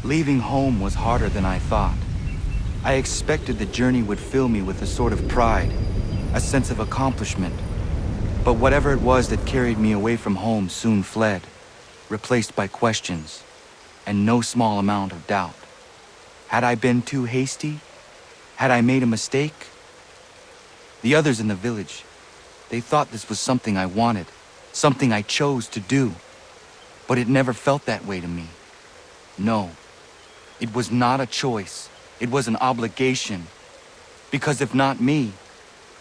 Leaving home was harder than I thought. I expected the journey would fill me with a sort of pride, a sense of accomplishment. But whatever it was that carried me away from home soon fled, replaced by questions, and no small amount of doubt. Had I been too hasty? Had I made a mistake? The others in the village, they thought this was something I wanted, something I chose to do. But it never felt that way to me. No, it was not a choice. It was an obligation. Because if not me,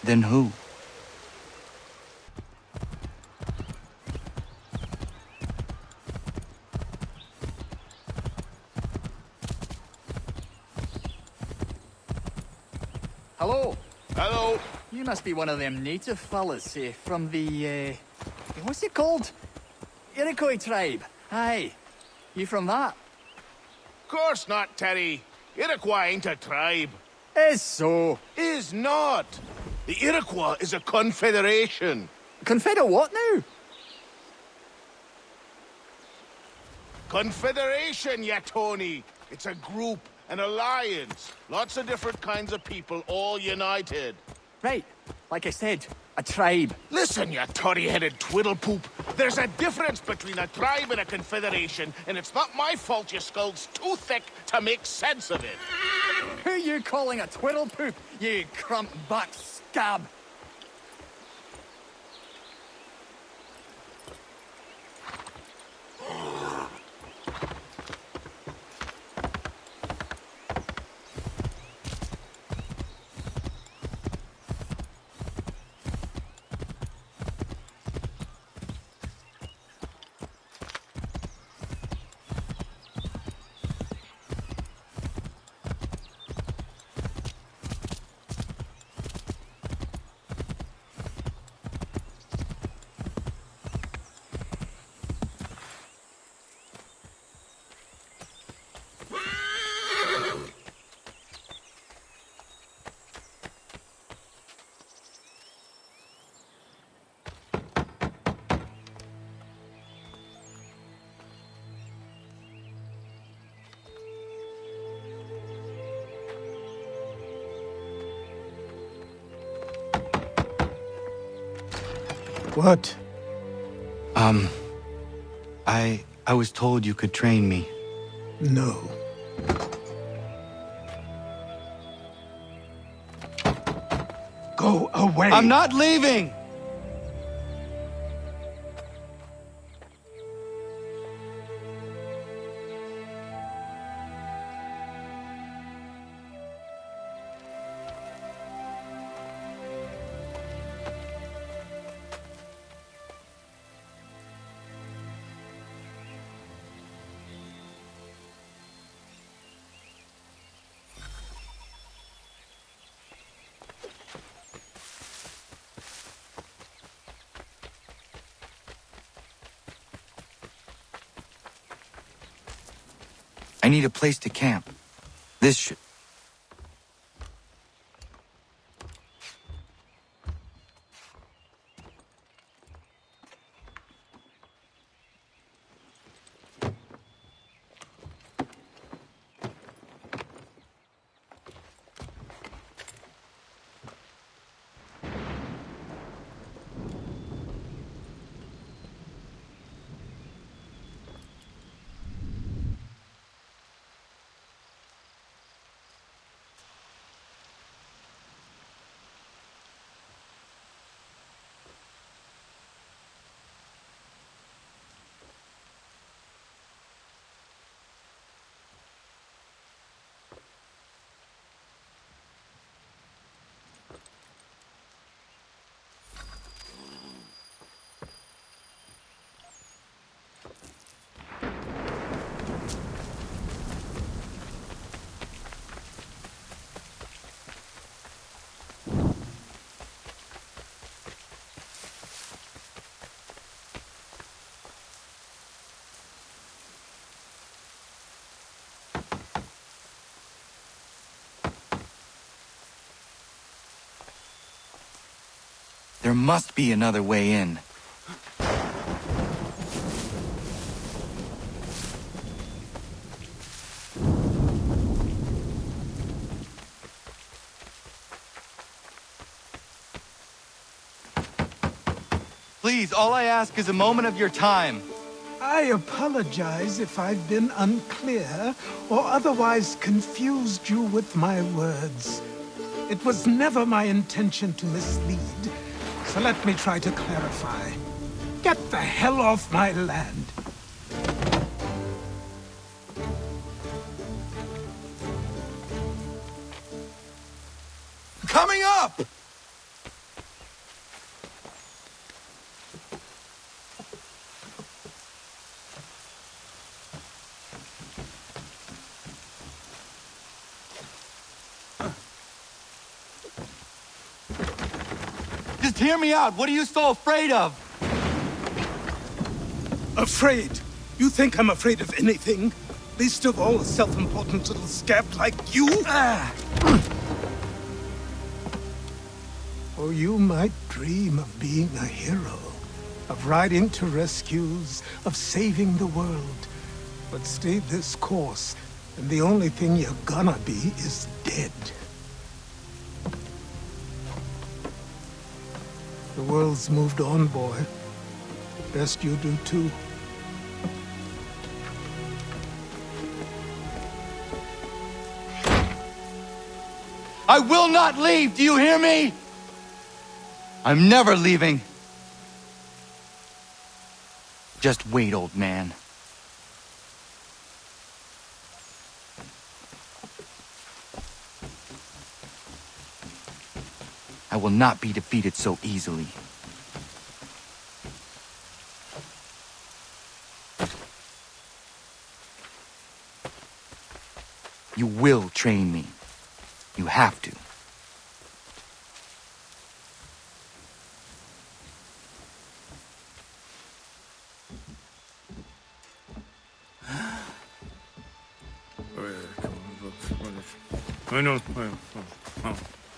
then who? Hello. Hello. You must be one of them native fellas, from the, what's it called? Iroquois tribe. Aye. You from that? Course not, Terry. Iroquois ain't a tribe. Is so. Is not. The Iroquois is a confederation. Confederate what now? Confederation, ya Tony. It's a group, an alliance. Lots of different kinds of people all united. Right. Like I said, a tribe. Listen, you toddy-headed twiddlepoop. There's a difference between a tribe and a confederation, and it's not my fault your skull's too thick to make sense of it. Who you calling a twiddlepoop, you crump-back scab? What? I was told you could train me. No. Go away! I'm not leaving! I need a place to camp. This should... There must be another way in. Please, all I ask is a moment of your time. I apologize if I've been unclear or otherwise confused you with my words. It was never my intention to mislead, so let me try to clarify. Get the hell off my land. Coming up! Just hear me out. What are you so afraid of? Afraid? You think I'm afraid of anything? Least of all a self-important little scab like you? Or you might dream of being a hero, of riding to rescues, of saving the world. But stay this course, and the only thing you're gonna be is dead. The world's moved on, boy. Best you do too. I will not leave, do you hear me? I'm never leaving. Just wait, old man. I will not be defeated so easily. You will train me. You have to.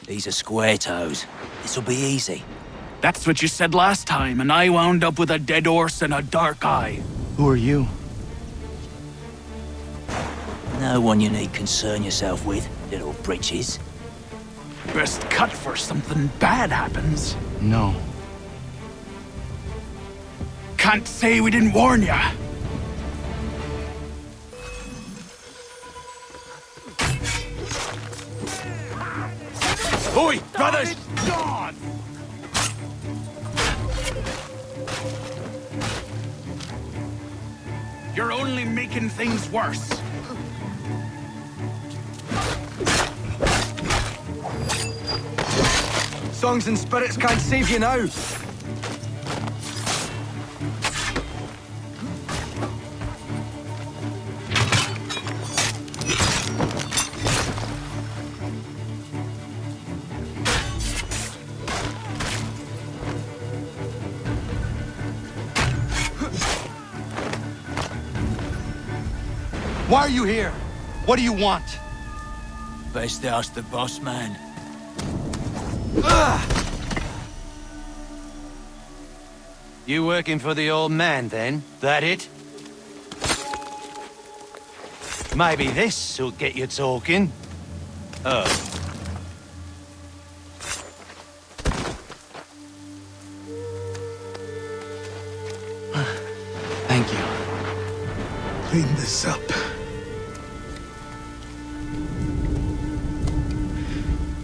These are square toes. This'll be easy. That's what you said last time, and I wound up with a dead horse and a dark eye. Who are you? No one you need concern yourself with, little britches. Best cut for something bad happens. No. Can't say we didn't warn ya. Oi, brothers! Gone! You're only making things worse. Songs and spirits can't save you now. Why are you here? What do you want? Best ask the boss man. You working for the old man, then? That it? Maybe this'll get you talking. Oh. Thank you. Clean this up.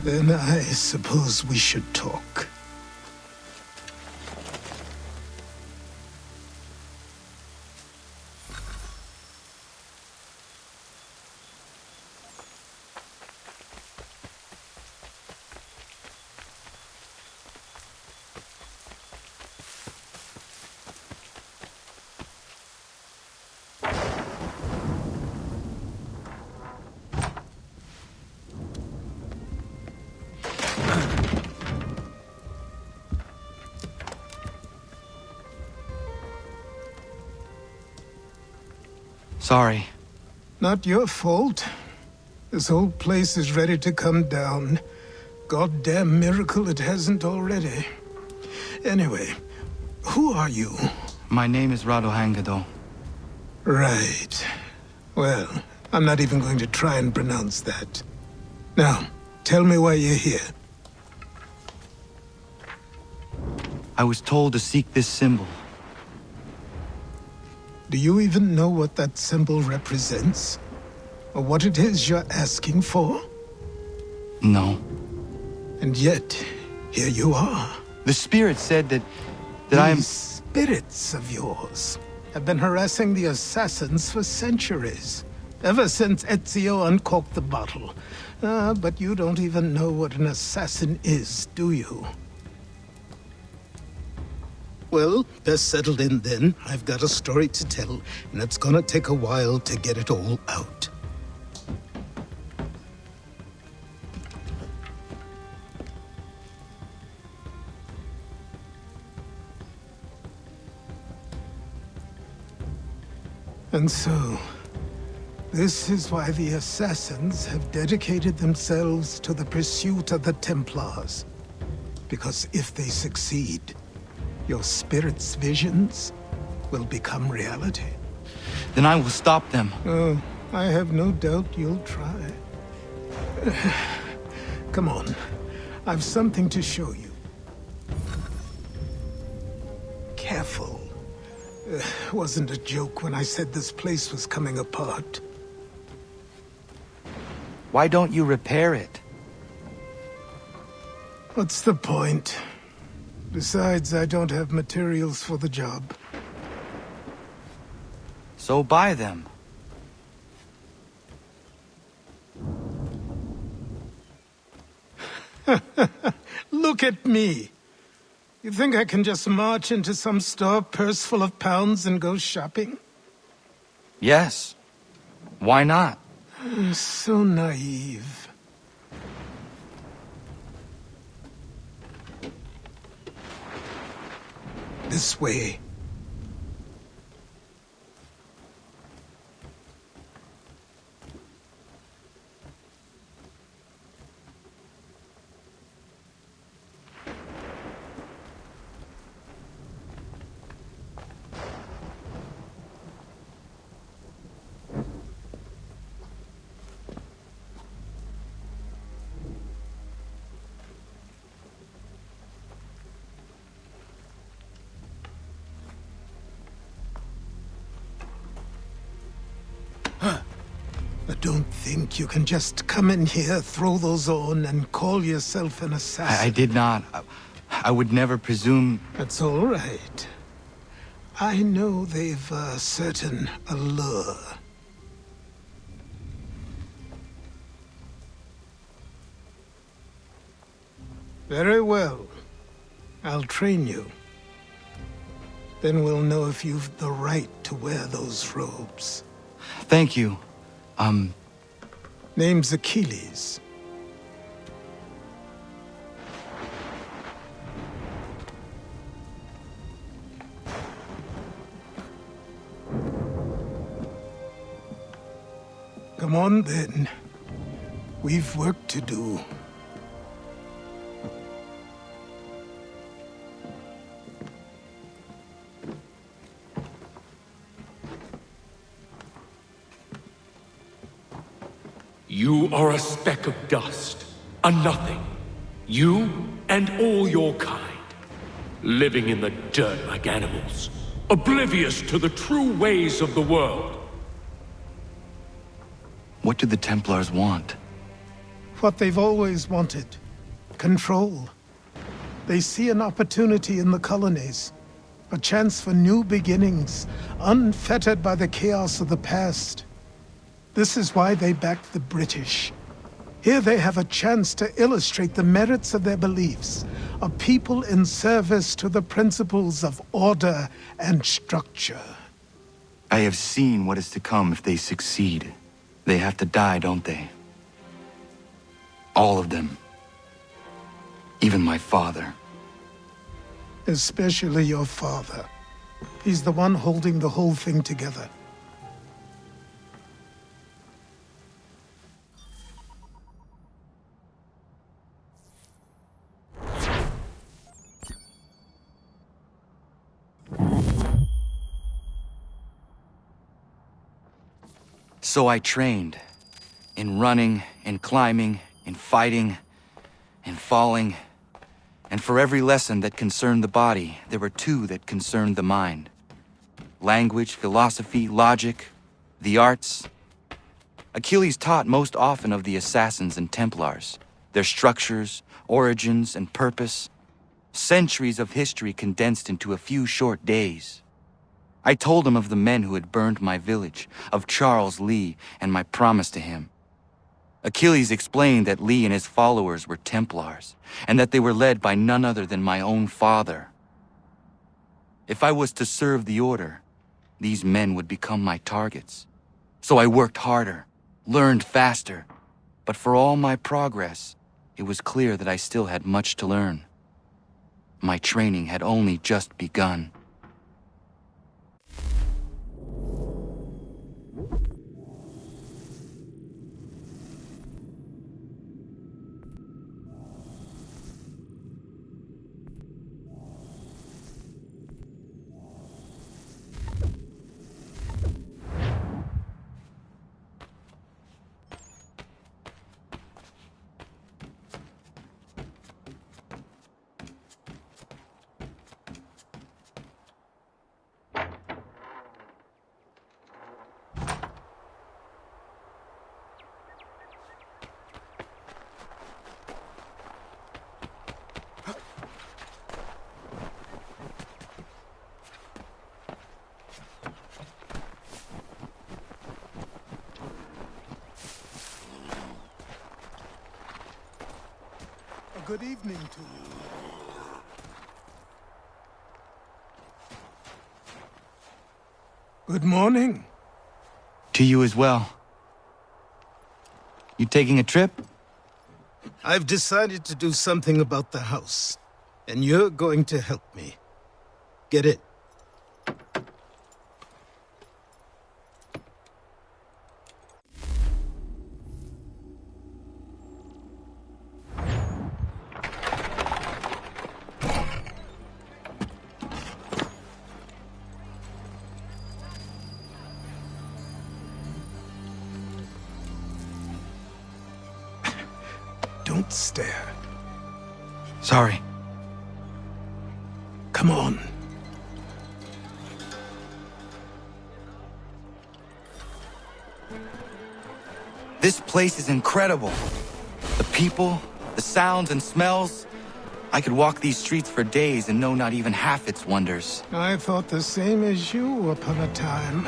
Then I suppose we should talk. Sorry. Not your fault. This whole place is ready to come down. Goddamn miracle it hasn't already. Anyway, who are you? My name is Ratonhnhaké. Right. Well, I'm not even going to try and pronounce that. Now, tell me why you're here. I was told to seek this symbol. Do you even know what that symbol represents? Or what it is you're asking for? No. And yet, here you are. The spirit said that I am... These spirits of yours have been harassing the assassins for centuries. Ever since Ezio uncorked the bottle. But you don't even know what an assassin is, do you? Well, best settled in then. I've got a story to tell, and it's gonna take a while to get it all out. And so, this is why the Assassins have dedicated themselves to the pursuit of the Templars. Because if they succeed, your spirit's visions will become reality. Then I will stop them. Oh, I have no doubt you'll try. Come on, I've something to show you. Careful. Wasn't a joke when I said this place was coming apart. Why don't you repair it? What's the point? Besides, I don't have materials for the job. So buy them. Look at me! You think I can just march into some store purse full of pounds and go shopping? Yes. Why not? So naive. This way. But don't think you can just come in here, throw those on, and call yourself an assassin. I did not. I would never presume... That's all right. I know they've a certain allure. Very well. I'll train you. Then we'll know if you've the right to wear those robes. Thank you. Name's Achilles. Come on, then. We've work to do. You are a speck of dust, a nothing. You and all your kind, living in the dirt like animals, oblivious to the true ways of the world. What do the Templars want? What they've always wanted. Control. They see an opportunity in the colonies. A chance for new beginnings, unfettered by the chaos of the past. This is why they backed the British. Here they have a chance to illustrate the merits of their beliefs. A people in service to the principles of order and structure. I have seen what is to come if they succeed. They have to die, don't they? All of them. Even my father. Especially your father. He's the one holding the whole thing together. So I trained. In running, in climbing, in fighting, in falling, And for every lesson that concerned the body, there were two that concerned the mind. Language, philosophy, logic, the arts. Achilles taught most often of the Assassins and Templars, their structures, origins, and purpose. Centuries of history condensed into a few short days. I told him of the men who had burned my village, of Charles Lee, and my promise to him. Achilles explained that Lee and his followers were Templars, and that they were led by none other than my own father. If I was to serve the order, these men would become my targets. So I worked harder, learned faster, but for all my progress, it was clear that I still had much to learn. My training had only just begun. Good evening to you. Good morning. To you as well. You taking a trip? I've decided to do something about the house, and you're going to help me. Get it? Don't stare. Sorry. Come on. This place is incredible. The people, the sounds and smells. I could walk these streets for days and know not even half its wonders. I thought the same as you upon a time.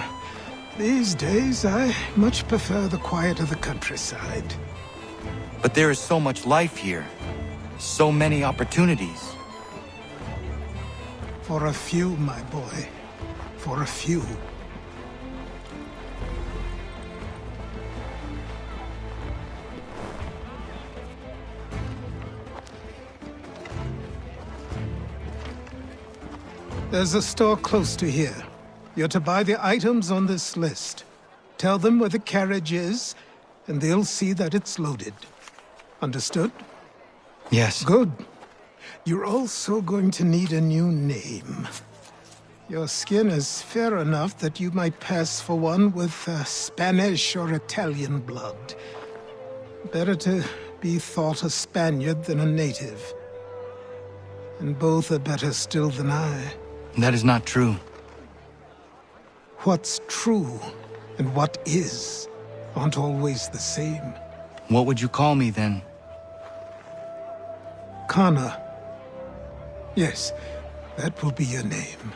These days, I much prefer the quiet of the countryside. But there is so much life here. So many opportunities. For a few, my boy. For a few. There's a store close to here. You're to buy the items on this list. Tell them where the carriage is, and they'll see that it's loaded. Understood? Yes. Good. You're also going to need a new name. Your skin is fair enough that you might pass for one with Spanish or Italian blood. Better to be thought a Spaniard than a native. And both are better still than I. That is not true. What's true and what is aren't always the same. What would you call me then? Kana. Yes, that will be your name.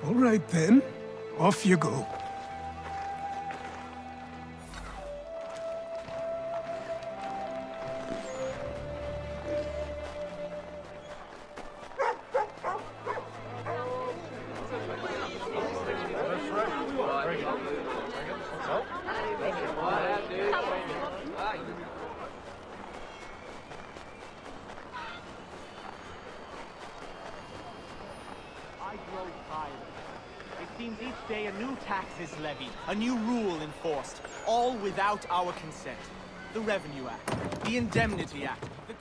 All right then, off you go. Each day a new tax is levied, a new rule enforced, all without our consent. The Revenue Act, the Indemnity Act, the...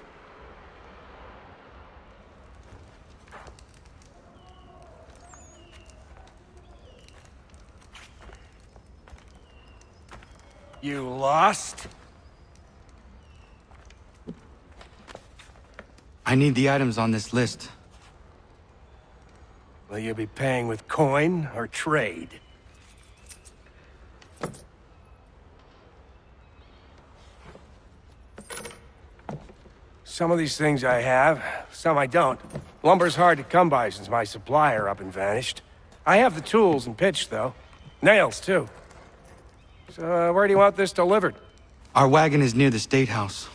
You lost? I need the items on this list. Will you be paying with coin or trade? Some of these things I have, some I don't. Lumber's hard to come by since my supplier up and vanished. I have the tools and pitch, though. Nails, too. So, where do you want this delivered? Our wagon is near the State House.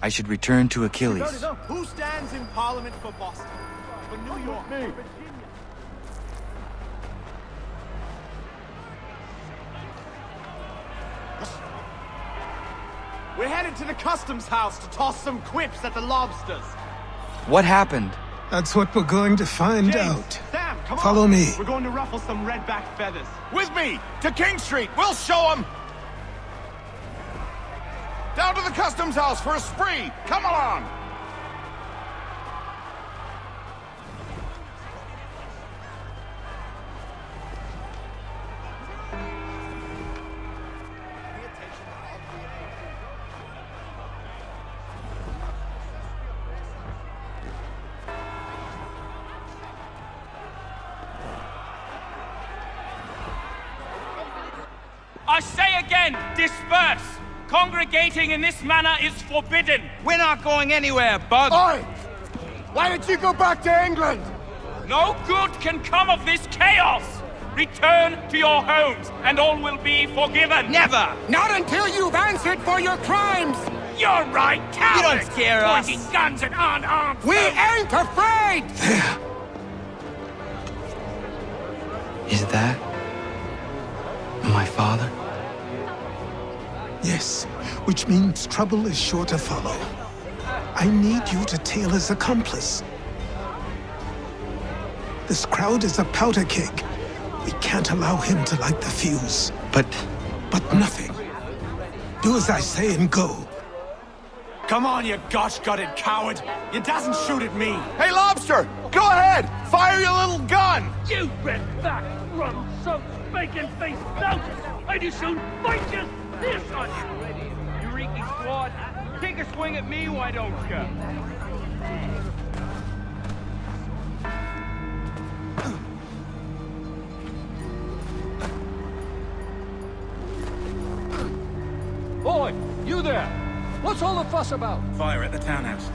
I should return to Achilles. Who stands in Parliament for Boston? For New York? For Virginia? We're headed to the customs house to toss some quips at the lobsters. What happened? That's what we're going to find out. Sam, come Follow on. me. We're going to ruffle some redback feathers. With me! To King Street! We'll show them! Down to the customs house for a spree! Come along! I say again, disperse! Congregating in this manner is forbidden! We're not going anywhere, Bug! Oi! Why did you go back to England? No good can come of this chaos! Return to your homes, and all will be forgiven! Never! Not until you've answered for your crimes! You're right, cowards! You don't scare us! Pointing guns at unarmed We ain't afraid! There. Is that my father? Yes, which means trouble is sure to follow. I need you to tail his accomplice. This crowd is a powder keg. We can't allow him to light the fuse. But nothing. Do as I say and go. Come on, you gosh-gutted coward! You doesn't shoot at me! Hey, Lobster! Go ahead! Fire your little gun! You red-back, rum-soaked, bacon-faced notice! I do soon fight you this on you! You reeking squad, take a swing at me, why don't you? Boy, you there! What's all the fuss about? Fire at the townhouse.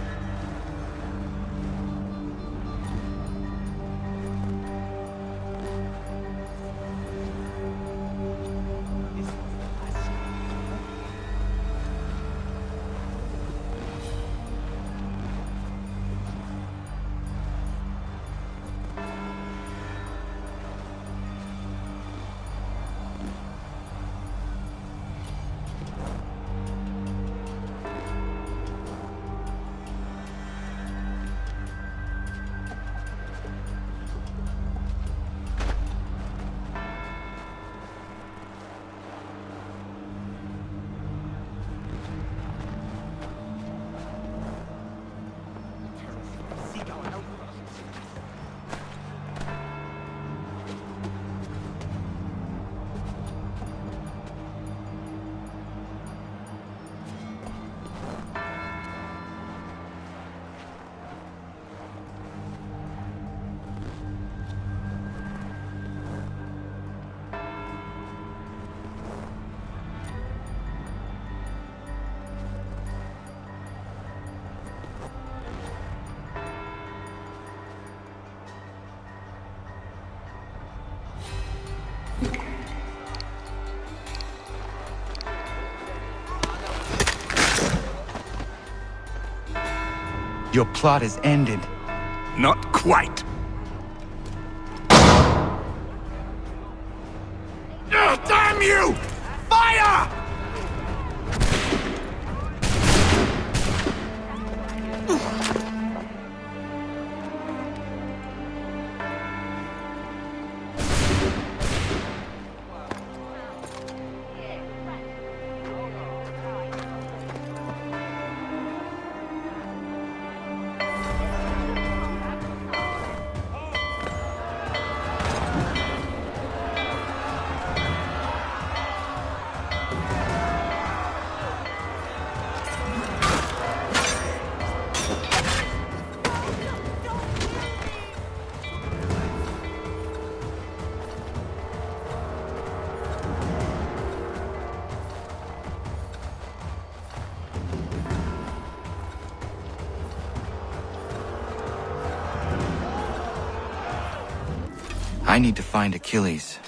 your plot is ended. Not quite. Damn you! Fire! I need to find Achilles.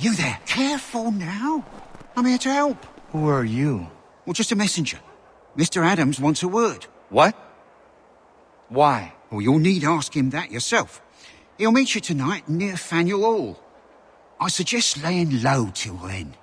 You there? Careful now. I'm here to help. Who are you? Well, just a messenger. Mr. Adams wants a word. What? Why? Well, you'll need ask him that yourself. He'll meet you tonight near Faneuil Hall. I suggest laying low till then.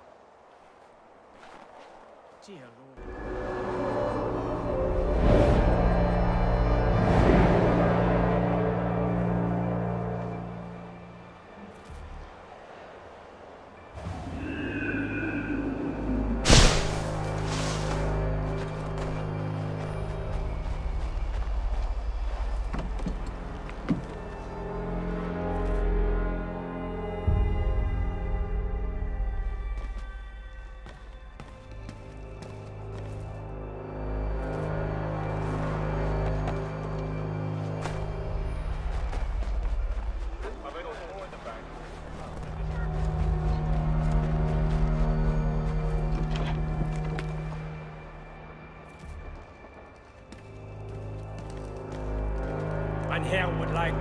And here would like...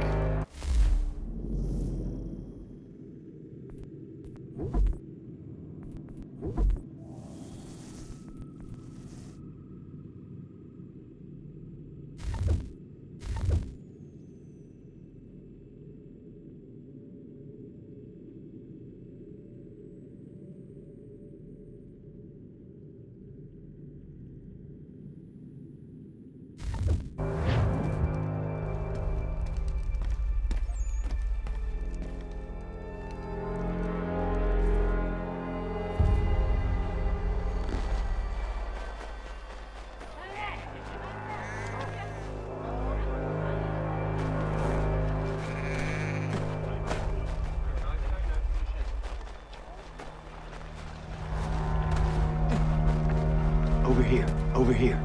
Over here.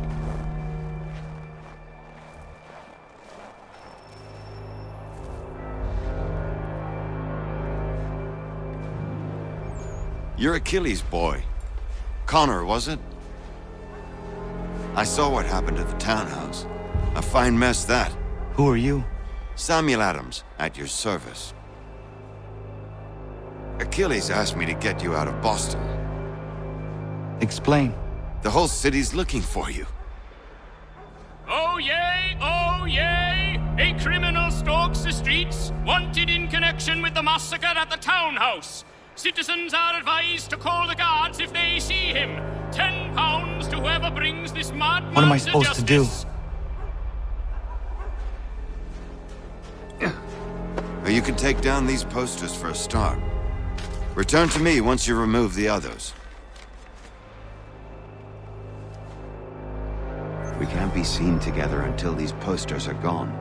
You're Achilles' boy. Connor, was it? I saw what happened at the townhouse. A fine mess, that. Who are you? Samuel Adams, at your service. Achilles asked me to get you out of Boston. Explain. The whole city's looking for you. Oh yay, oh yay! A criminal stalks the streets, wanted in connection with the massacre at the townhouse. Citizens are advised to call the guards if they see him. £10 to whoever brings this madman. What am I supposed to do? Well, you can take down these posters for a start. Return to me once you remove the others. We can't be seen together until these posters are gone.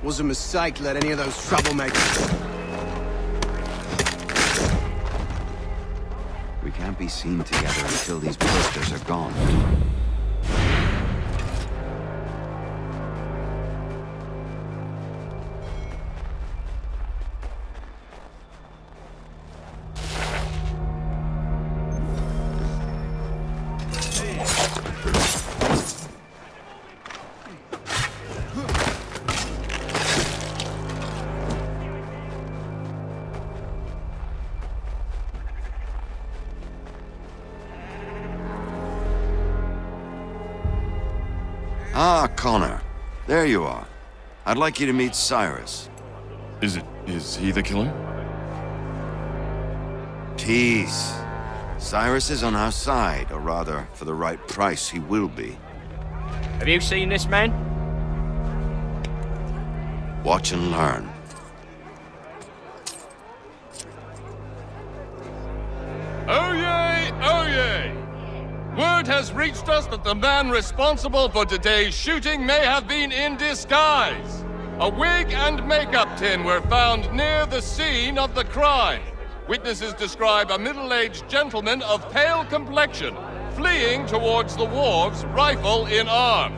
Was a mistake to let any of those troublemakers... We can't be seen together until these posters are gone. Ah, Connor. There you are. I'd like you to meet Cyrus. Is he the killer? Peace. Cyrus is on our side, or rather, for the right price, he will be. Have you seen this man? Watch and learn. Oh yay! Oh yay! Word has reached us that the man responsible for today's shooting may have been in disguise. A wig and makeup tin were found near the scene of the crime. Witnesses describe a middle-aged gentleman of pale complexion fleeing towards the wharves, rifle in arm.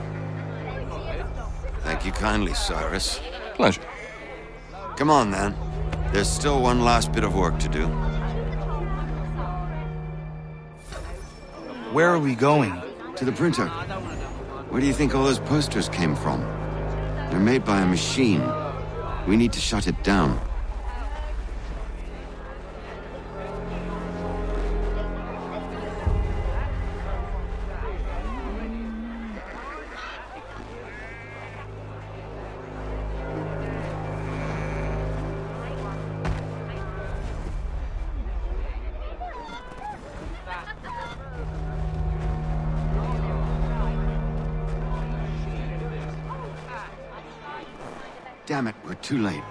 Thank you kindly, Cyrus. Pleasure. Come on, then. There's still one last bit of work to do. Where are we going? To the printer. Where do you think all those posters came from? They're made by a machine. We need to shut it down. Damn it, we're too late.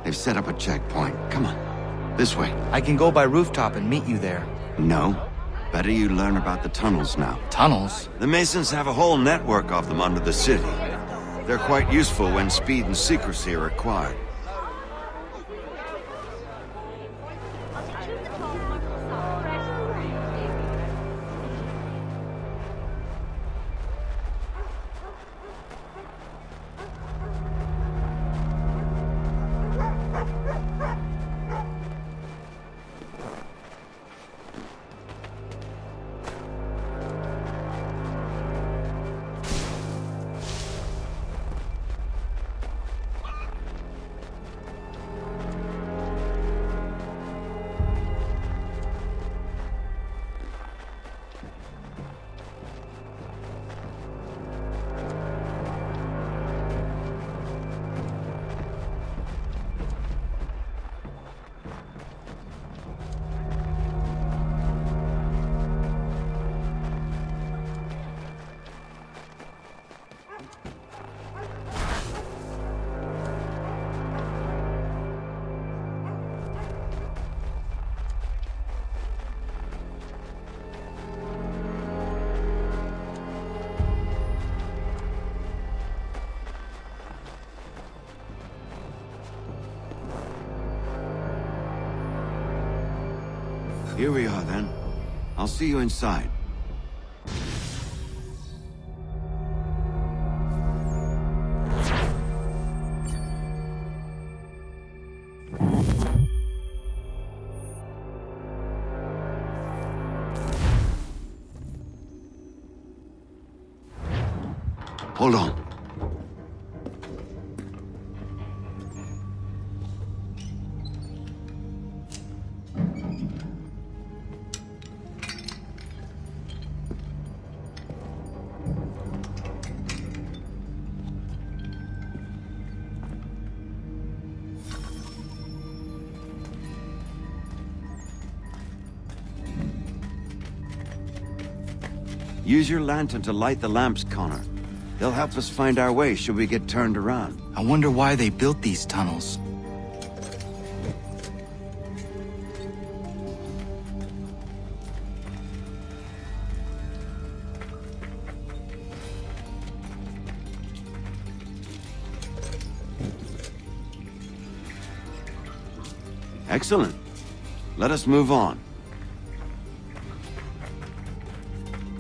They've set up a checkpoint. Come on, this way. I can go by rooftop and meet you there. No. Better you learn about the tunnels now. Tunnels? The Masons have a whole network of them under the city. They're quite useful when speed and secrecy are required. Here we are, then. I'll see you inside. Hold on. Use your lantern to light the lamps, Connor. They'll help us find our way should we get turned around. I wonder why they built these tunnels. Excellent. Let us move on.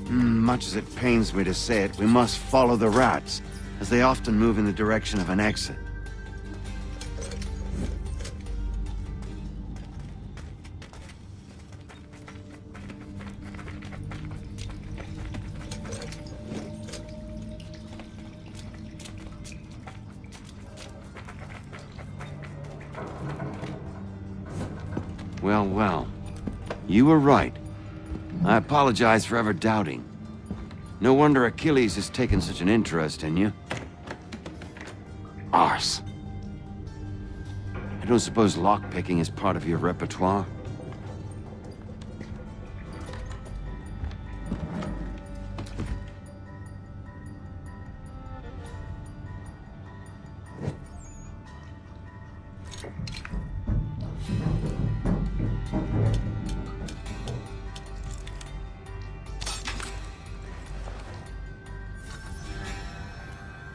Much as it pains me to say it, we must follow the rats, as they often move in the direction of an exit. Well, well. You were right. I apologize for ever doubting. No wonder Achilles has taken such an interest in you. Arse. I don't suppose lockpicking is part of your repertoire?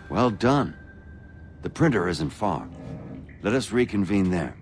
Well done. The printer isn't far. Let us reconvene there.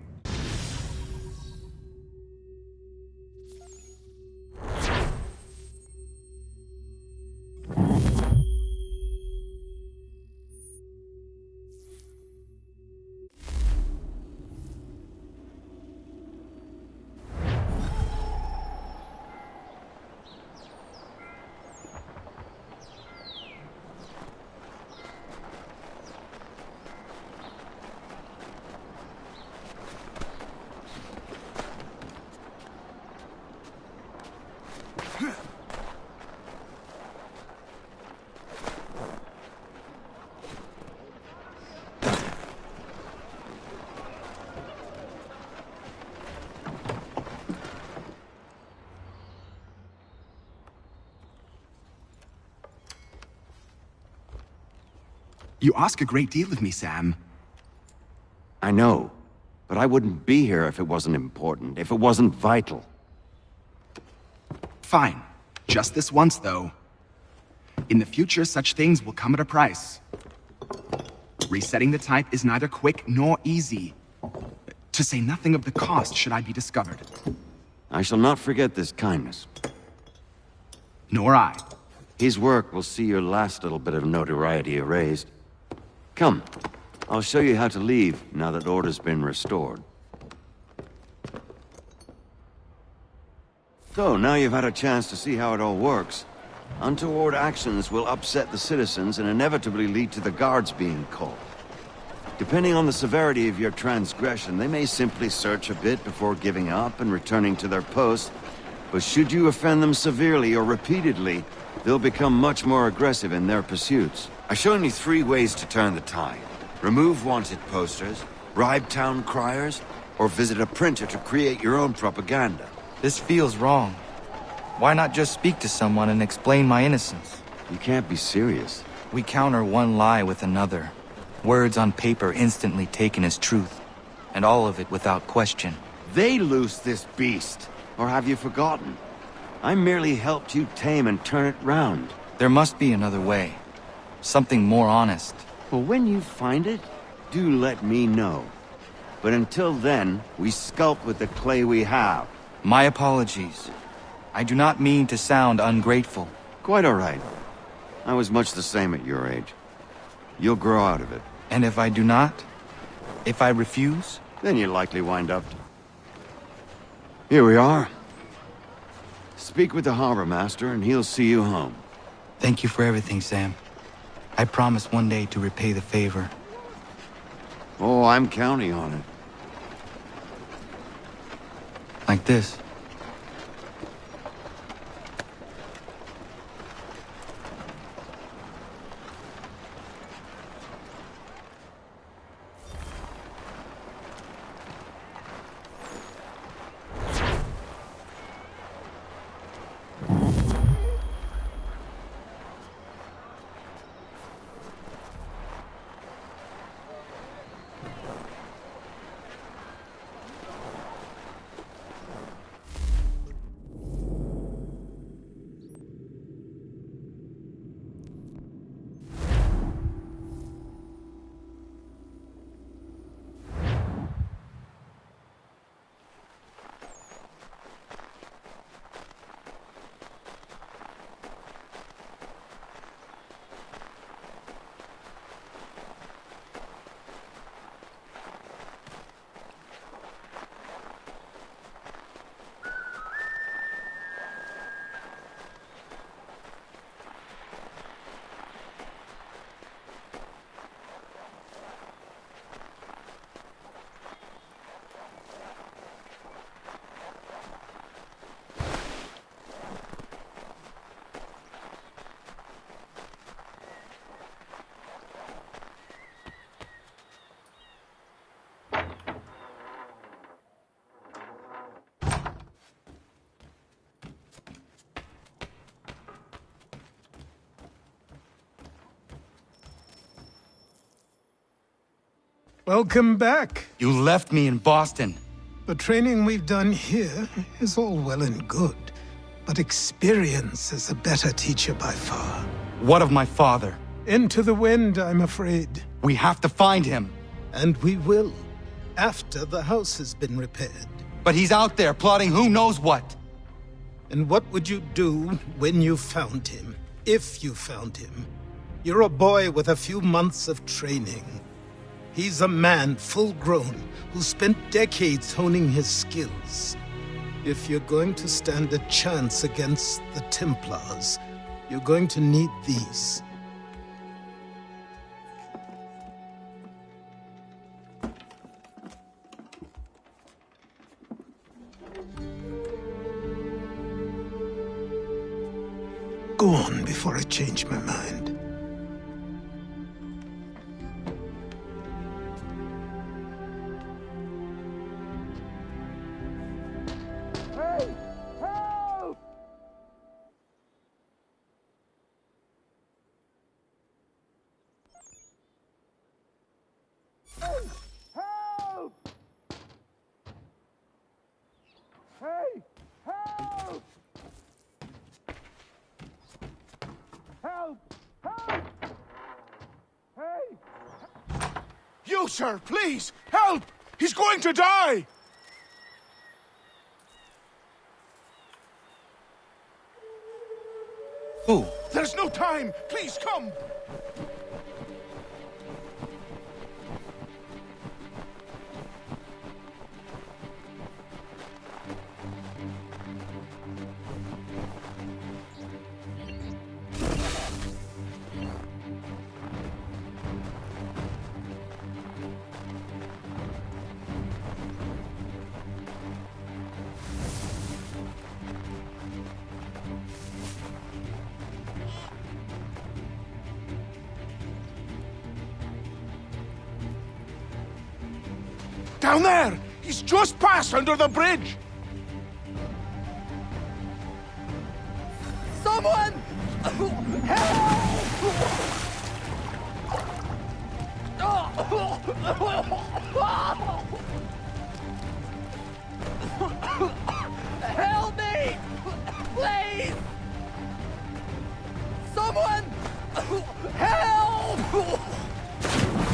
You ask a great deal of me, Sam. I know, but I wouldn't be here if it wasn't important, if it wasn't vital. Fine. Just this once, though. In the future, such things will come at a price. Resetting the type is neither quick nor easy. To say nothing of the cost should I be discovered. I shall not forget this kindness. Nor I. His work will see your last little bit of notoriety erased. Come, I'll show you how to leave now that order's been restored. So, now you've had a chance to see how it all works. Untoward actions will upset the citizens and inevitably lead to the guards being called. Depending on the severity of your transgression, they may simply search a bit before giving up and returning to their posts. But should you offend them severely or repeatedly, they'll become much more aggressive in their pursuits. I've shown you 3 ways to turn the tide. Remove wanted posters, bribe town criers, or visit a printer to create your own propaganda. This feels wrong. Why not just speak to someone and explain my innocence? You can't be serious. We counter one lie with another. Words on paper instantly taken as truth. And all of it without question. They loosed this beast. Or have you forgotten? I merely helped you tame and turn it round. There must be another way. Something more honest. Well, when you find it, do let me know. But until then, we sculpt with the clay we have. My apologies. I do not mean to sound ungrateful. Quite all right. I was much the same at your age. You'll grow out of it. And if I do not? If I refuse? Then you'll likely wind up... Here we are. Speak with the harbor master and he'll see you home. Thank you for everything, Sam. I promise one day to repay the favor. Oh, I'm counting on it. Like this. Welcome back. You left me in Boston. The training we've done here is all well and good, but experience is a better teacher by far. What of my father? Into the wind, I'm afraid. We have to find him. And we will, after the house has been repaired. But he's out there plotting who knows what. And what would you do when you found him? If you found him? You're a boy with a few months of training. He's a man, full-grown, who spent decades honing his skills. If you're going to stand a chance against the Templars, you're going to need these. Go on before I change my mind. Hey! Help! Hey! Help! Hey! Help! Help! Help! Hey! You, sir, please! Help! He's going to die! Who? There's no time! Please, come! Down there! He's just passed under the bridge! Someone! Help me! Please! Someone! Help!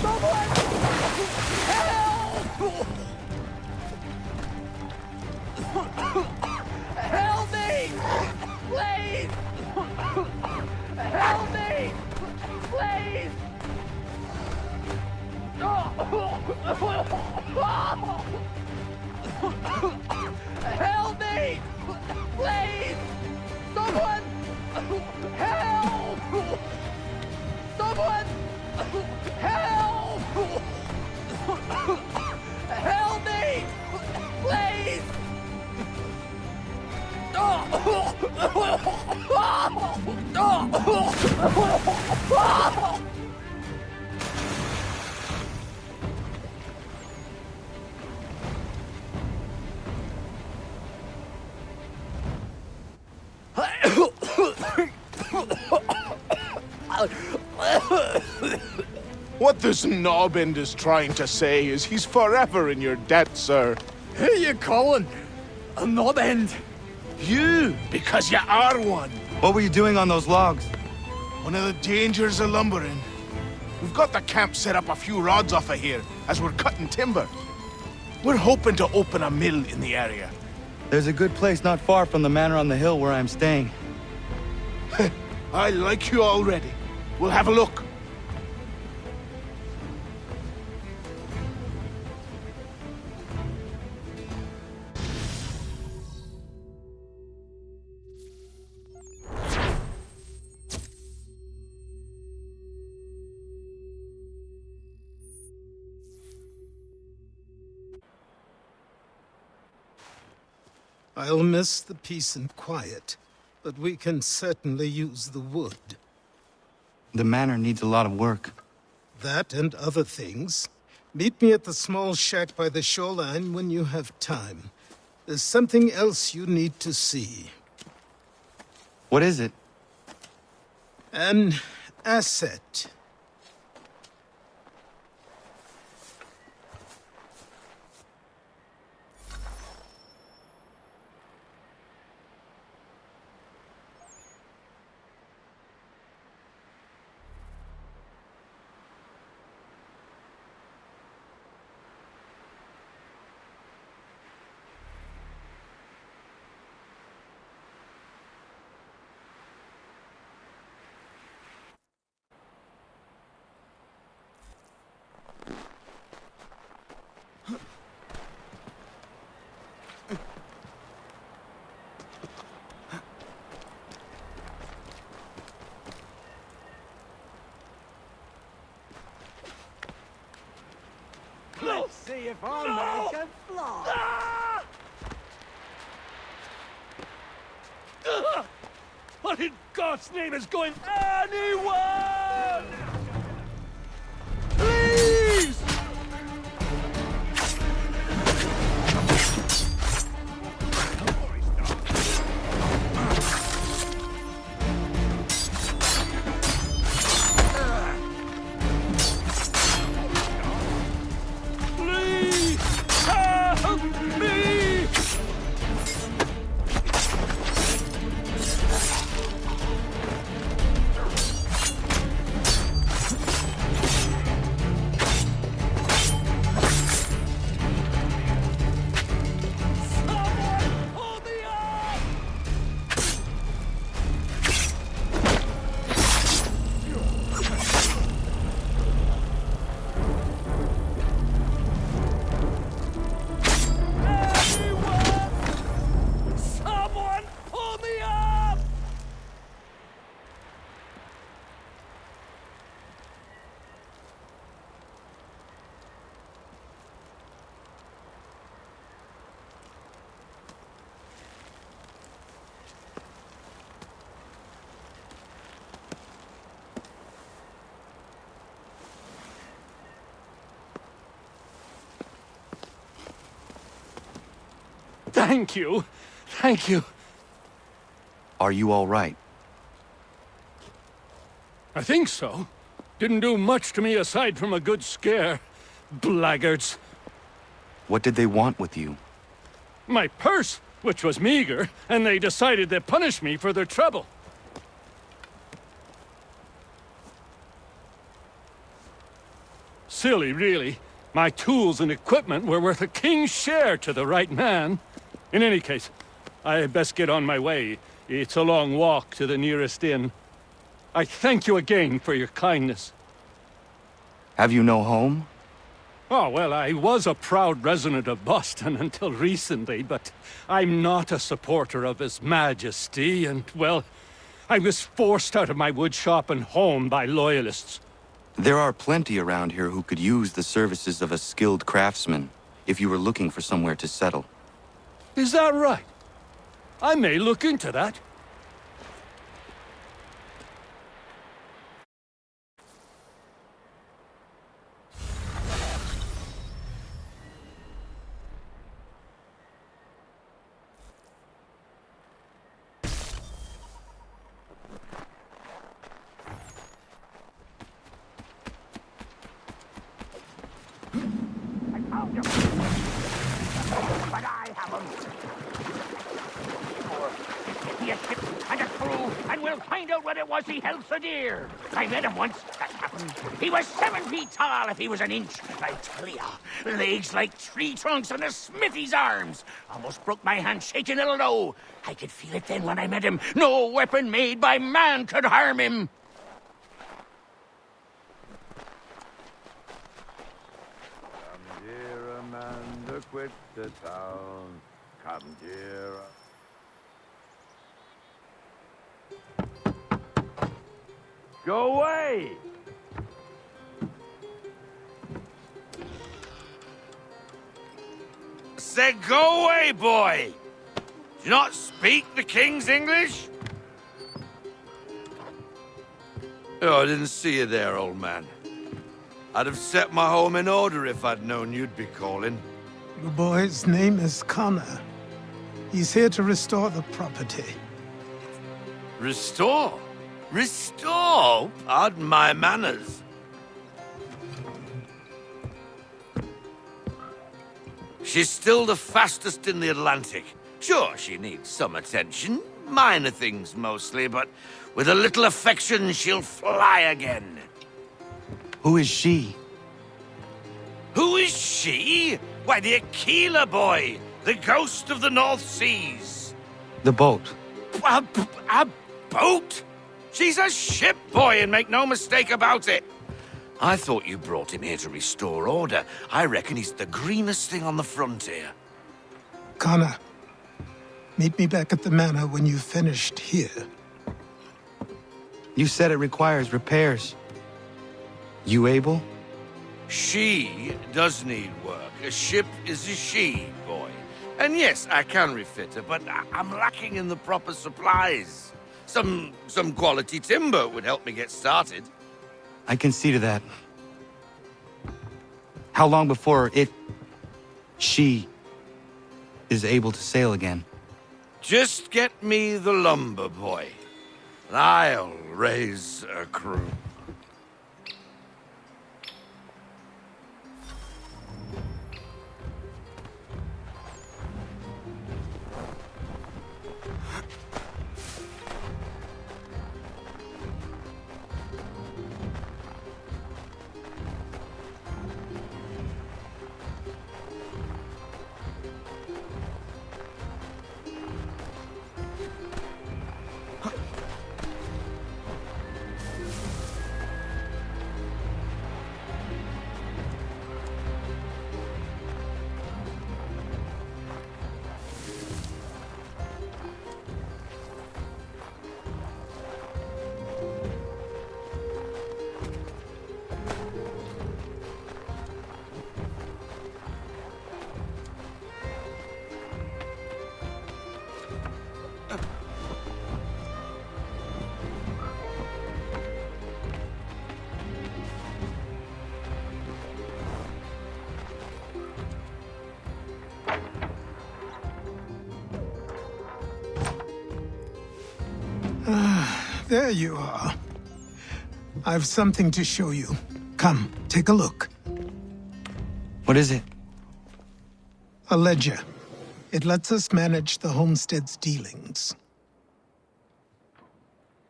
Someone! Help! Help me! Please! Help me! Please! Help me! Please! Someone! Help! Someone! Help! Help me! Please! What this knobend is trying to say is he's forever in your debt, sir. Who you calling a knobend? You, because you are one. What were you doing on those logs? One of the dangers of lumbering. We've got the camp set up a few rods off of here, as we're cutting timber. We're hoping to open a mill in the area. There's a good place not far from the manor on the hill where I'm staying. I like you already. We'll have a look. I'll miss the peace and quiet, but we can certainly use the wood. The manor needs a lot of work. That and other things. Meet me at the small shack by the shoreline when you have time. There's something else you need to see. What is it? An asset. see if I can fly. What in God's name is going... Anyone! Please! Please! Help me! Thank you. Thank you. Are you all right? I think so. Didn't do much to me aside from a good scare. Blackguards. What did they want with you? My purse, which was meager, and they decided to punish me for their trouble. Silly, really. My tools and equipment were worth a king's share to the right man. In any case, I had best get on my way. It's a long walk to the nearest inn. I thank you again for your kindness. Have you no home? Oh, well, I was a proud resident of Boston until recently, but I'm not a supporter of His Majesty, and, well, I was forced out of my woodshop and home by loyalists. There are plenty around here who could use the services of a skilled craftsman, if you were looking for somewhere to settle. Is that right? I may look into that. But I have him. Get me a ship and a crew, and we'll find out what it was he held so dear. I met him once, that happened. He was 7 feet tall if he was an inch. I tell ya, legs like tree trunks and a smithy's arms. Almost broke my hand shaking it'll know. I could feel it then when I met him. No weapon made by man could harm him. Quit the town. Come, dear. Go away! Said go away, boy! Do you not speak the King's English? Oh, I didn't see you there, old man. I'd have set my home in order if I'd known you'd be calling. The boy's name is Connor. He's here to restore the property. Restore? Restore? Pardon my manners. She's still the fastest in the Atlantic. Sure, she needs some attention. Minor things mostly, but with a little affection, she'll fly again. Who is she? Who is she? Why, the Aquila boy, the ghost of the North Seas. The boat. A boat? She's a ship boy, and make no mistake about it. I thought you brought him here to restore order. I reckon he's the greenest thing on the frontier. Connor, meet me back at the manor when you've finished here. You said it requires repairs. You able? She does need work. A ship is a she, boy. And yes, I can refit her, but I'm lacking in the proper supplies. Some quality timber would help me get started. I can see to that. How long before she is able to sail again? Just get me the lumber, boy. And I'll raise a crew. There you are. I've something to show you. Come, take a look. What is it? A ledger. It lets us manage the homestead's dealings.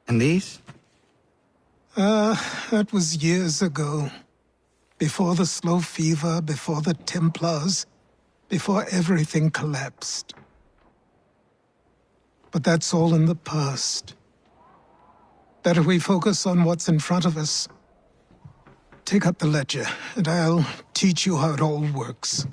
And these? That was years ago. Before the slow fever, before the Templars, before everything collapsed. But that's all in the past. Better we focus on what's in front of us. Take up the ledger, and I'll teach you how it all works.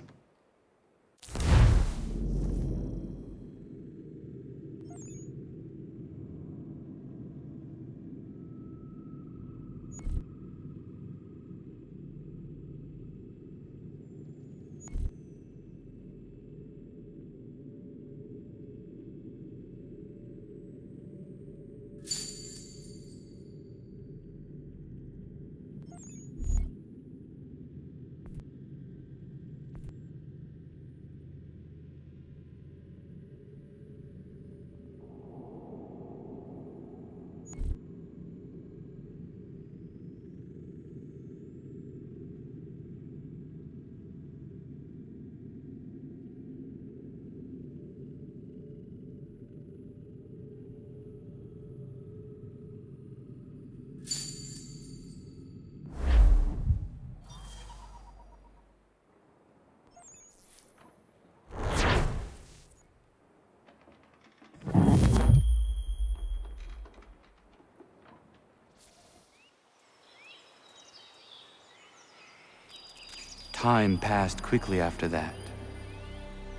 Time passed quickly after that.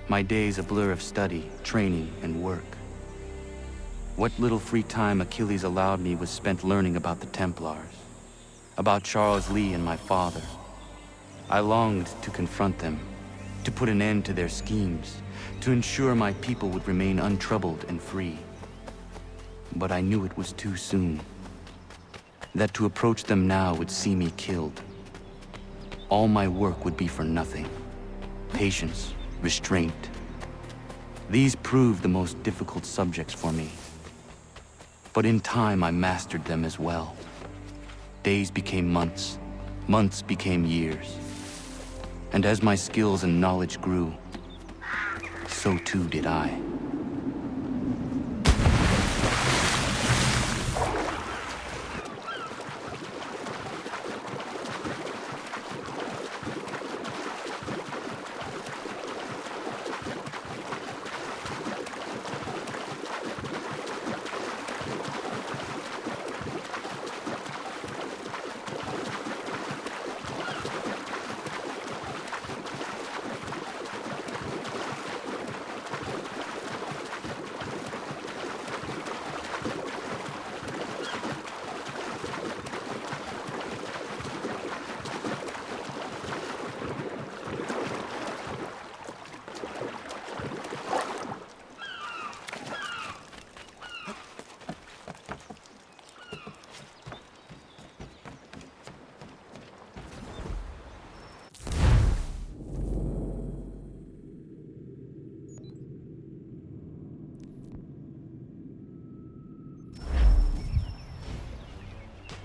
My days a blur of study, training, and work. What little free time Achilles allowed me was spent learning about the Templars, about Charles Lee and my father. I longed to confront them, to put an end to their schemes, to ensure my people would remain untroubled and free. But I knew it was too soon, that to approach them now would see me killed. All my work would be for nothing. Patience, restraint. These proved the most difficult subjects for me. But in time, I mastered them as well. Days became months, months became years. And as my skills and knowledge grew, so too did I.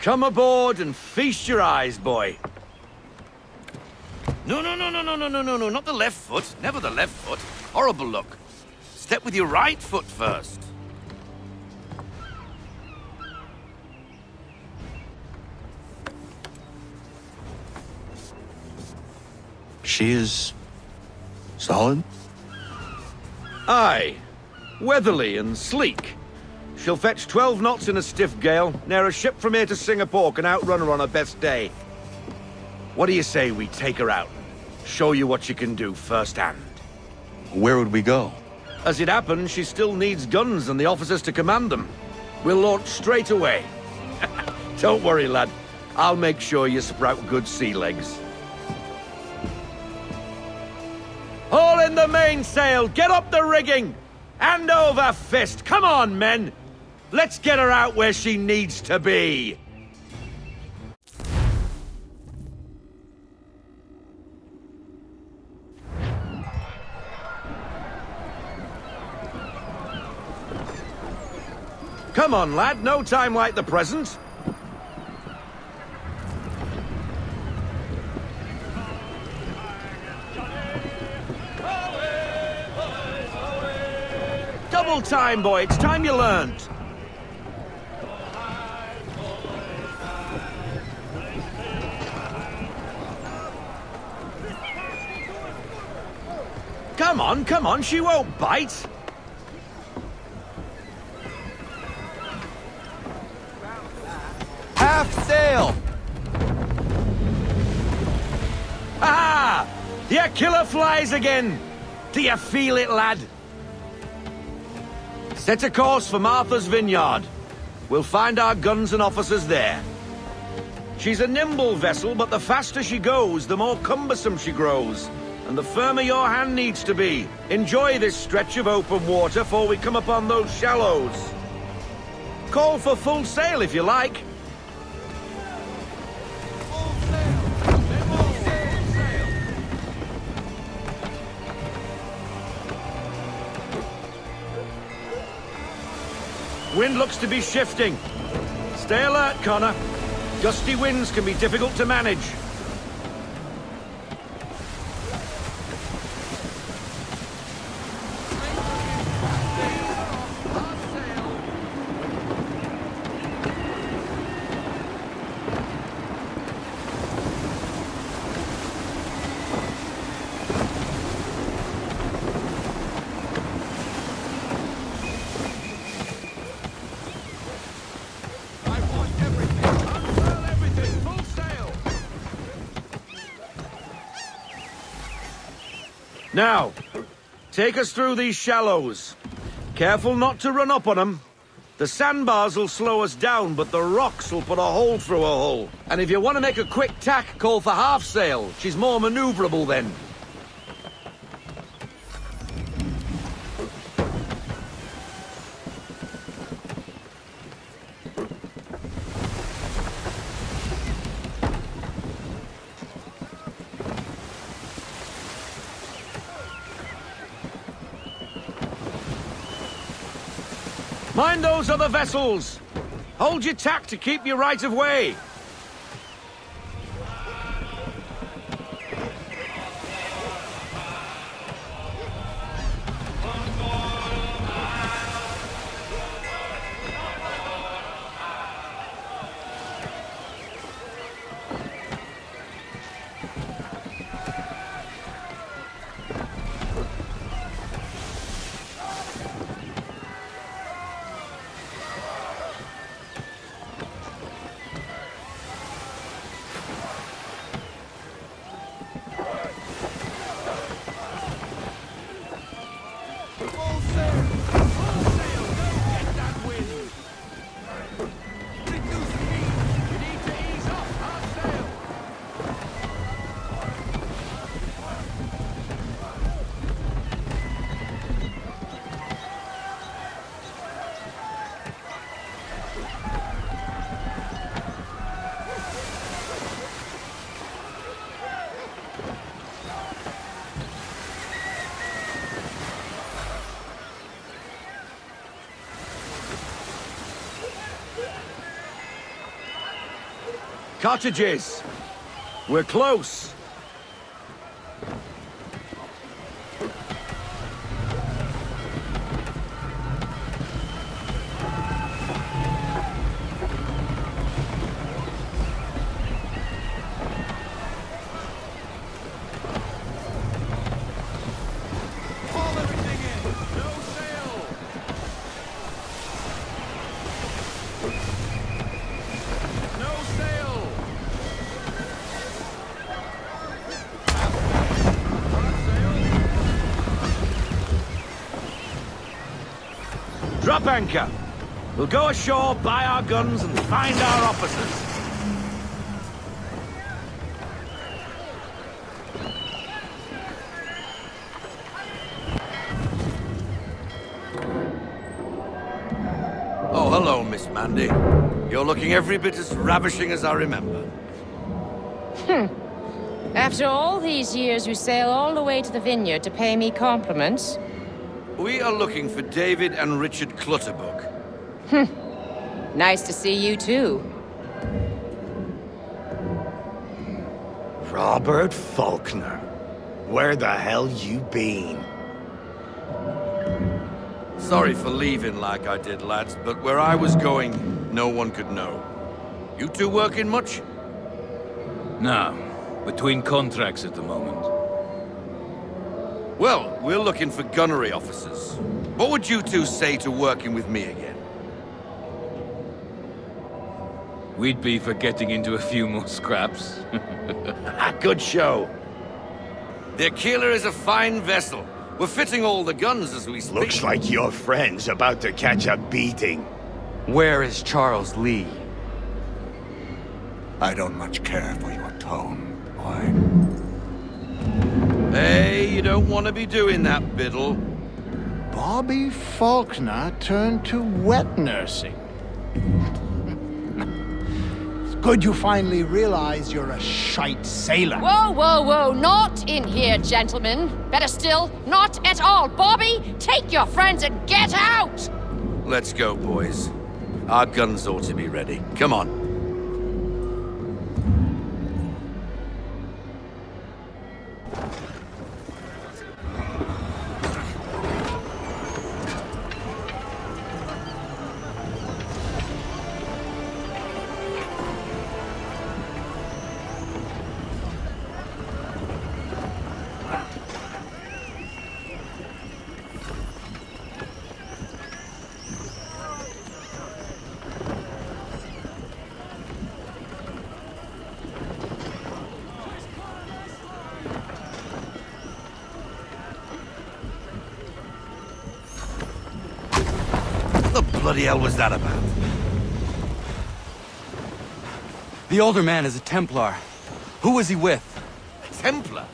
Come aboard and feast your eyes, boy. No, not the left foot. Never the left foot. Horrible look. Step with your right foot first. She is... solid? Aye. Weatherly and sleek. She'll fetch 12 knots in a stiff gale, ne'er a ship from here to Singapore can outrun her on her best day. What do you say we take her out? Show you what she can do firsthand. Where would we go? As it happens, she still needs guns and the officers to command them. We'll launch straight away. Don't worry, lad. I'll make sure you sprout good sea legs. Haul in the mainsail! Get up the rigging! Hand over fist! Come on, men! Let's get her out where she needs to be! Come on, lad. No time like the present. Double time, boy. It's time you learned. Come on. She won't bite. Half sail! Ha! Your killer flies again! Do you feel it, lad? Set a course for Martha's Vineyard. We'll find our guns and officers there. She's a nimble vessel, but the faster she goes, the more cumbersome she grows. And the firmer your hand needs to be. Enjoy this stretch of open water before we come upon those shallows. Call for full sail if you like. Wind looks to be shifting. Stay alert, Connor. Gusty winds can be difficult to manage. Now, take us through these shallows. Careful not to run up on them. The sandbars will slow us down, but the rocks will put a hole through a hull. And if you want to make a quick tack, call for half sail. She's more maneuverable then. Mind those other vessels! Hold your tack to keep your right of way! Cottages! We're close! Drop anchor. We'll go ashore, buy our guns, and find our officers. Oh, hello, Miss Mandy. You're looking every bit as ravishing as I remember. After all these years, you sail all the way to the vineyard to pay me compliments? We are looking for David and Richard Clutterbuck. Nice to see you, too. Robert Faulkner. Where the hell you been? Sorry for leaving like I did, lads, but where I was going, no one could know. You two working much? No. Between contracts at the moment. Well, we're looking for gunnery officers. What would you two say to working with me again? We'd be for getting into a few more scraps. Good show. The Aquila is a fine vessel. We're fitting all the guns as we speak. Looks like your friend's about to catch a beating. Where is Charles Lee? I don't much care for your tone, boy. Hey, you don't want to be doing that, Biddle. Bobby Faulkner turned to wet nursing. It's good you finally realize you're a shite sailor. Whoa, whoa, whoa, not in here, gentlemen. Better still, not at all. Bobby, take your friends and get out! Let's go, boys. Our guns ought to be ready. Come on. What the bloody hell was that about? The older man is a Templar. Who was he with? A Templar?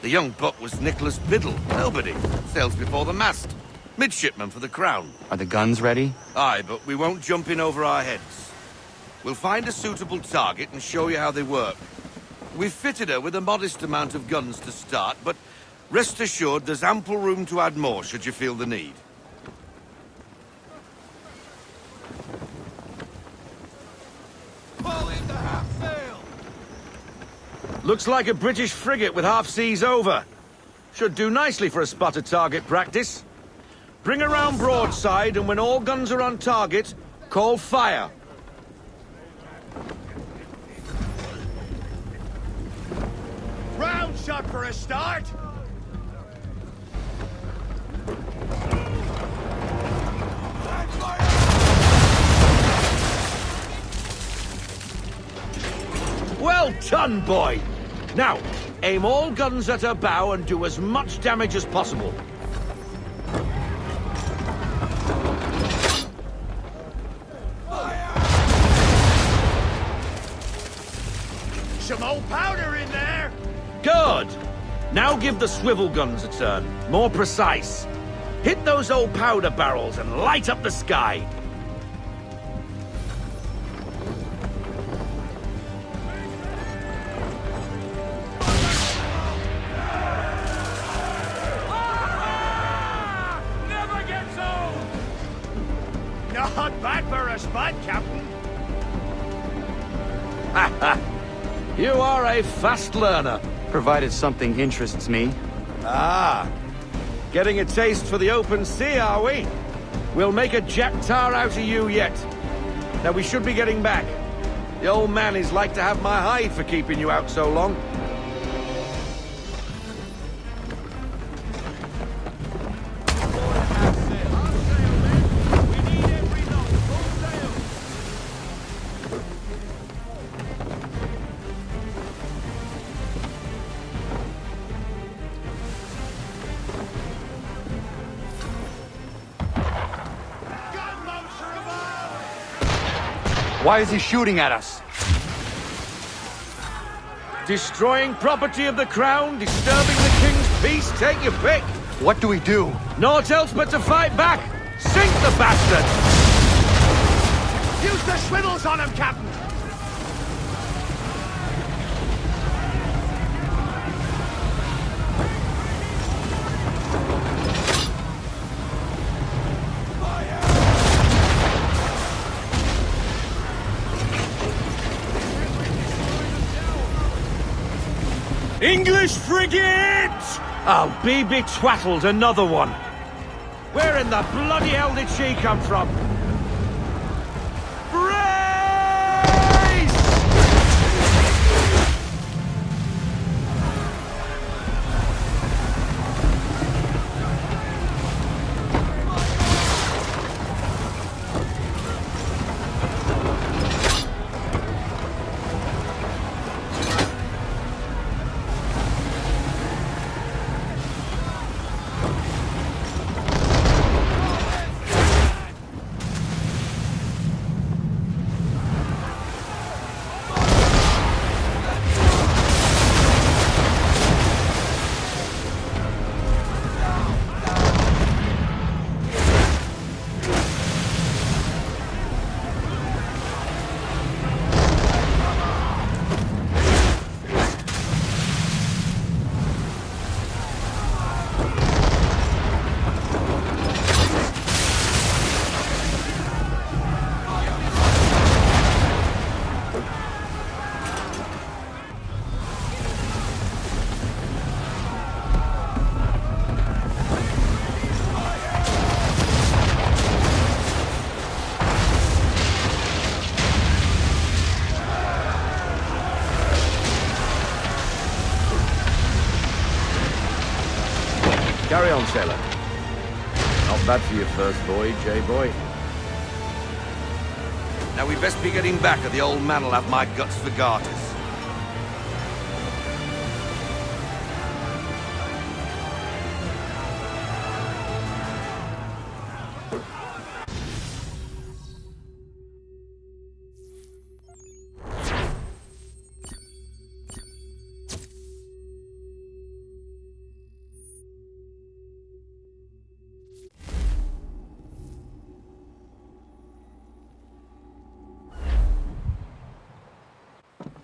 The young buck was Nicholas Biddle. Nobody. Sails before the mast. Midshipman for the Crown. Are the guns ready? Aye, but we won't jump in over our heads. We'll find a suitable target and show you how they work. We've fitted her with a modest amount of guns to start, but rest assured there's ample room to add more should you feel the need. Looks like a British frigate with half seas over. Should do nicely for a spotted target practice. Bring around broadside, and when all guns are on target, call fire. Round shot for a start! Well done, boy! Now, aim all guns at her bow and do as much damage as possible. Some old powder in there! Good! Now give the swivel guns a turn. More precise. Hit those old powder barrels and light up the sky. Not bad for a spot, Captain. You are a fast learner. Provided something interests me. Ah, getting a taste for the open sea, are we? We'll make a jack tar out of you yet. Now we should be getting back. The old man is like to have my hide for keeping you out so long. Why is he shooting at us? Destroying property of the crown, disturbing the king's peace, take your pick. What do we do? Naught else but to fight back. Sink the bastard! Use the swivels on him, Captain! English frigate! I'll be betwattled, another one. Where in the bloody hell did she come from? Carry on, sailor. Not bad for your first voyage, eh, boy? Now we best be getting back, or the old man'll have my guts for garters.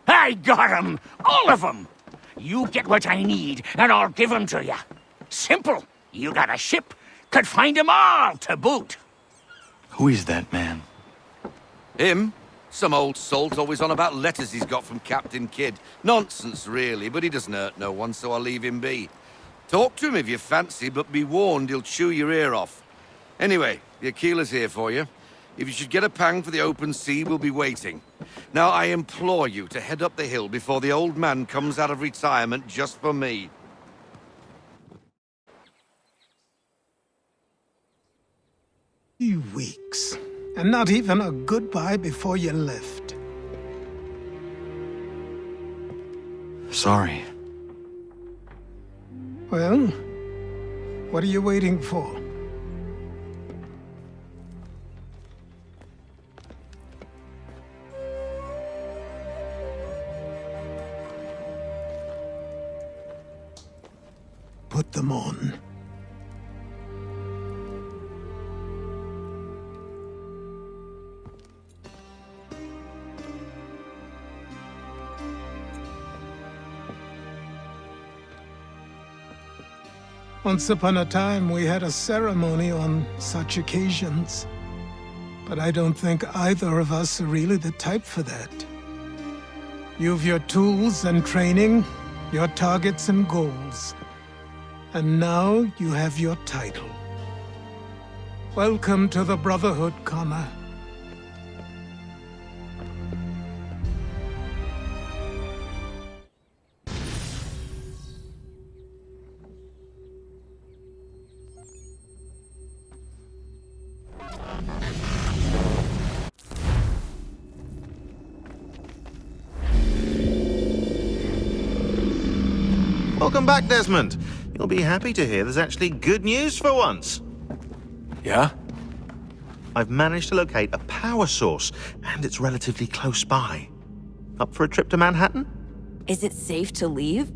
I got 'em! All of 'em! You get what I need, and I'll give 'em to you. Simple. You got a ship, could find 'em all to boot. Who is that man? Him? Some old salt always on about letters he's got from Captain Kidd. Nonsense, really, but he doesn't hurt no one, so I'll leave him be. Talk to him if you fancy, but be warned he'll chew your ear off. Anyway, the Aquila's here for you. If you should get a pang for the open sea, we'll be waiting. Now, I implore you to head up the hill before the old man comes out of retirement just for me. 2 weeks, and not even a goodbye before you left. Sorry. Well, what are you waiting for? Put them on. Once upon a time, we had a ceremony on such occasions. But I don't think either of us are really the type for that. You've your tools and training, your targets and goals. And now you have your title. Welcome to the Brotherhood, Connor. Welcome back, Desmond. You'll be happy to hear there's actually good news for once. Yeah? I've managed to locate a power source, and it's relatively close by. Up for a trip to Manhattan? Is it safe to leave?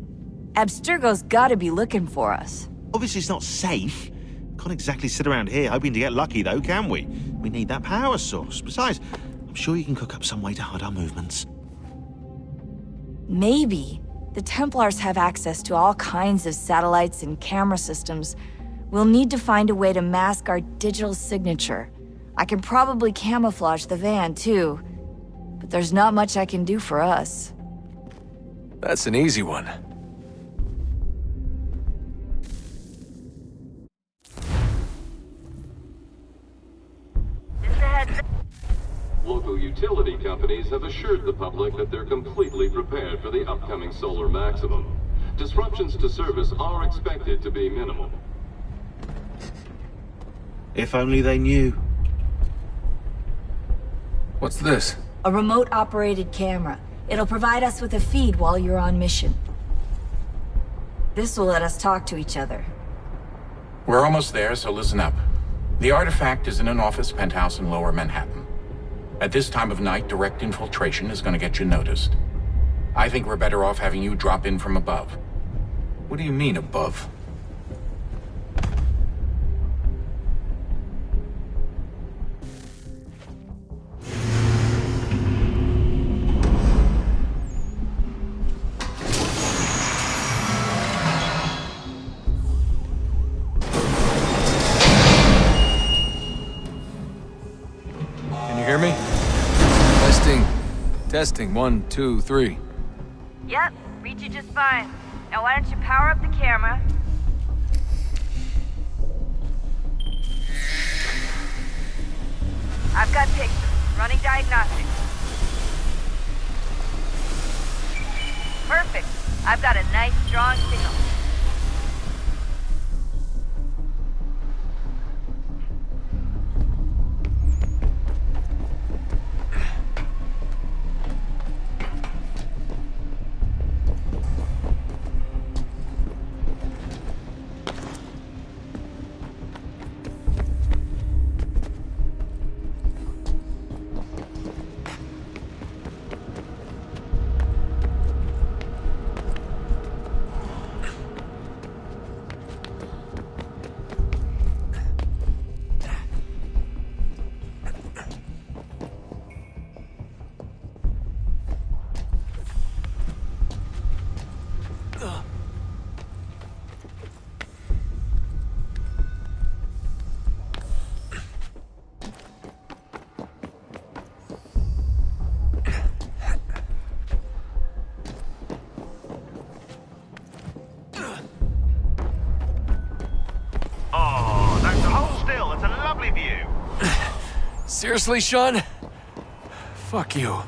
Abstergo's gotta be looking for us. Obviously it's not safe. Can't exactly sit around here hoping to get lucky, though, can we? We need that power source. Besides, I'm sure you can cook up some way to hide our movements. Maybe. The Templars have access to all kinds of satellites and camera systems. We'll need to find a way to mask our digital signature. I can probably camouflage the van, too. But there's not much I can do for us. That's an easy one. Local utility companies have assured the public that they're completely prepared for the upcoming solar maximum. Disruptions to service are expected to be minimal. If only they knew. What's this? A remote-operated camera. It'll provide us with a feed while you're on mission. This will let us talk to each other. We're almost there, so listen up. The artifact is in an office penthouse in Lower Manhattan. At this time of night, direct infiltration is going to get you noticed. I think we're better off having you drop in from above. What do you mean, above? Can you hear me? Testing. 1, 2, 3. Yep, reach you just fine. Now why don't you power up the camera? I've got pictures. Running diagnostics. Perfect. I've got a nice, strong signal. Seriously, Sean? Fuck you.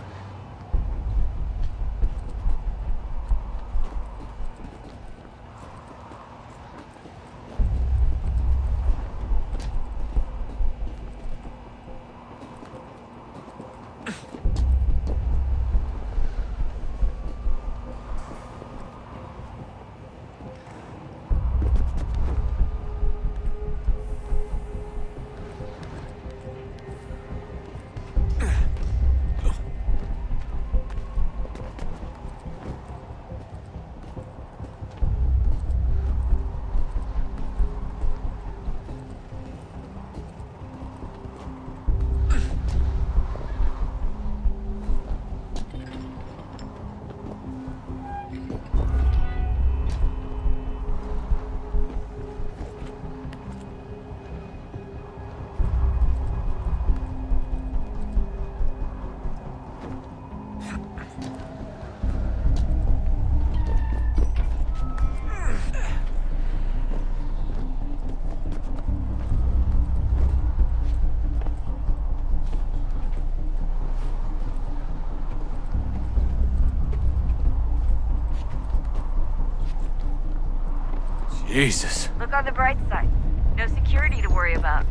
Jesus. Look on the bright side. No security to worry about.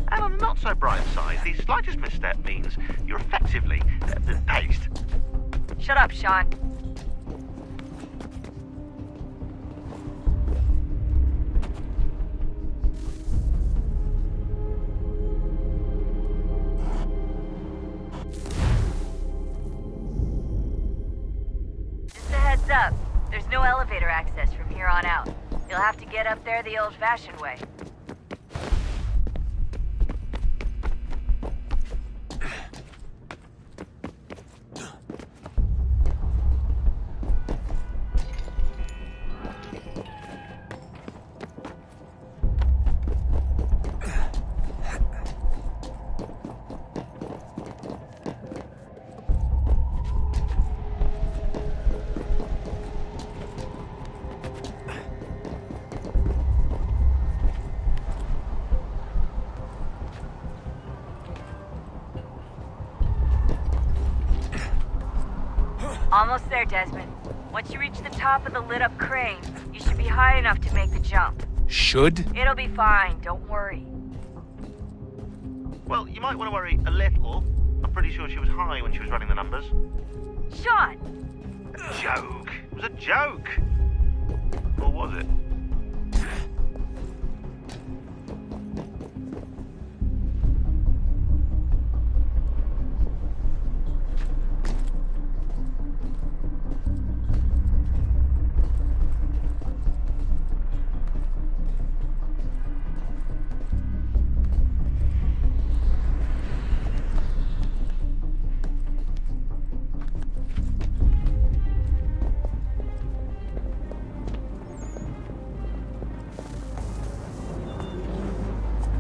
And on the not so bright side, the slightest misstep means you're effectively paced. Shut up, Sean. Just a heads up. There's no elevator access from here on out. You'll have to get up there the old-fashioned way. Almost there, Desmond. Once you reach the top of the lit-up crane, you should be high enough to make the jump. Should? It'll be fine, don't worry. Well, you might want to worry a little. I'm pretty sure she was high when she was running the numbers. Sean! A joke. It was a joke. Or was it?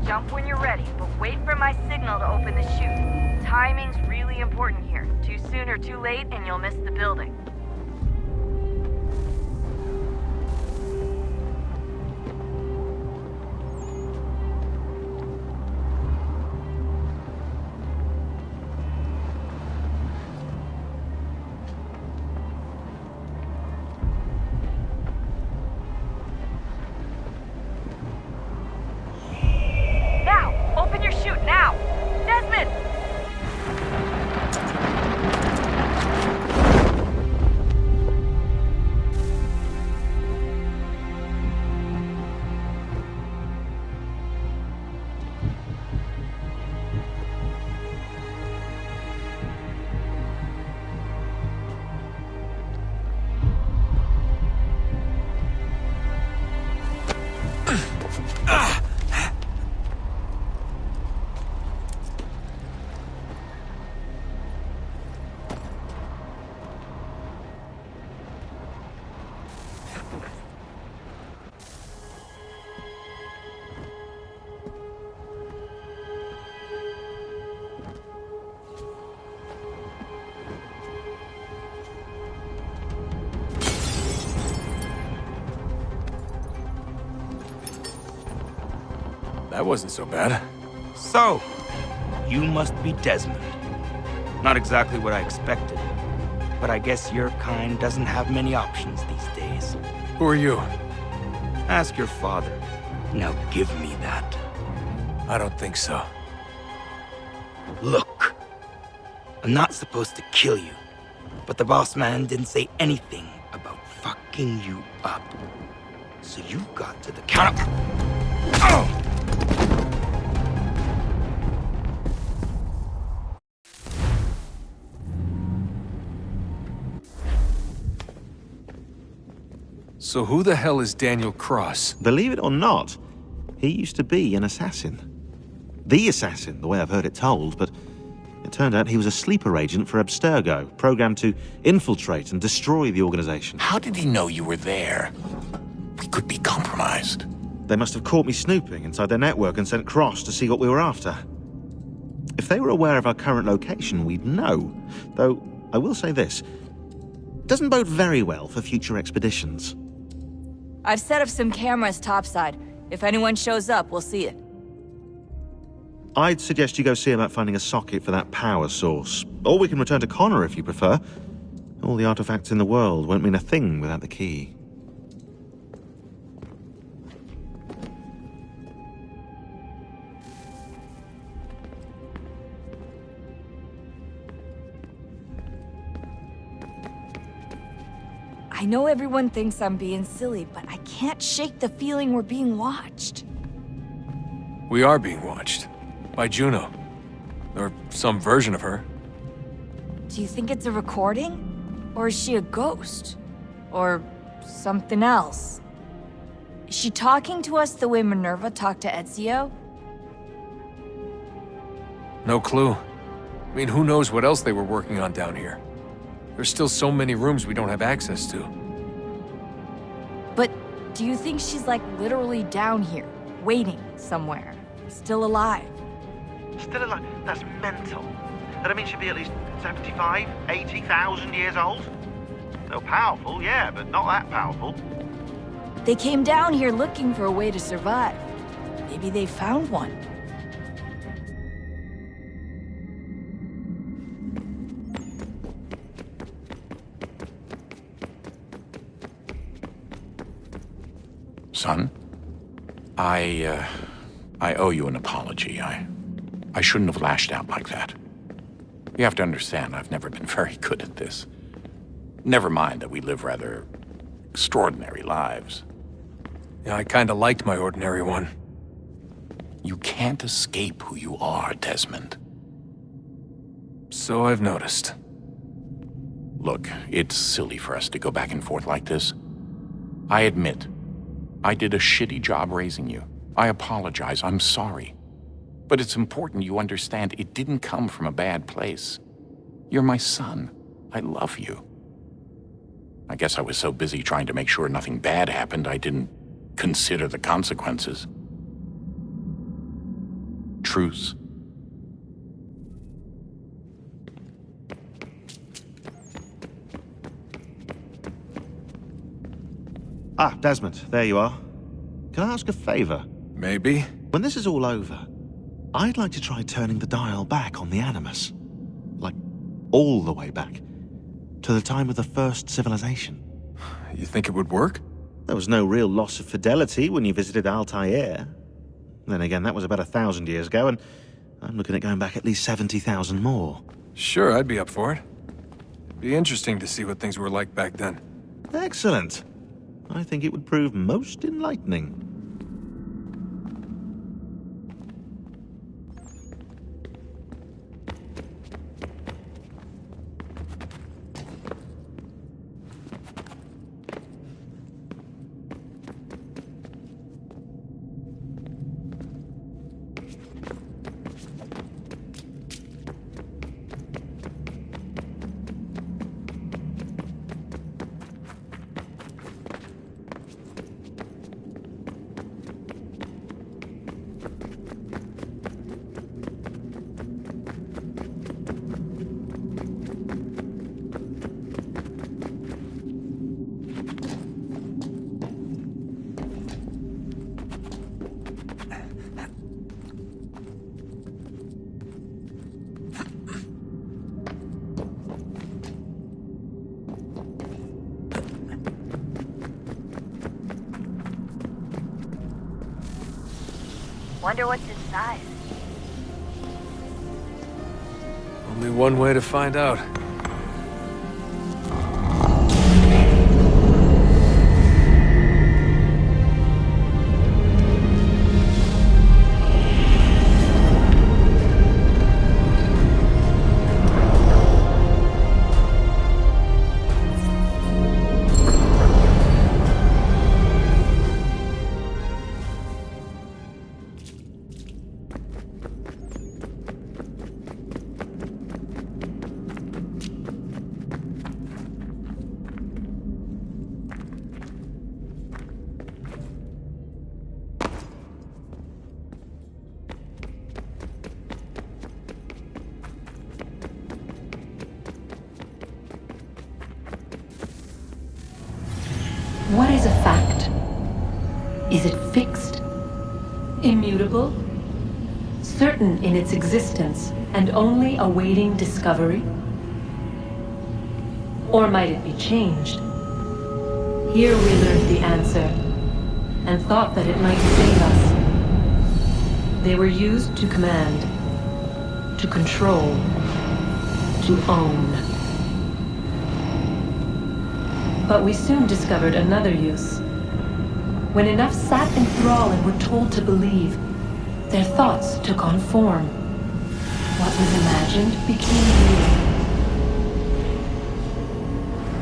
Jump when you're ready, but wait for my signal to open the chute. Timing's really important here. Too soon or too late, and you'll miss the building. Open your chute now! Desmond! That wasn't so bad. So, you must be Desmond. Not exactly what I expected, but I guess your kind doesn't have many options these days. Who are you? Ask your father. Now give me that. I don't think so. Look, I'm not supposed to kill you, but the boss man didn't say anything about fucking you up. So you got to the counter. Oh! So who the hell is Daniel Cross? Believe it or not, he used to be an assassin. The assassin, the way I've heard it told, but it turned out he was a sleeper agent for Abstergo, programmed to infiltrate and destroy the organization. How did he know you were there? We could be compromised. They must have caught me snooping inside their network and sent Cross to see what we were after. If they were aware of our current location, we'd know. Though, I will say this, it doesn't bode very well for future expeditions. I've set up some cameras topside. If anyone shows up, we'll see it. I'd suggest you go see about finding a socket for that power source. Or we can return to Connor if you prefer. All the artifacts in the world won't mean a thing without the key. I know everyone thinks I'm being silly, but I can't shake the feeling we're being watched. We are being watched. By Juno. Or some version of her. Do you think it's a recording? Or is she a ghost? Or something else? Is she talking to us the way Minerva talked to Ezio? No clue. I mean, who knows what else they were working on down here? There's still so many rooms we don't have access to. But do you think she's like literally down here, waiting somewhere, still alive? Still alive? That's mental. That means she'd be at least 75, 80,000 years old? Though powerful, yeah, but not that powerful. They came down here looking for a way to survive. Maybe they found one. Son, I owe you an apology. I shouldn't have lashed out like that. You have to understand, I've never been very good at this. Never mind that we live rather extraordinary lives. Yeah, I kinda liked my ordinary one. You can't escape who you are, Desmond. So I've noticed. Look, it's silly for us to go back and forth like this. I admit, I did a shitty job raising you. I apologize, I'm sorry. But it's important you understand it didn't come from a bad place. You're my son. I love you. I guess I was so busy trying to make sure nothing bad happened, I didn't consider the consequences. Truce. Ah, Desmond, there you are. Can I ask a favor? Maybe. When this is all over, I'd like to try turning the dial back on the Animus. Like, all the way back. To the time of the first civilization. You think it would work? There was no real loss of fidelity when you visited Altair. Then again, that was about 1,000 years ago, and I'm looking at going back at least 70,000 more. Sure, I'd be up for it. Be interesting to see what things were like back then. Excellent. I think it would prove most enlightening. Wonder what's inside. Only one way to find out. What is a fact? Is it fixed? Immutable? Certain in its existence and only awaiting discovery? Or might it be changed? Here we learned the answer, and thought that it might save us. They were used to command, to control, to own. But we soon discovered another use. When enough sat in thrall and were told to believe, their thoughts took on form. What was imagined became real.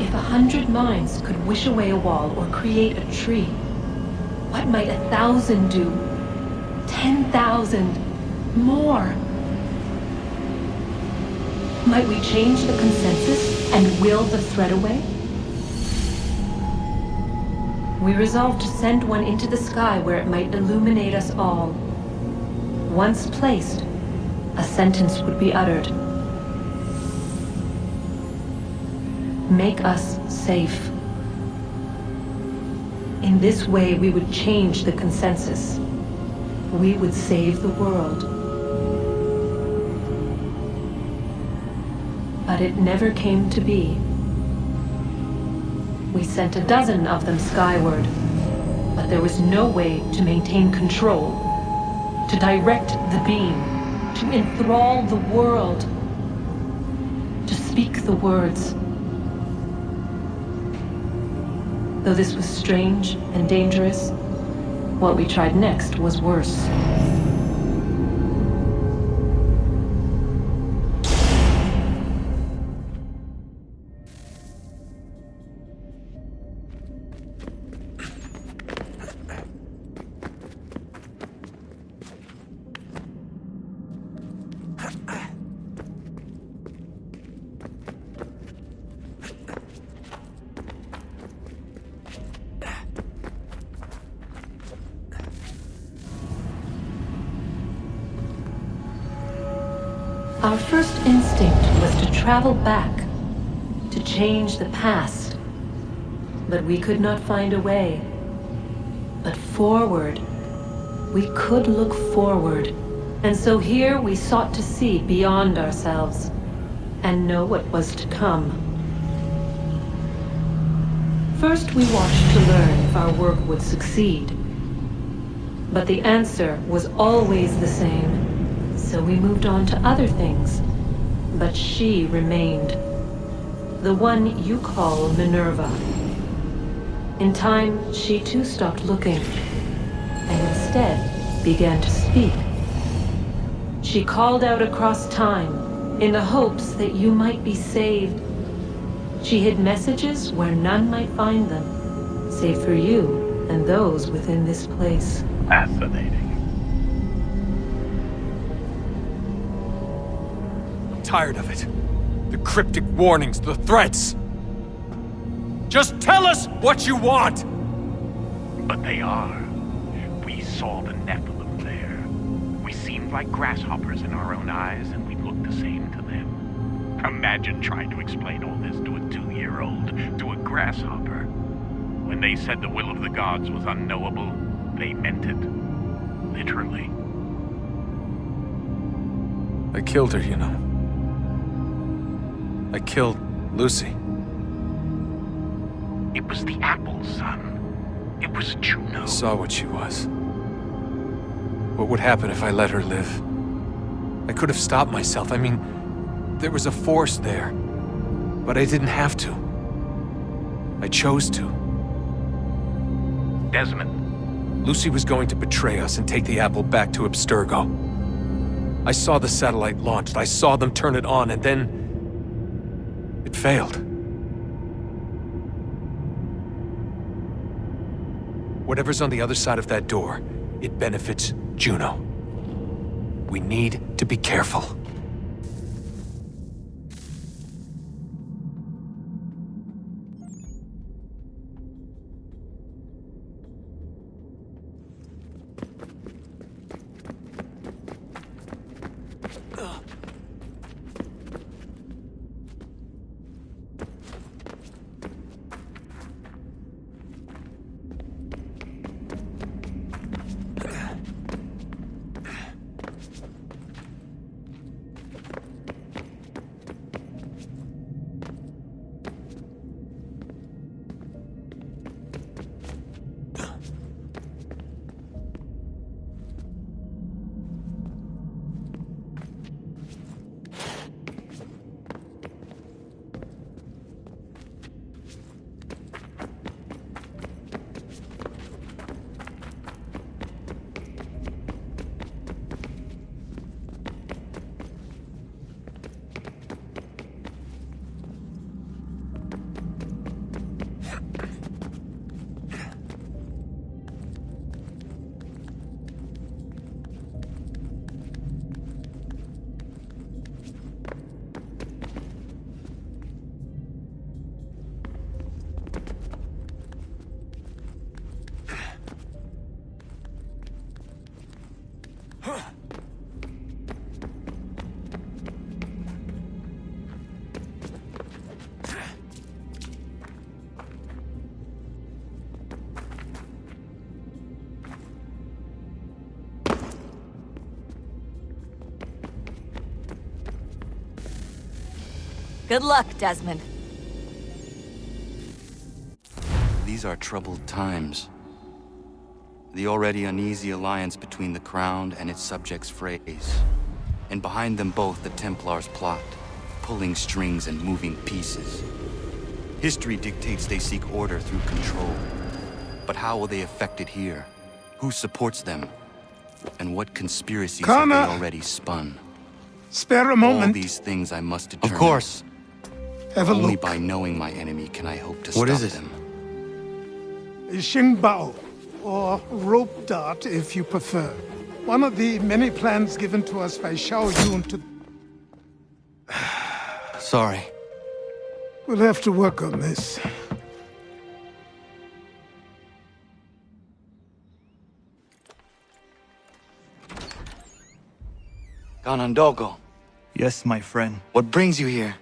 If 100 minds could wish away a wall or create a tree, what might 1,000 do? 10,000? More? Might we change the consensus and will the threat away? We resolved to send one into the sky where it might illuminate us all. Once placed, a sentence would be uttered. Make us safe. In this way, we would change the consensus. We would save the world. But it never came to be. We sent a dozen of them skyward, but there was no way to maintain control, to direct the beam, to enthrall the world, to speak the words. Though this was strange and dangerous, what we tried next was worse. Our first instinct was to travel back, to change the past. But we could not find a way. But forward, we could look forward. And so here we sought to see beyond ourselves, and know what was to come. First we watched to learn if our work would succeed. But the answer was always the same. So we moved on to other things, but she remained. The one you call Minerva. In time, she too stopped looking, and instead began to speak. She called out across time, in the hopes that you might be saved. She hid messages where none might find them, save for you and those within this place. Fascinating. Tired of it. The cryptic warnings, the threats. Just tell us what you want! But they are. We saw the Nephilim there. We seemed like grasshoppers in our own eyes, and we looked the same to them. Imagine trying to explain all this to a 2-year-old, to a grasshopper. When they said the will of the gods was unknowable, they meant it. Literally. I killed her, you know. I killed Lucy. It was the apple, son. It was Juno. I saw what she was. What would happen if I let her live? I could have stopped myself. I mean, there was a force there. But I didn't have to. I chose to. Desmond. Lucy was going to betray us and take the apple back to Abstergo. I saw the satellite launched. I saw them turn it on, and then it failed. Whatever's on the other side of that door, it benefits Juno. We need to be careful. Good luck, Desmond. These are troubled times. The already uneasy alliance between the Crown and its subjects frays. And behind them both the Templars plot, pulling strings and moving pieces. History dictates they seek order through control. But how will they affect it here? Who supports them? And what conspiracies have they already spun? Spare a moment. All these things I must determine. Of course. Have a Only look. by knowing my enemy can I hope to What stop is it? them. Xingbao, or rope dart if you prefer. One of the many plans given to us by Xiao Yun to... Sorry. We'll have to work on this. Ganondogo. Yes, my friend. What brings you here?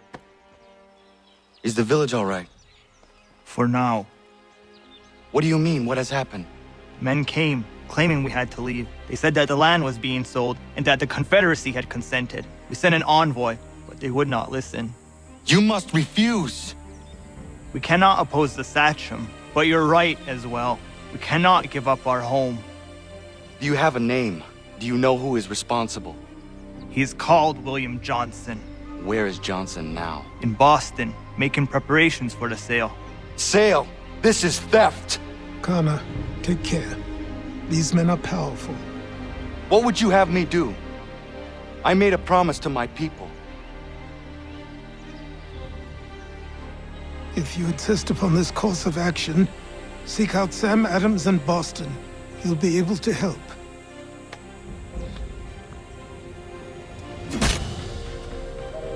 Is the village all right? For now. What do you mean? What has happened? Men came, claiming we had to leave. They said that the land was being sold, and that the Confederacy had consented. We sent an envoy, but they would not listen. You must refuse! We cannot oppose the Sachem, but you're right as well. We cannot give up our home. Do you have a name? Do you know who is responsible? He's called William Johnson. Where is Johnson now? In Boston, making preparations for the sale. Sale! This is theft! Kana, take care. These men are powerful. What would you have me do? I made a promise to my people. If you insist upon this course of action, seek out Sam Adams in Boston. He'll be able to help.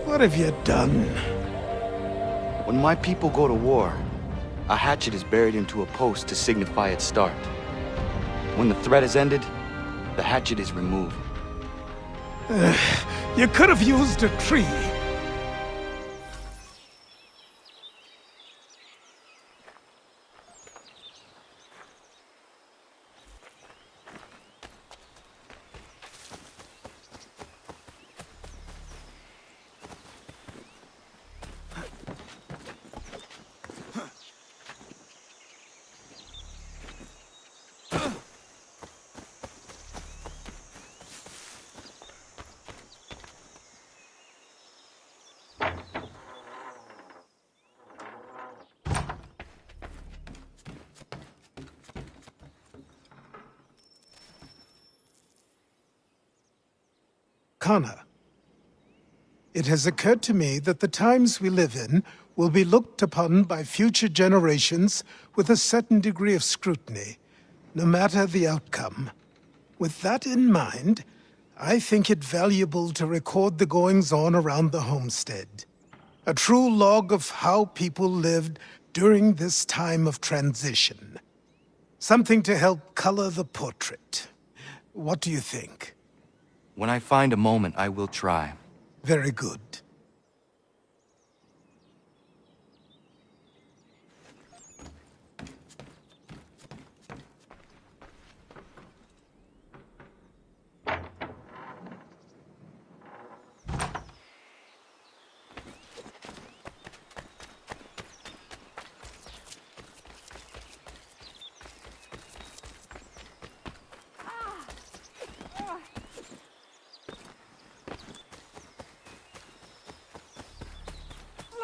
What have you done? When my people go to war, a hatchet is buried into a post to signify its start. When the threat is ended, the hatchet is removed. You could have used a tree. Kana, it has occurred to me that the times we live in will be looked upon by future generations with a certain degree of scrutiny, no matter the outcome. With that in mind, I think it valuable to record the goings-on around the homestead. A true log of how people lived during this time of transition. Something to help color the portrait. What do you think? When I find a moment, I will try. Very good.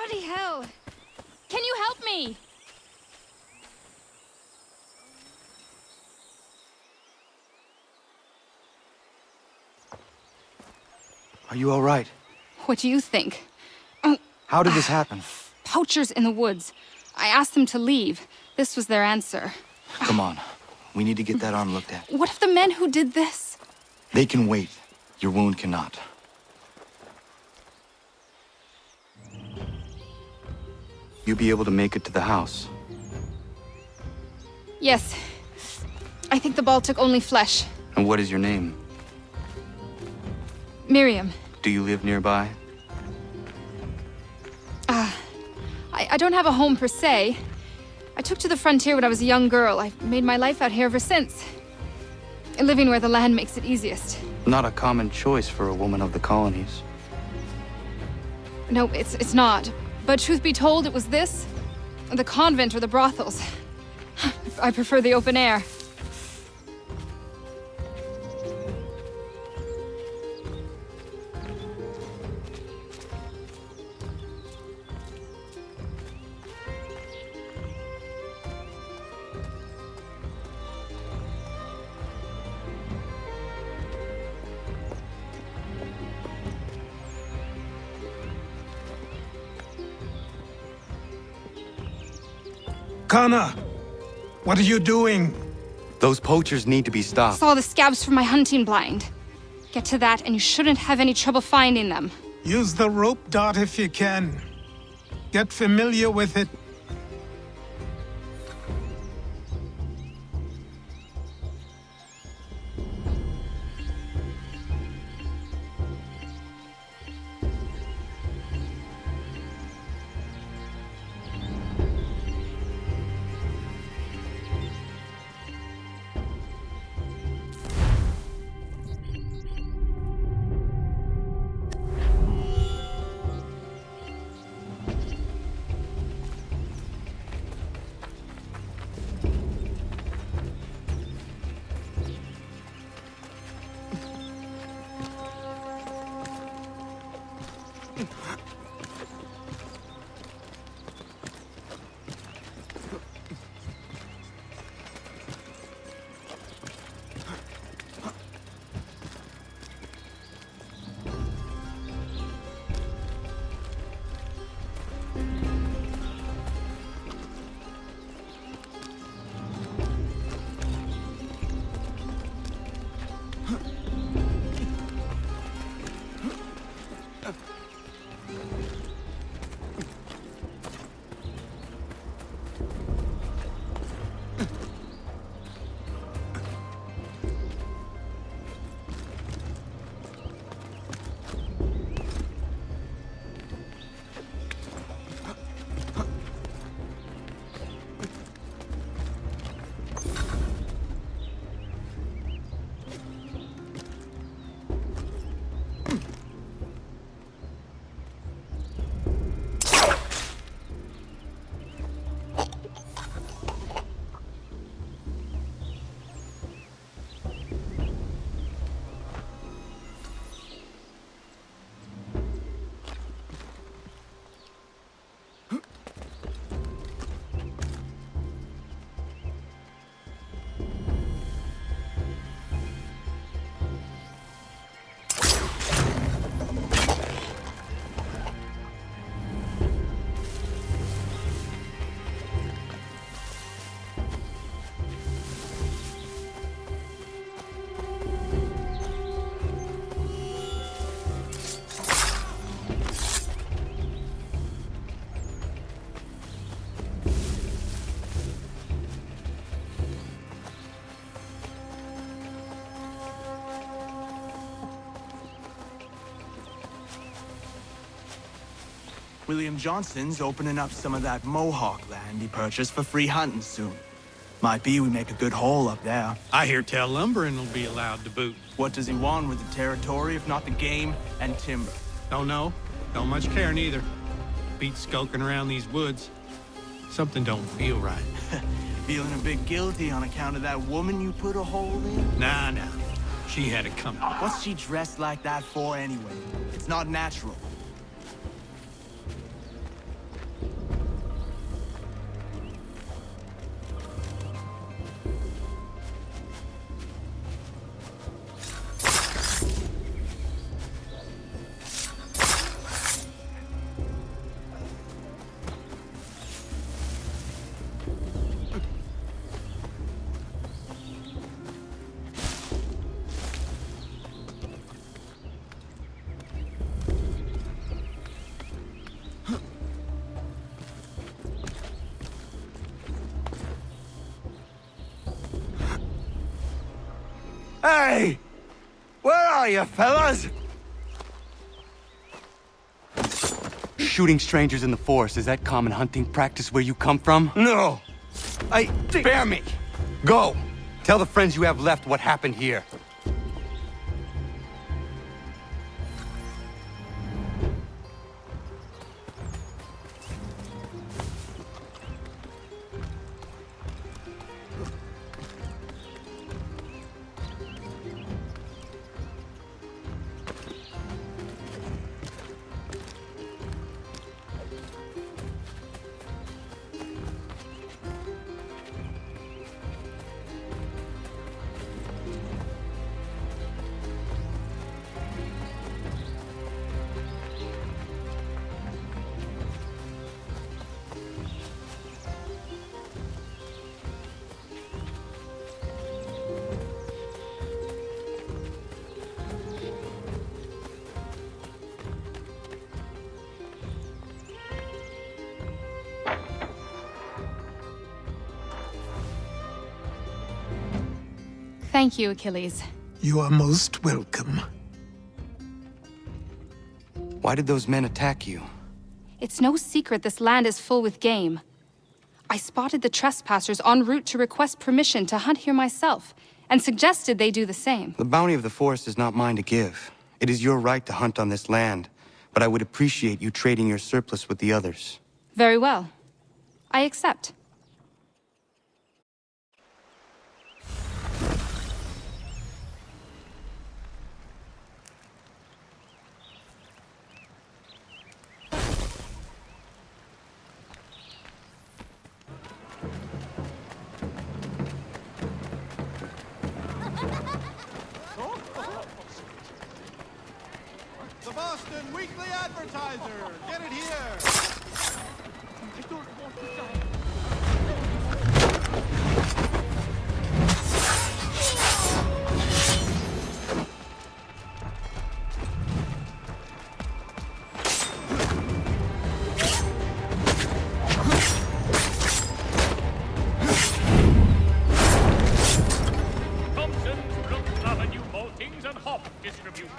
Bloody hell! Can you help me? Are you all right? What do you think? How did this happen? Poachers in the woods. I asked them to leave. This was their answer. Come on. We need to get that arm looked at. What if the men who did this? They can wait. Your wound cannot. You'll be able to make it to the house. Yes. I think the ball took only flesh. And what is your name? Miriam. Do you live nearby? I don't have a home per se. I took to the frontier when I was a young girl. I've made my life out here ever since. Living where the land makes it easiest. Not a common choice for a woman of the colonies. No, it's not. But truth be told, it was this, the convent or the brothels. I prefer the open air. Kana, what are you doing? Those poachers need to be stopped. Saw the scabs from my hunting blind. Get to that, and you shouldn't have any trouble finding them. Use the rope dart if you can. Get familiar with it. William Johnson's opening up some of that Mohawk land he purchased for free hunting soon. Might be we make a good haul up there. I hear tell lumbering will be allowed to boot. What does he want with the territory if not the game and timber? Don't know. Don't much care neither. Beat skulking around these woods. Something don't feel right. Feeling a bit guilty on account of that woman you put a hole in? Nah. She had it coming. What's she dressed like that for anyway? It's not natural. Hey! Where are you, fellas? Shooting strangers in the forest, is that common hunting practice where you come from? No. Spare me! Go! Tell the friends you have left what happened here. Thank you, Achilles. You are most welcome. Why did those men attack you? It's no secret this land is full with game. I spotted the trespassers en route to request permission to hunt here myself, and suggested they do the same. The bounty of the forest is not mine to give. It is your right to hunt on this land, but I would appreciate you trading your surplus with the others. Very well. I accept. The Boston Weekly Advertiser! Get it here! I don't want to die. Thompson's Brooks Avenue Maltings and Hop Distribution.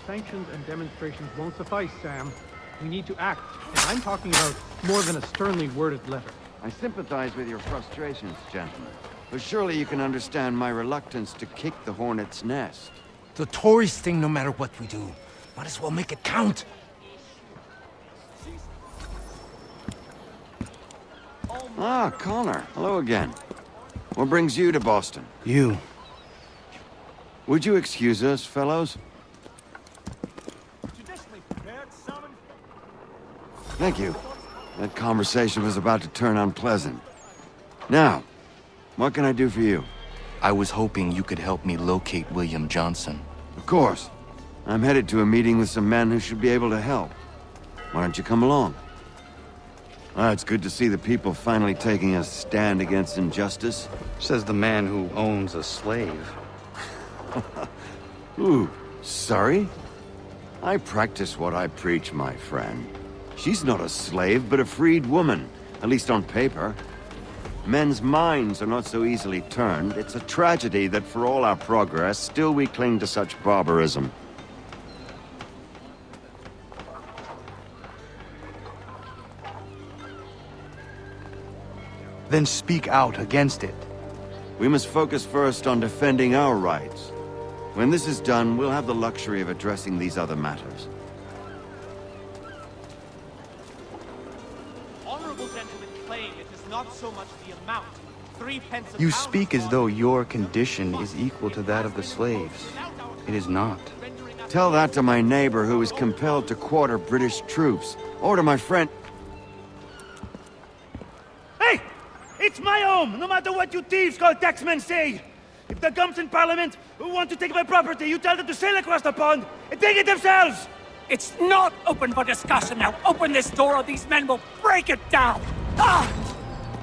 Sanctions and demonstrations won't suffice, Sam. We need to act, and I'm talking about more than a sternly worded letter. I sympathize with your frustrations, gentlemen. But surely you can understand my reluctance to kick the hornet's nest. The tourist thing, no matter what we do. Might as well make it count. Ah, Connor. Hello again. What brings you to Boston? You. Would you excuse us, fellows? Thank you. That conversation was about to turn unpleasant. Now, what can I do for you? I was hoping you could help me locate William Johnson. Of course. I'm headed to a meeting with some men who should be able to help. Why don't you come along? It's good to see the people finally taking a stand against injustice. Says the man who owns a slave. Ooh, sorry? I practice what I preach, my friend. She's not a slave, but a freed woman, at least on paper. Men's minds are not so easily turned. It's a tragedy that for all our progress, still we cling to such barbarism. Then speak out against it. We must focus first on defending our rights. When this is done, we'll have the luxury of addressing these other matters. Honorable gentlemen claim it is not so much the amount. 3 pence a You pound speak as though your condition is equal to that of the slaves. It is not. Tell that to my neighbor who is compelled to quarter British troops, or to my friend... Hey! It's my home, no matter what you thieves called taxmen say! If the gums in Parliament want to take my property, you tell them to sail across the pond and take it themselves! It's not open for discussion now. Open this door or these men will break it down! Ah!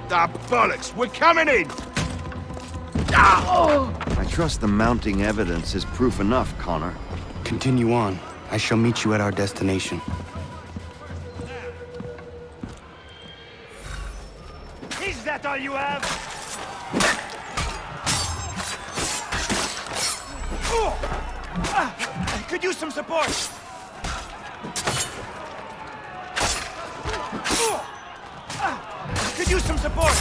Ah, bollocks! We're coming in! I trust the mounting evidence is proof enough, Connor. Continue on. I shall meet you at our destination. Is that all you have? Could use some support. Could use some support.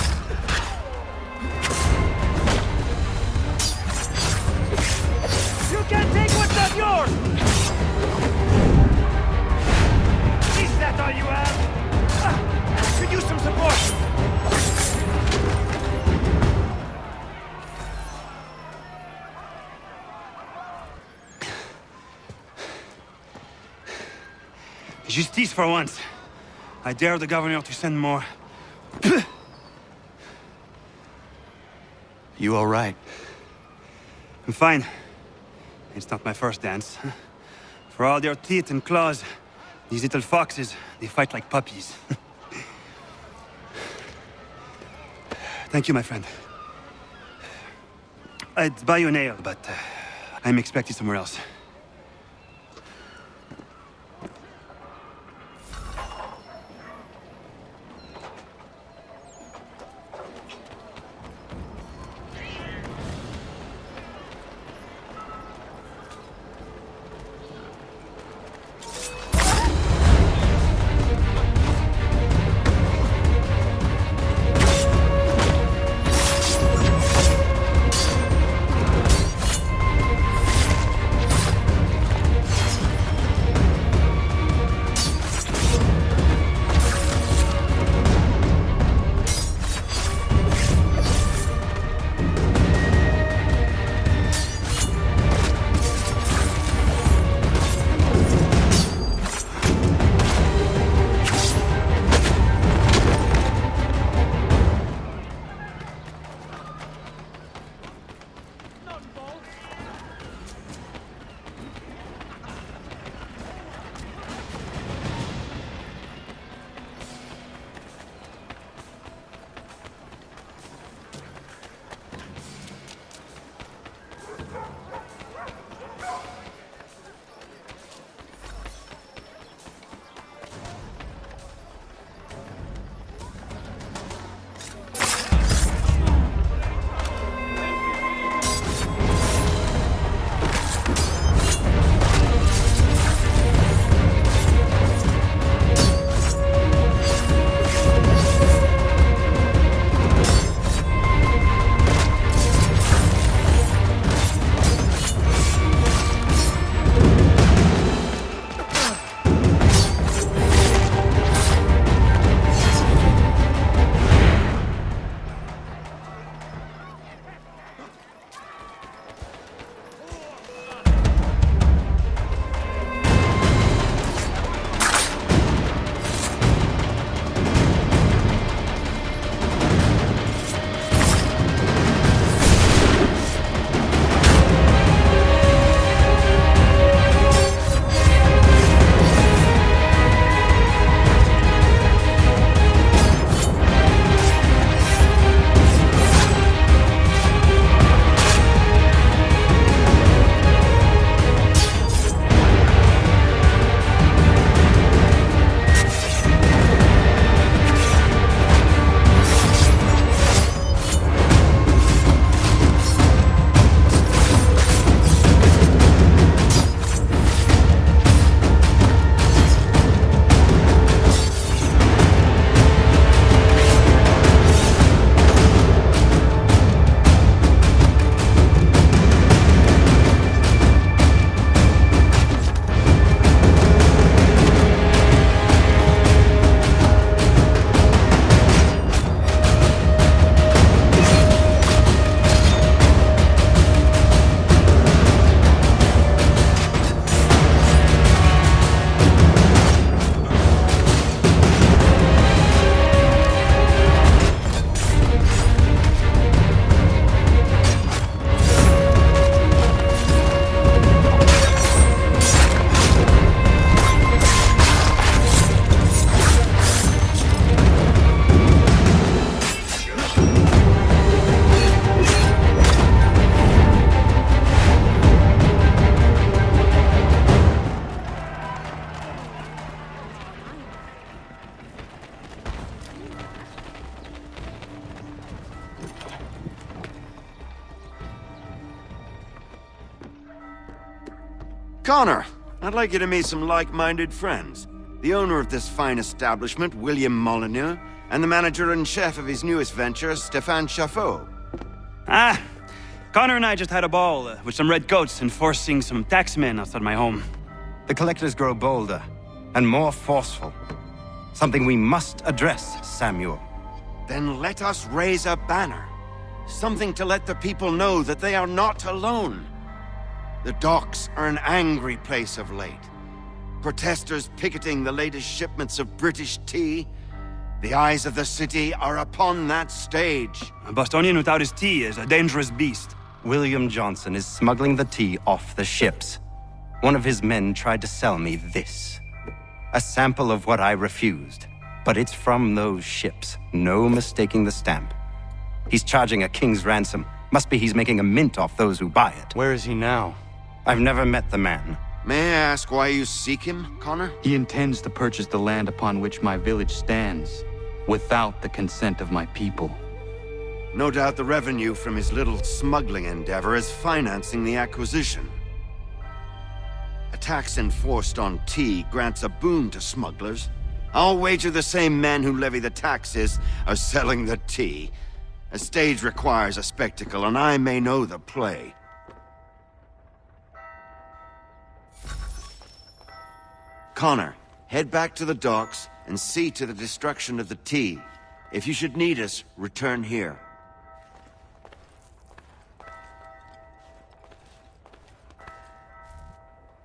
You can't take what's not yours. Is that all you have? Could use some support. Justice for once. I dare the governor to send more. You all right? I'm fine. It's not my first dance. For all their teeth and claws, these little foxes, they fight like puppies. Thank you, my friend. I'd buy you an ale, but I'm expected somewhere else. Connor, I'd like you to meet some like-minded friends. The owner of this fine establishment, William Molyneux, and the manager and chef of his newest venture, Stéphane Chaffeau. Ah, Connor and I just had a ball with some red coats enforcing some taxmen outside my home. The collectors grow bolder and more forceful. Something we must address, Samuel. Then let us raise a banner. Something to let the people know that they are not alone. The docks are an angry place of late. Protesters picketing the latest shipments of British tea. The eyes of the city are upon that stage. A Bostonian without his tea is a dangerous beast. William Johnson is smuggling the tea off the ships. One of his men tried to sell me this. A sample of what I refused. But it's from those ships. No mistaking the stamp. He's charging a king's ransom. Must be he's making a mint off those who buy it. Where is he now? I've never met the man. May I ask why you seek him, Connor? He intends to purchase the land upon which my village stands, without the consent of my people. No doubt the revenue from his little smuggling endeavor is financing the acquisition. A tax enforced on tea grants a boon to smugglers. I'll wager the same men who levy the taxes are selling the tea. A stage requires a spectacle, and I may know the play. Connor, head back to the docks and see to the destruction of the tea. If you should need us, return here.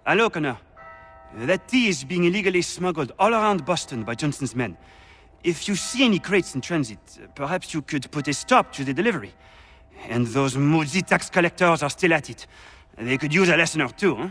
Hello, Connor. That tea is being illegally smuggled all around Boston by Johnson's men. If you see any crates in transit, perhaps you could put a stop to the delivery. And those moody tax collectors are still at it. They could use a lesson or two, huh?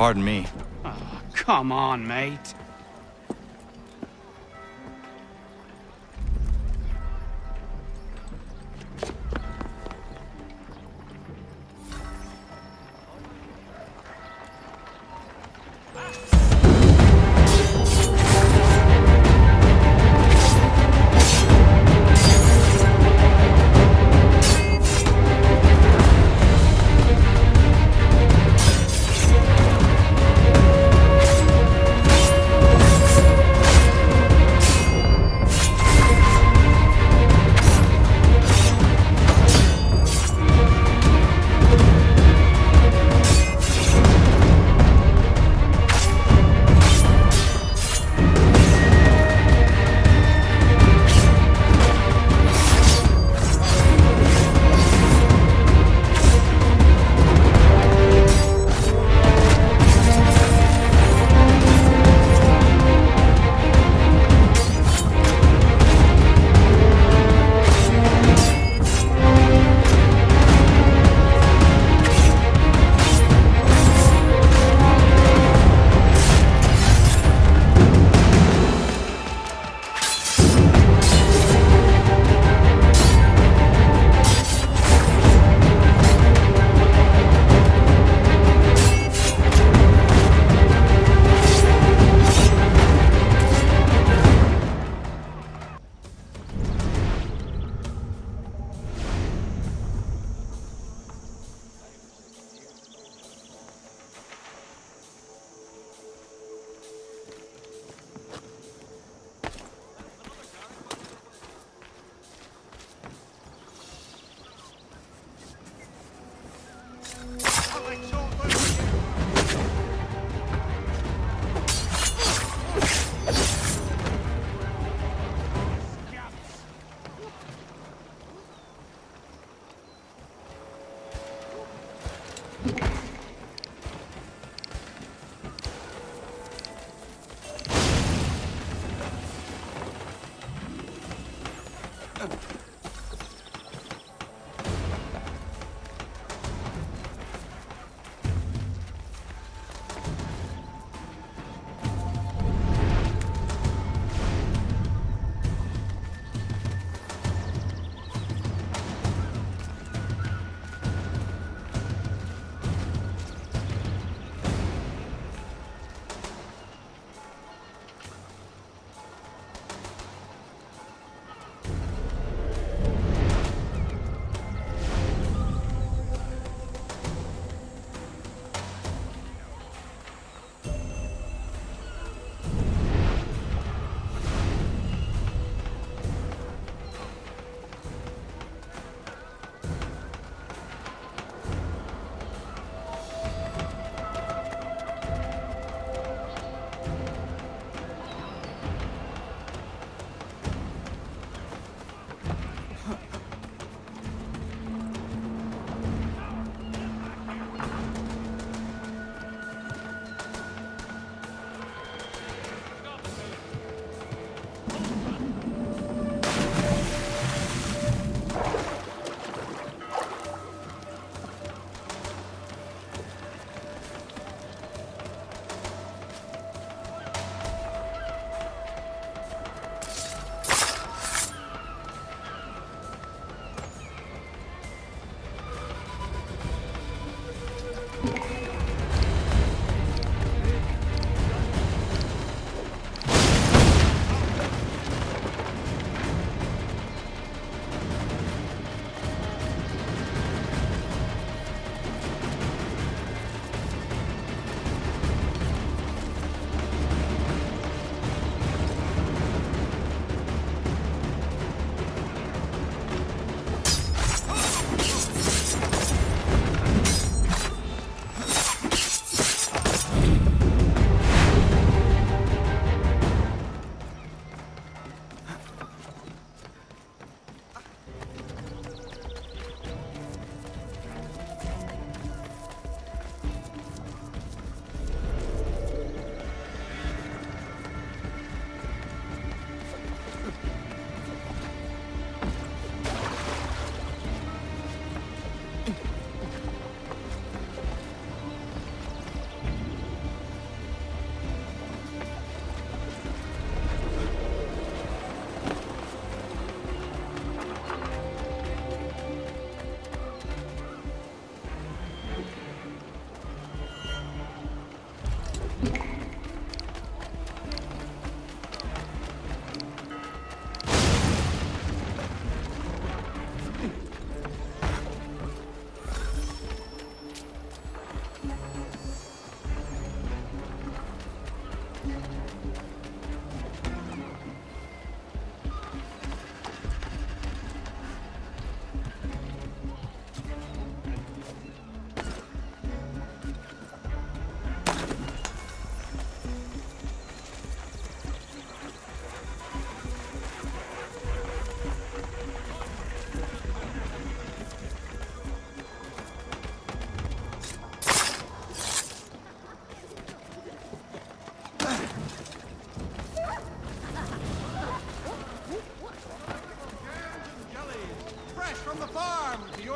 Pardon me. Oh, come on, mate.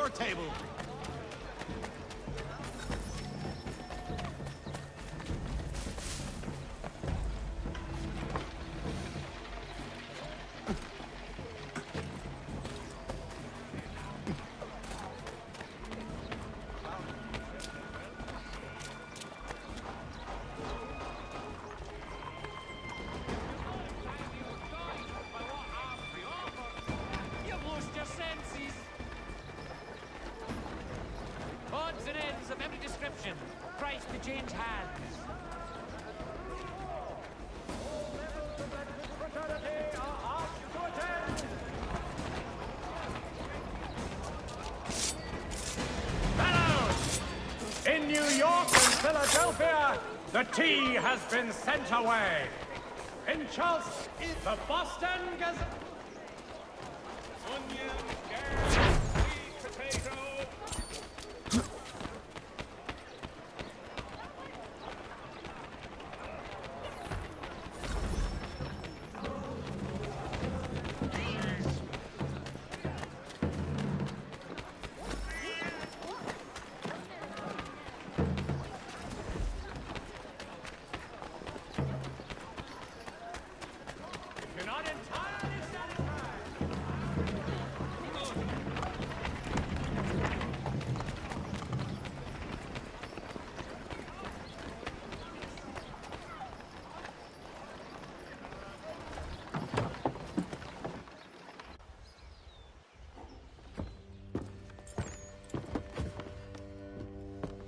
your table. Price to change hands. Fellows! In New York and Philadelphia, the tea has been sent away. In Charleston, the Boston Gazette. Onion, carrot, sweet potato.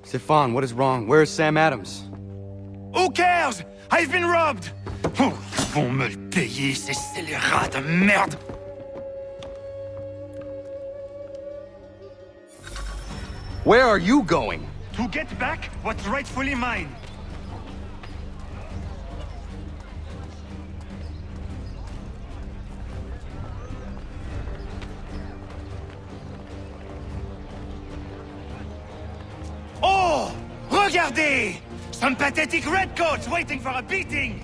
Stefan, what is wrong? Where is Sam Adams? Who cares? I've been robbed! Oh, ils vont me le payer, ces scélérats de merde! Where are you going? To get back what's rightfully mine. Oh! Regardez! Some pathetic redcoats waiting for a beating!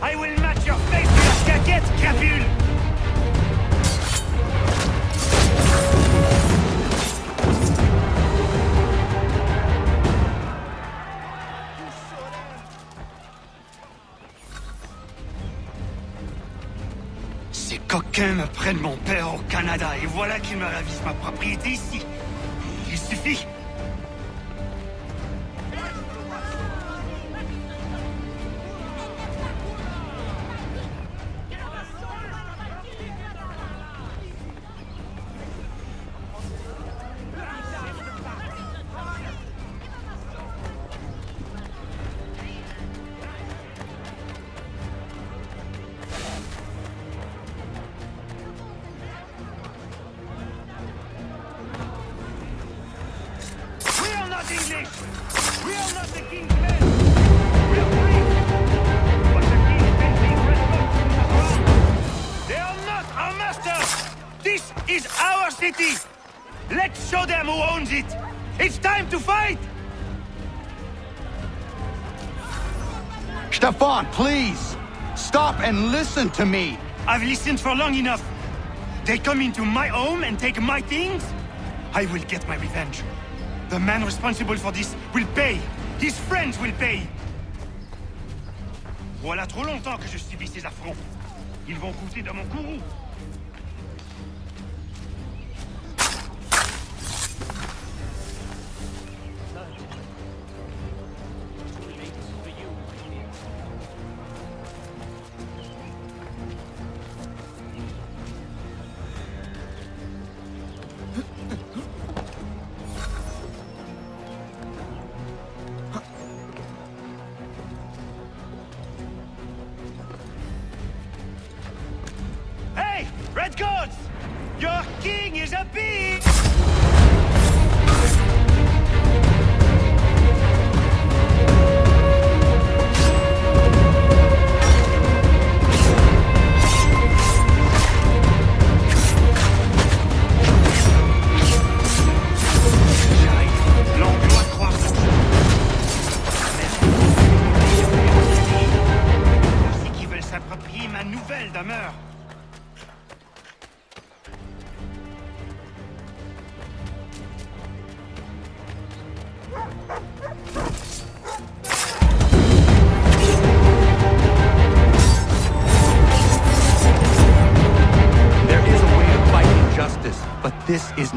I will match your face to your caquette, crapule! Ces coquins me prennent mon père au Canada et voilà qu'ils me ravissent ma propriété ici. Il suffit. English! We are not the king's men! We are free! But the king's men being redcoats from the ground! They are not our masters! This is our city! Let's show them who owns it! It's time to fight! Stefan, please! Stop and listen to me! I've listened for long enough. They come into my home and take my things? I will get my revenge. The man responsible for this will pay. His friends will pay. Voilà trop longtemps que je subis ces affronts. Ils vont coûter dans mon courroux. Redcoats! Your king is a bee! L'angle doit croire ce aussi qui veulent s'approprier ma nouvelle demeure.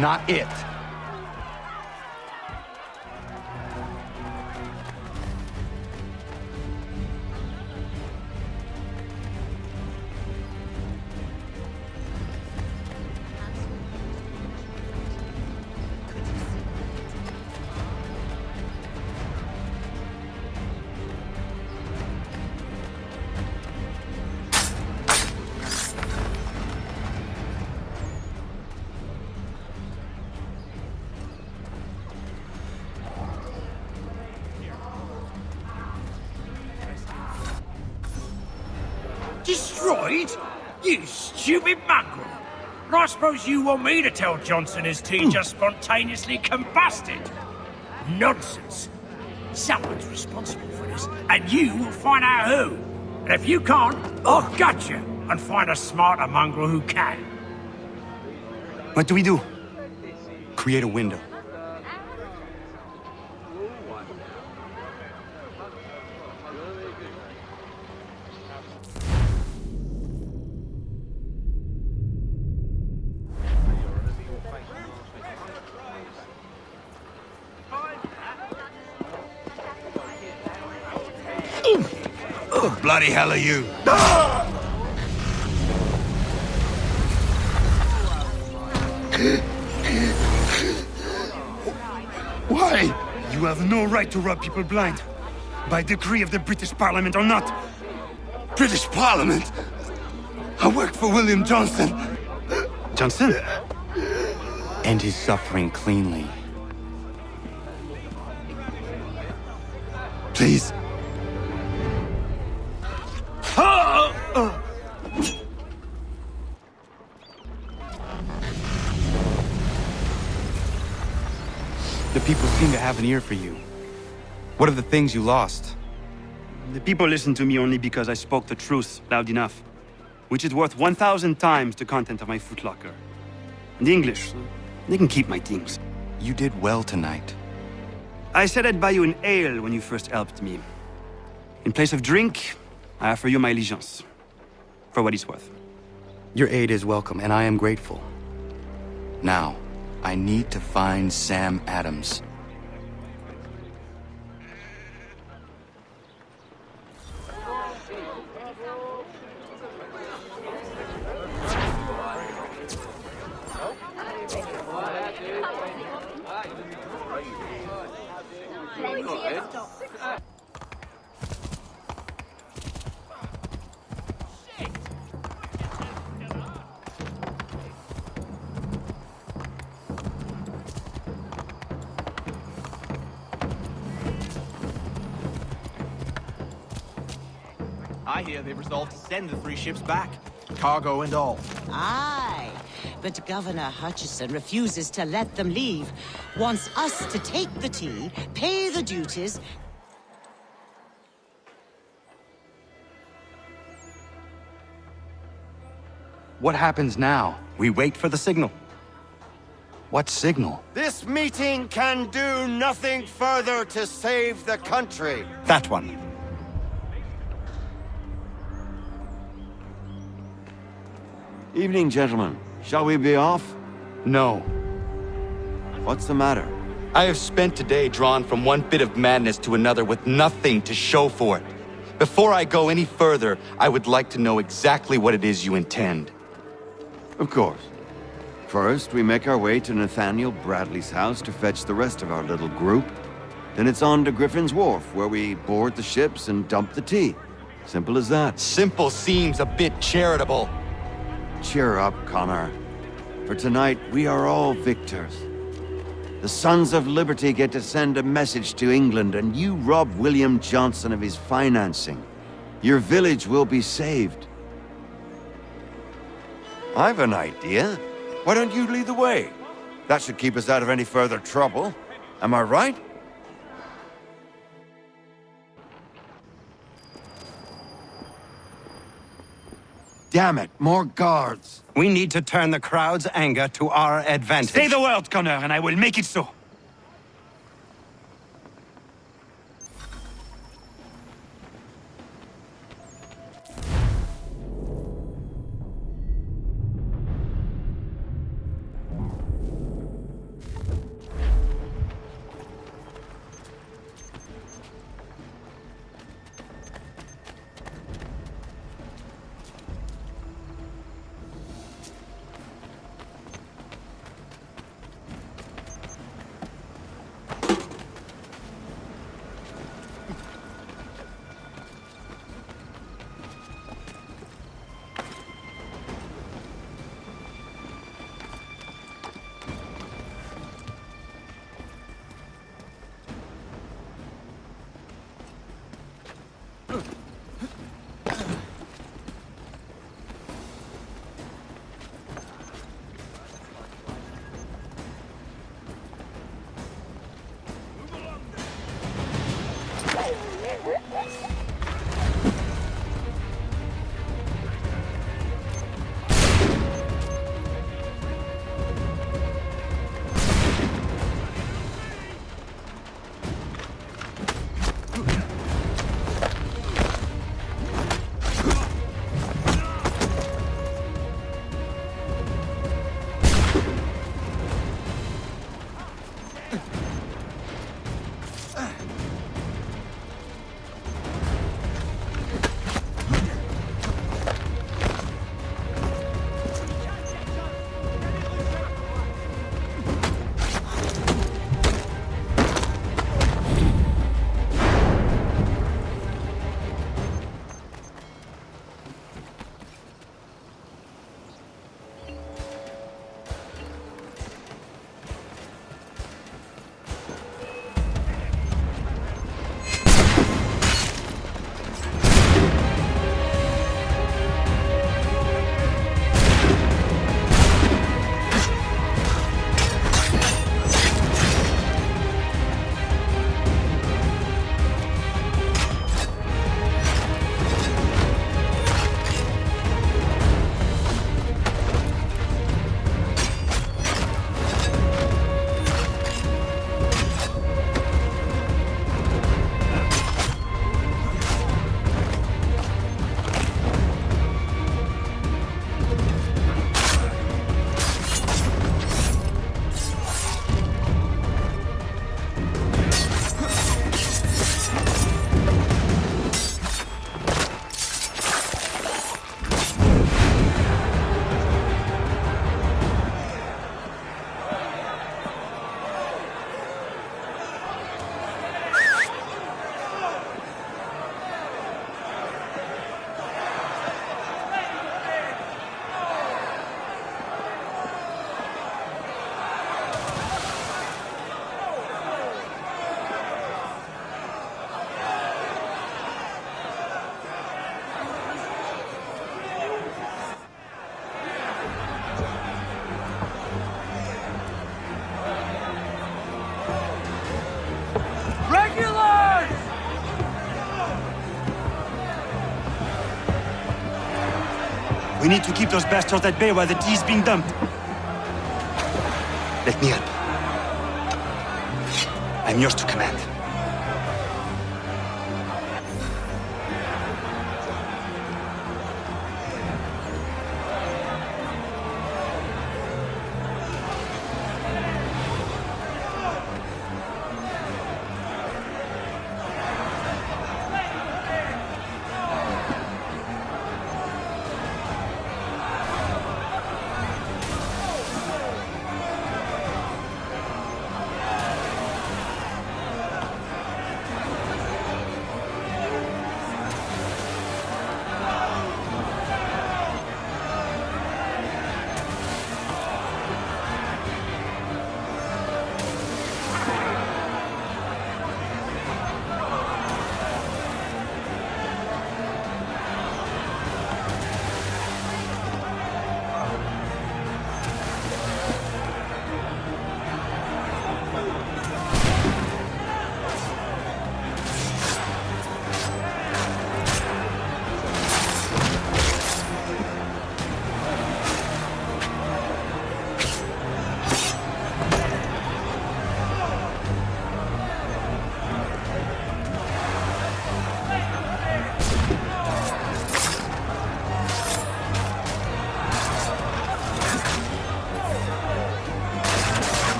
not it. Destroyed? You stupid mongrel! I suppose you want me to tell Johnson his tea just spontaneously combusted? Nonsense! Someone's responsible for this, and you will find out who. And if you can't, I'll gut you and find a smarter mongrel who can. What do we do? Create a window. What the bloody hell are you? Why? You have no right to rob people blind. By decree of the British Parliament or not. British Parliament? I worked for William Johnson. Johnson? End his suffering cleanly. Please. The people seem to have an ear for you. What are the things you lost? The people listen to me only because I spoke the truth loud enough. Which is worth 1,000 times the content of my footlocker. And the English, they can keep my things. You did well tonight. I said I'd buy you an ale when you first helped me. In place of drink, I offer you my allegiance. For what it's worth. Your aid is welcome, and I am grateful. Now, I need to find Sam Adams. I hear they've resolved to send the 3 ships back, cargo and all. Aye, but Governor Hutchison refuses to let them leave. Wants us to take the tea, pay the duties. What happens now? We wait for the signal. What signal? This meeting can do nothing further to save the country. That one. Evening, gentlemen. Shall we be off? No. What's the matter? I have spent today drawn from one bit of madness to another with nothing to show for it. Before I go any further, I would like to know exactly what it is you intend. Of course. First, we make our way to Nathaniel Bradley's house to fetch the rest of our little group. Then it's on to Griffin's Wharf, where we board the ships and dump the tea. Simple as that. Simple seems a bit charitable. Cheer up, Connor. For tonight, we are all victors. The Sons of Liberty get to send a message to England, and you rob William Johnson of his financing. Your village will be saved. I've an idea. Why don't you lead the way? That should keep us out of any further trouble. Am I right? Damn it, more guards. We need to turn the crowd's anger to our advantage. Say the word, Connor, and I will make it so. We need to keep those bastards at bay while the tea is being dumped. Let me help. I'm yours to command.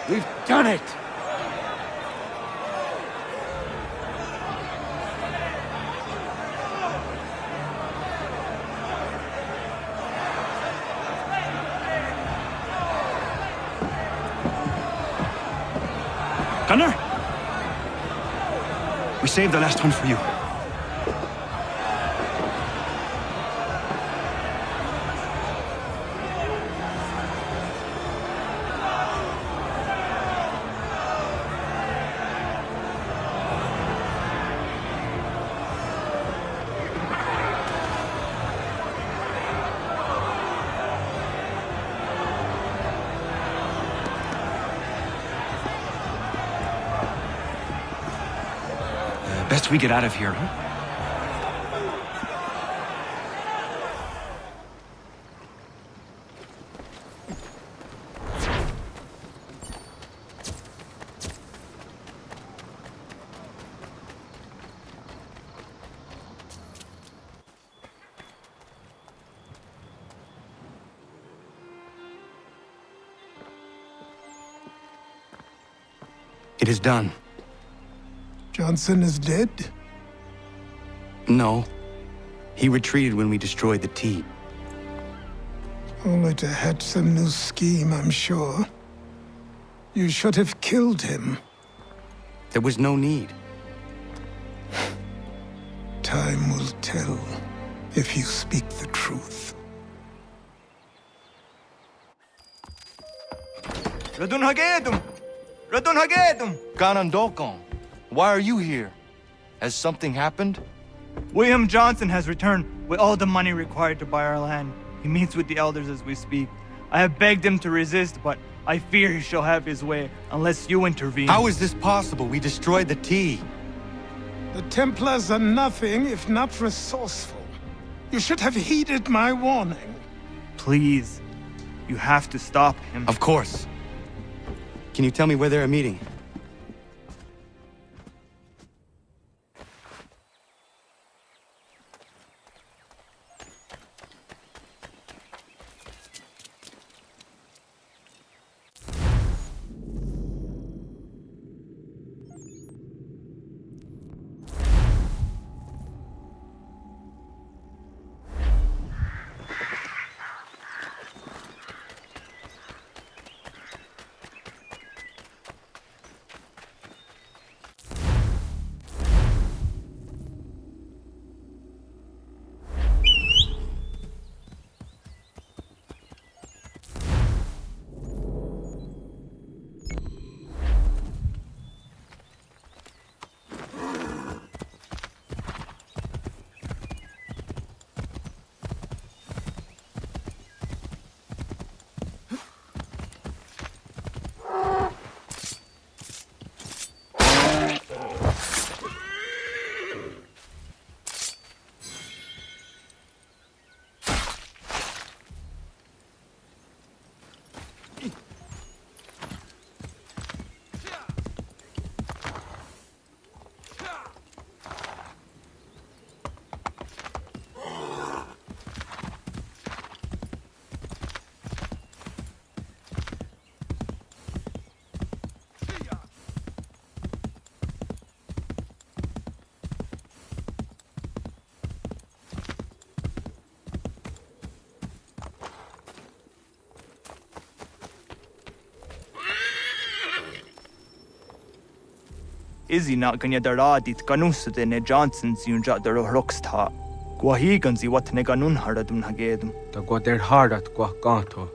We've done it! Gunner? We saved the last one for you. Best we get out of here, huh? It is done. Johnson is dead? No. He retreated when we destroyed the tea. Only to hatch some new scheme, I'm sure. You should have killed him. There was no need. Time will tell if you speak the truth. Ratonhnhaké! Ratonhnhaké! Ganondokon, why are you here? Has something happened? William Johnson has returned with all the money required to buy our land. He meets with the elders as we speak. I have begged him to resist, but I fear he shall have his way unless you intervene. How is this possible? We destroyed the tea. The Templars are nothing if not resourceful. You should have heeded my warning. Please, you have to stop him. Of course. Can you tell me where they're meeting? Izzy not ganya daradit ganusade ne Johnson's yunja daro rocksta. Guahiganzi what ne ganun haradum hagedum. Da guader hardat gua ganto.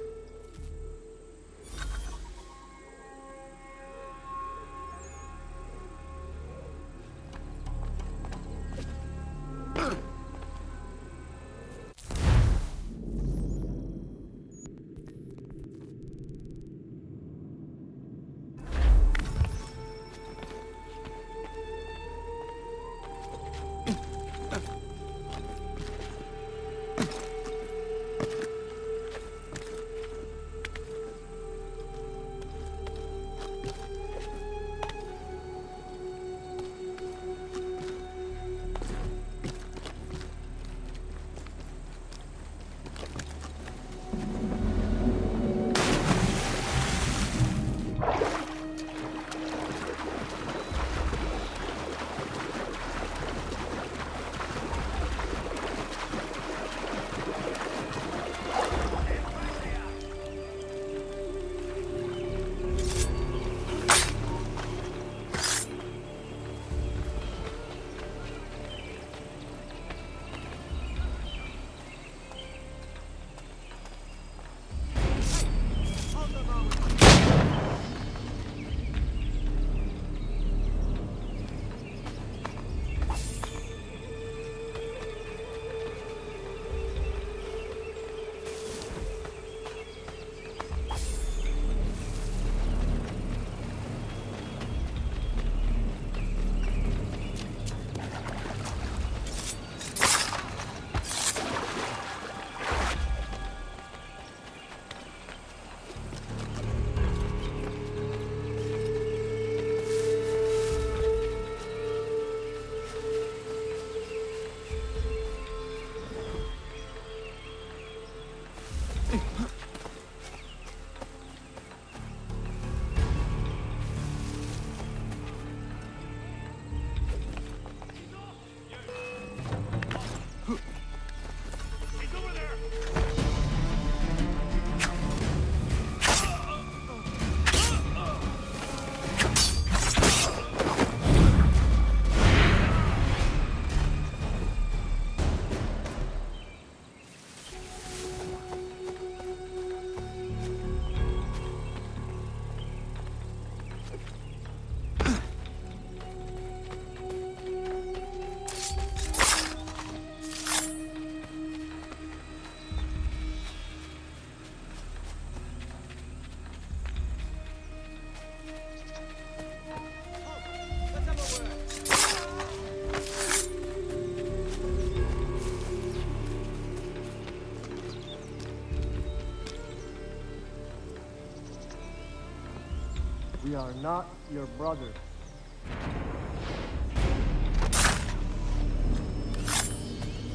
We are not your brothers.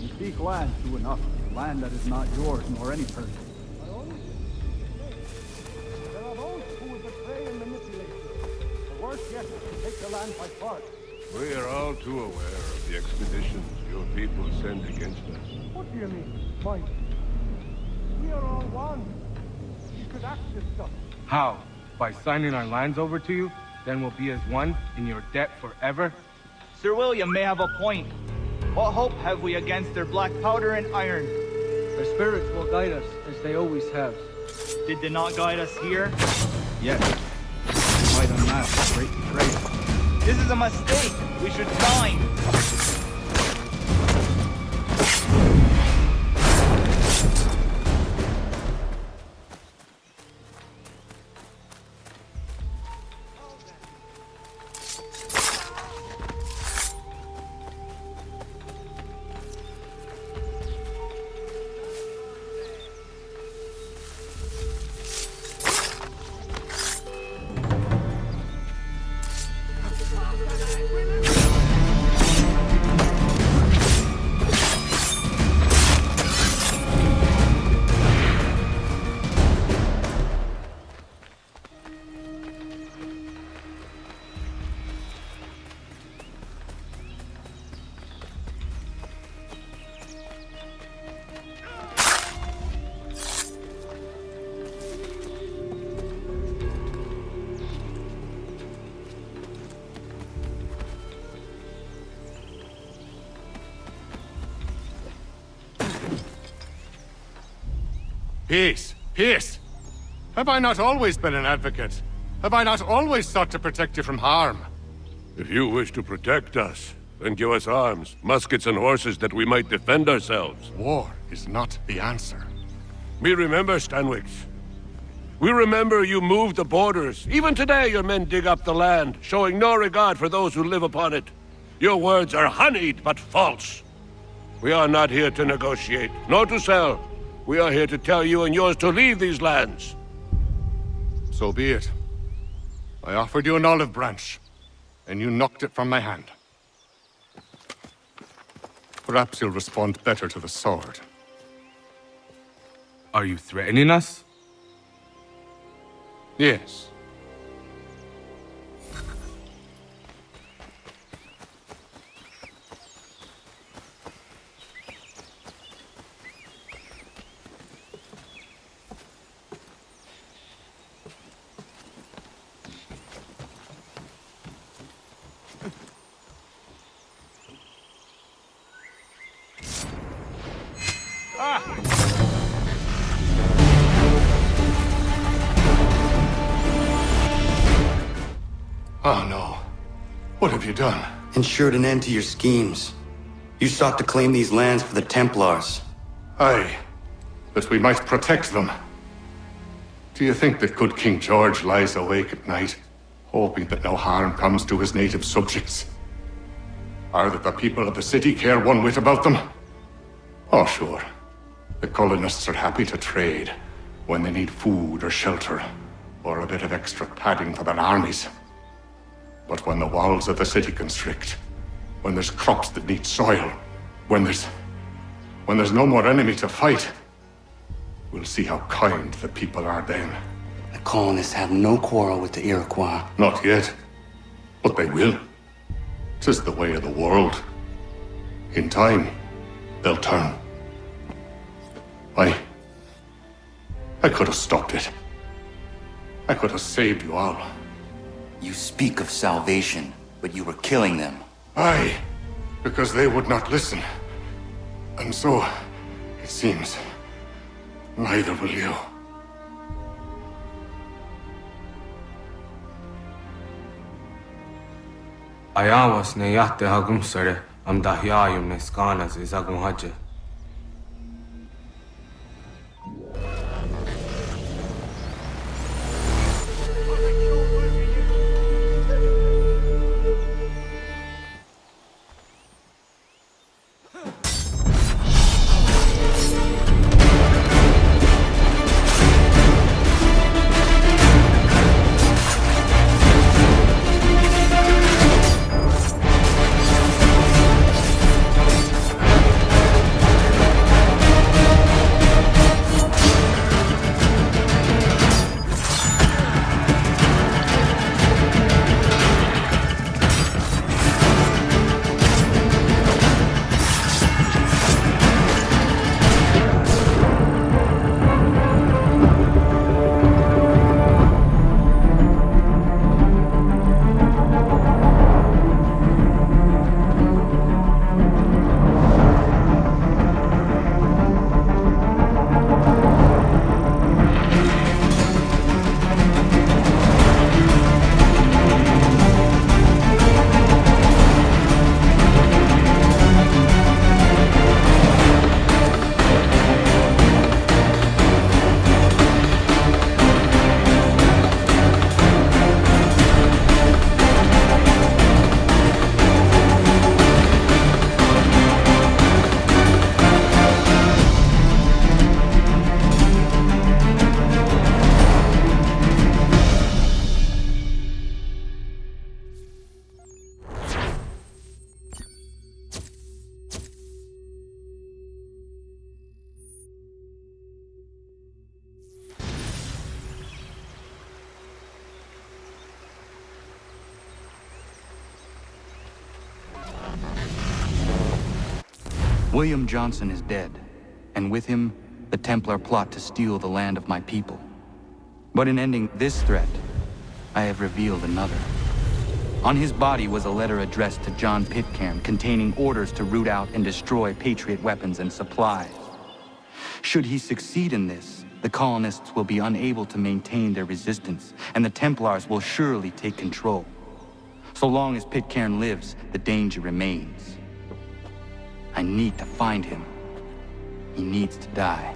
You seek land true enough. Land that is not yours nor any person. There are those who will betray and manipulate you. The worst yet is to take the land by force. We are all too aware of the expeditions your people send against us. What do you mean, fight? We are all one. You could act this stuff. How? By signing our lands over to you? Then we'll be as one in your debt forever? Sir William may have a point. What hope have we against their black powder and iron? Their spirits will guide us, as they always have. Did they not guide us here? Yes. They might unmask a great betrayal. This is a mistake. We should sign. Peace! Peace! Have I not always been an advocate? Have I not always sought to protect you from harm? If you wish to protect us, then give us arms, muskets and horses that we might defend ourselves. War is not the answer. We remember, Stanwix. We remember you moved the borders. Even today your men dig up the land, showing no regard for those who live upon it. Your words are honeyed, but false. We are not here to negotiate, nor to sell. We are here to tell you and yours to leave these lands. So be it. I offered you an olive branch, and you knocked it from my hand. Perhaps you'll respond better to the sword. Are you threatening us? Yes. Oh no. What have you done? Ensured an end to your schemes. You sought to claim these lands for the Templars. Aye, that we might protect them. Do you think that good King George lies awake at night, hoping that no harm comes to his native subjects? Or that the people of the city care one whit about them? Oh, sure. The colonists are happy to trade when they need food or shelter, or a bit of extra padding for their armies. But when the walls of the city constrict, when there's crops that need soil, when there's no more enemy to fight, we'll see how kind the people are then. The colonists have no quarrel with the Iroquois. Not yet, but they will. 'Tis the way of the world. In time, they'll turn. I could have stopped it. I could have saved you all. You speak of salvation, but you were killing them. Aye, because they would not listen. And so, it seems, neither will you. Ayawas ne yahte hagum sare am dahyayum ne skanas izagum haje. William Johnson is dead, and with him, the Templar plot to steal the land of my people. But in ending this threat, I have revealed another. On his body was a letter addressed to John Pitcairn containing orders to root out and destroy Patriot weapons and supplies. Should he succeed in this, the colonists will be unable to maintain their resistance, and the Templars will surely take control. So long as Pitcairn lives, the danger remains. I need to find him. He needs to die.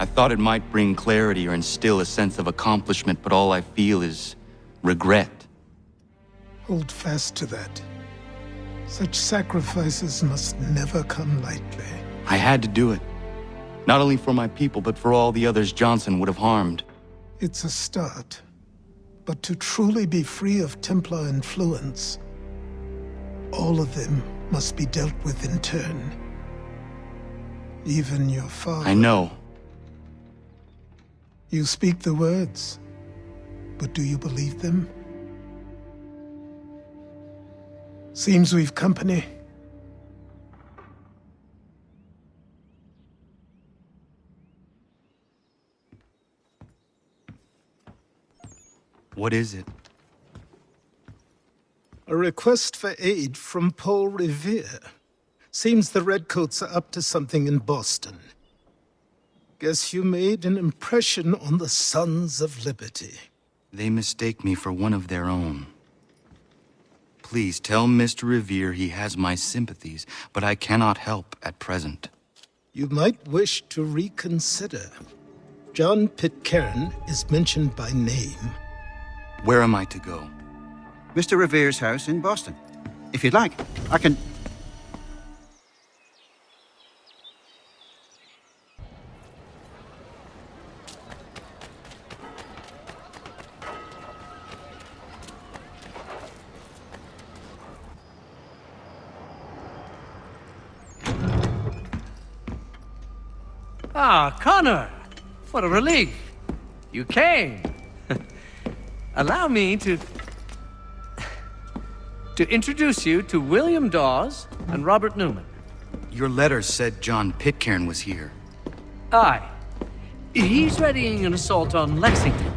I thought it might bring clarity or instill a sense of accomplishment, but all I feel is regret. Hold fast to that. Such sacrifices must never come lightly. I had to do it. Not only for my people, but for all the others Johnson would have harmed. It's a start. But to truly be free of Templar influence, all of them must be dealt with in turn. Even your father. I know. You speak the words, but do you believe them? Seems we've company. What is it? A request for aid from Paul Revere. Seems the Redcoats are up to something in Boston. Guess you made an impression on the Sons of Liberty. They mistake me for one of their own. Please tell Mr. Revere he has my sympathies, but I cannot help at present. You might wish to reconsider. John Pitcairn is mentioned by name. Where am I to go? Mr. Revere's house in Boston. If you'd like, I can... Ah, Connor! What a relief! You came! Allow me to introduce you to William Dawes and Robert Newman. Your letter said John Pitcairn was here. Aye. He's readying an assault on Lexington,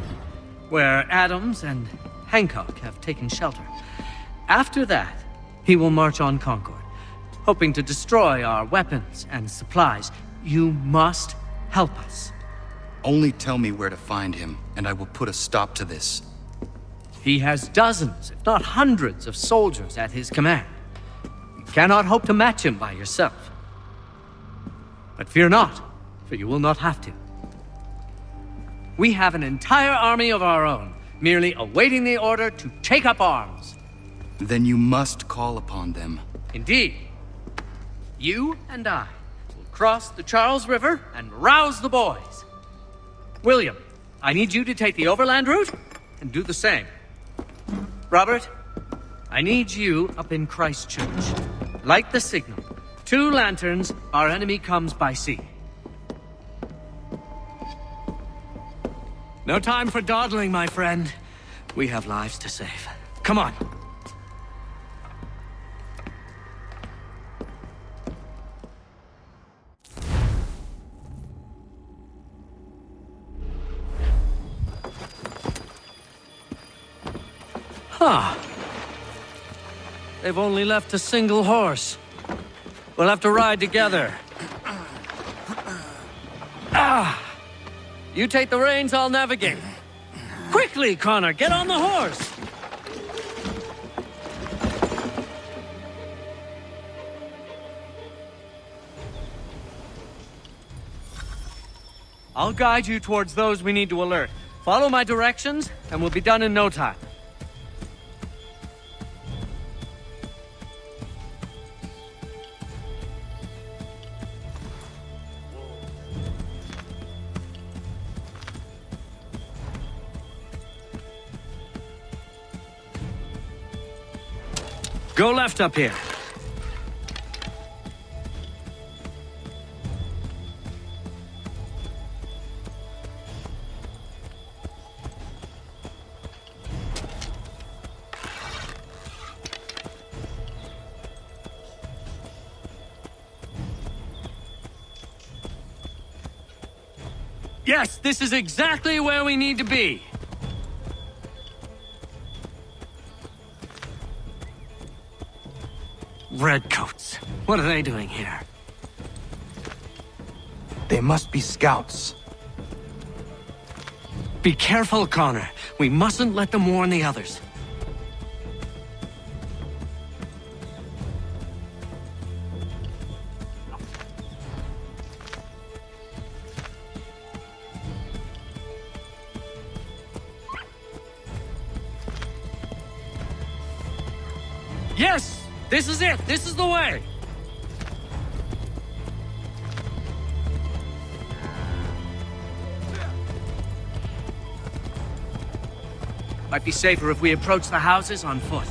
where Adams and Hancock have taken shelter. After that, he will march on Concord, hoping to destroy our weapons and supplies. You must help us. Only tell me where to find him, and I will put a stop to this. He has dozens, if not hundreds, of soldiers at his command. You cannot hope to match him by yourself. But fear not, for you will not have to. We have an entire army of our own, merely awaiting the order to take up arms. Then you must call upon them. Indeed. You and I will cross the Charles River and rouse the boys. William, I need you to take the overland route and do the same. Robert, I need you up in Christchurch. Light the signal. 2 lanterns, our enemy comes by sea. No time for dawdling, my friend. We have lives to save. Come on. Huh. They've only left a single horse. We'll have to ride together. Ah! You take the reins, I'll navigate. Quickly, Connor, get on the horse! I'll guide you towards those we need to alert. Follow my directions, and we'll be done in no time. Go left up here. Yes, this is exactly where we need to be. Redcoats. What are they doing here? They must be scouts. Be careful, Connor. We mustn't let them warn the others. Yes! This is it! This is the way! Might be safer if we approach the houses on foot.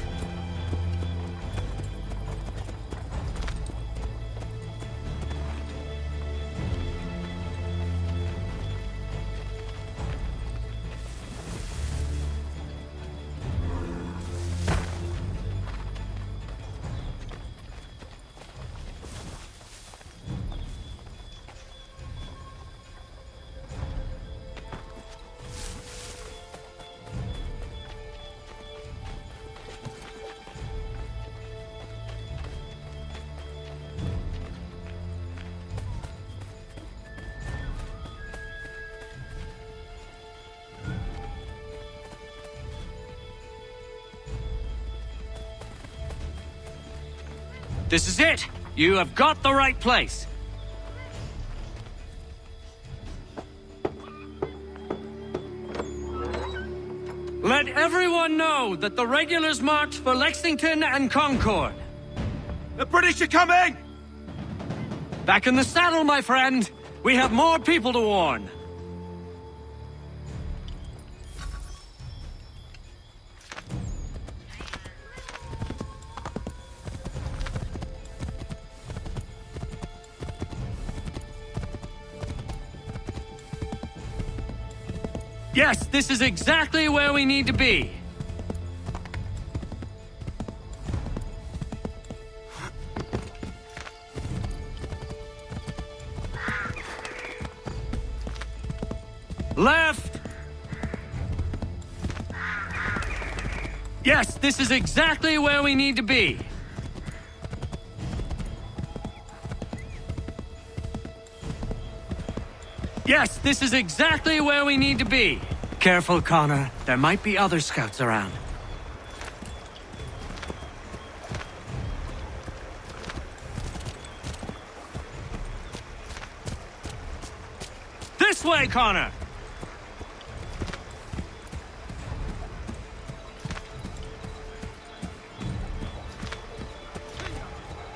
This is it! You have got the right place! Let everyone know that the regulars marched for Lexington and Concord. The British are coming! Back in the saddle, my friend! We have more people to warn! Yes, this is exactly where we need to be. Left! Yes, this is exactly where we need to be. Yes, this is exactly where we need to be. Careful, Connor. There might be other scouts around. This way, Connor!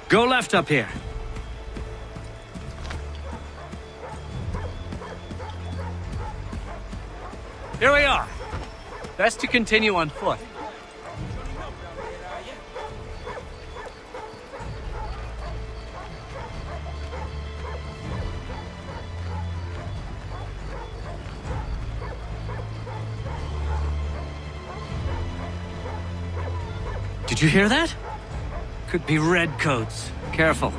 Go left up here. Here we are. Best to continue on foot. Did you hear that? Could be redcoats. Careful.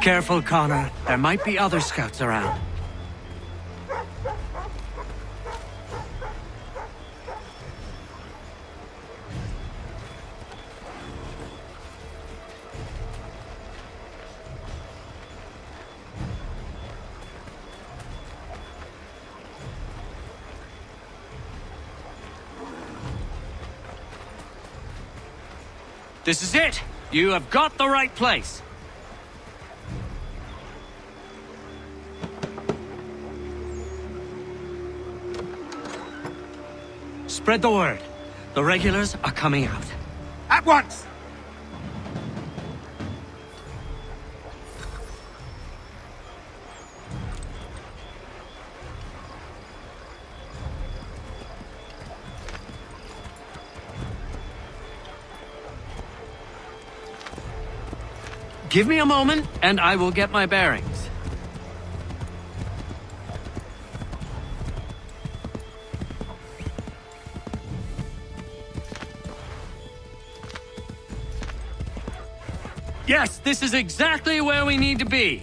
Careful, Connor. There might be other scouts around. This is it! You have got the right place! Spread the word. The regulars are coming out. At once! Give me a moment, and I will get my bearings. Yes, this is exactly where we need to be.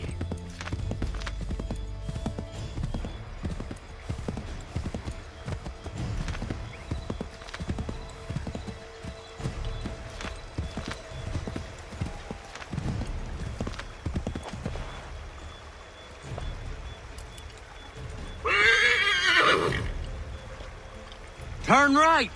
Turn right!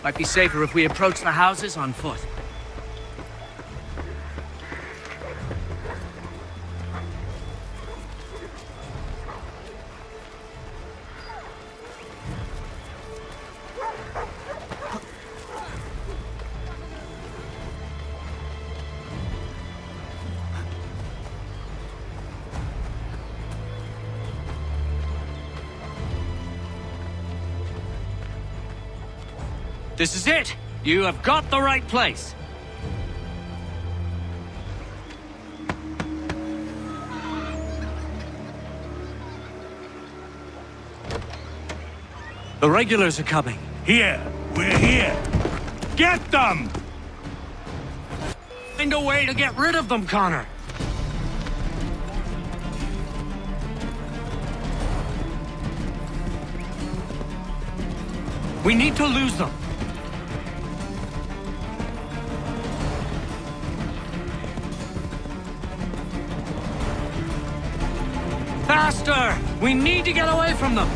Might be safer if we approach the houses on foot. This is it! You have got the right place! The regulars are coming. Here! We're here! Get them! Find a way to get rid of them, Connor! We need to lose them. Faster! We need to get away from them!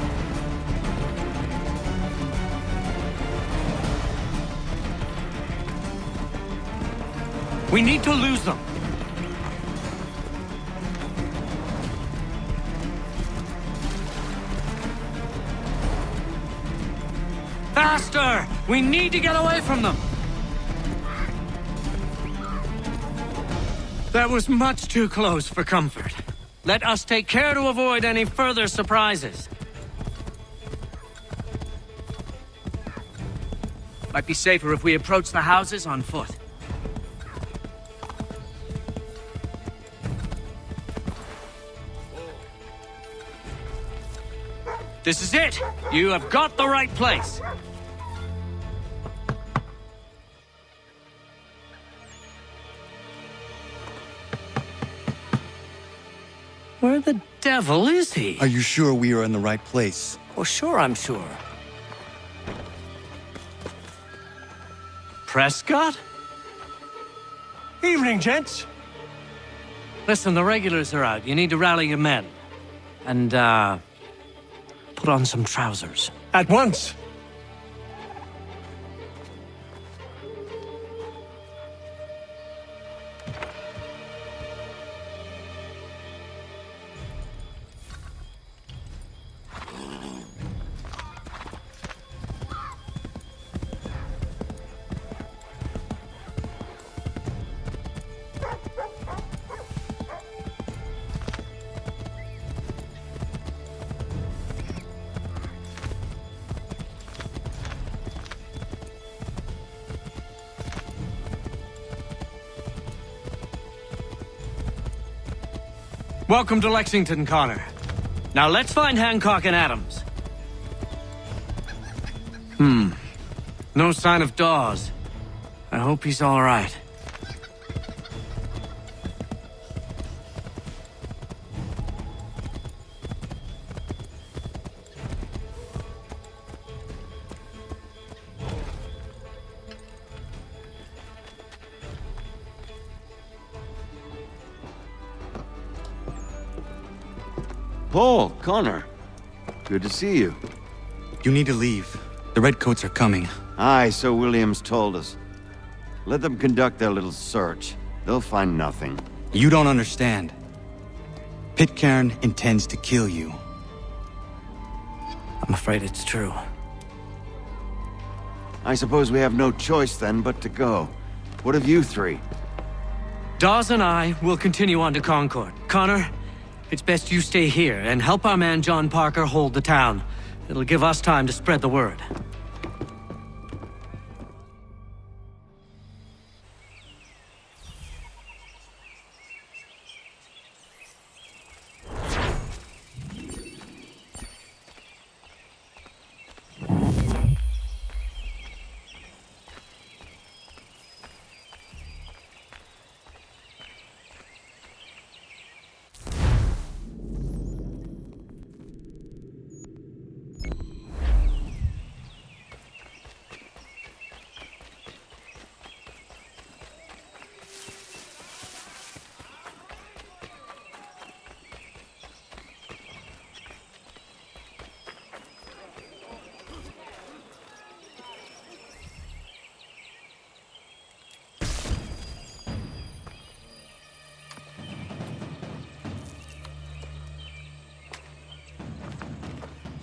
We need to lose them. Faster! We need to get away from them! That was much too close for comfort. Let us take care to avoid any further surprises. Might be safer if we approach the houses on foot. This is it! You have got the right place! Where the devil is he? Are you sure we are in the right place? Well, sure, I'm sure. Prescott? Evening, gents. Listen, the regulars are out. You need to rally your men. And, put on some trousers. At once. Welcome to Lexington, Connor. Now let's find Hancock and Adams. No sign of Dawes. I hope he's all right. Paul, Connor. Good to see you. You need to leave. The Redcoats are coming. Aye, so Williams told us. Let them conduct their little search. They'll find nothing. You don't understand. Pitcairn intends to kill you. I'm afraid it's true. I suppose we have no choice then but to go. What of you three? Dawes and I will continue on to Concord. Connor, it's best you stay here and help our man John Parker hold the town. It'll give us time to spread the word.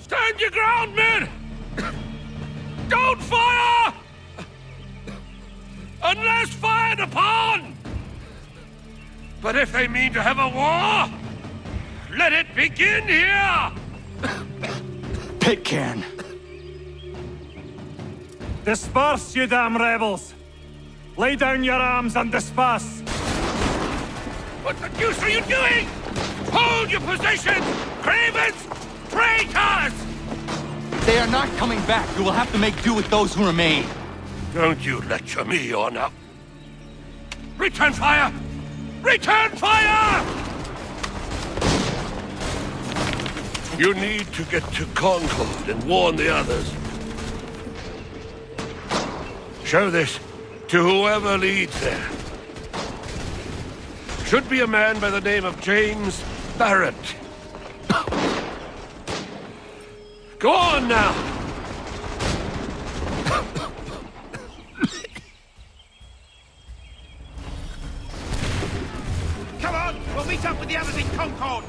Stand your ground, men! Don't fire! Unless fired upon! But if they mean to have a war, let it begin here! Pitcairn! Disperse, you damn rebels! Lay down your arms and disperse! What the deuce are you doing? Hold your positions! Cravens! Traitors! They are not coming back. You will have to make do with those who remain. Don't you lecture me on up. Return fire! Return fire! You need to get to Concord and warn the others. Show this to whoever leads there. Should be a man by the name of James Barrett. Go on now! Come on, we'll meet up with the others in Concord!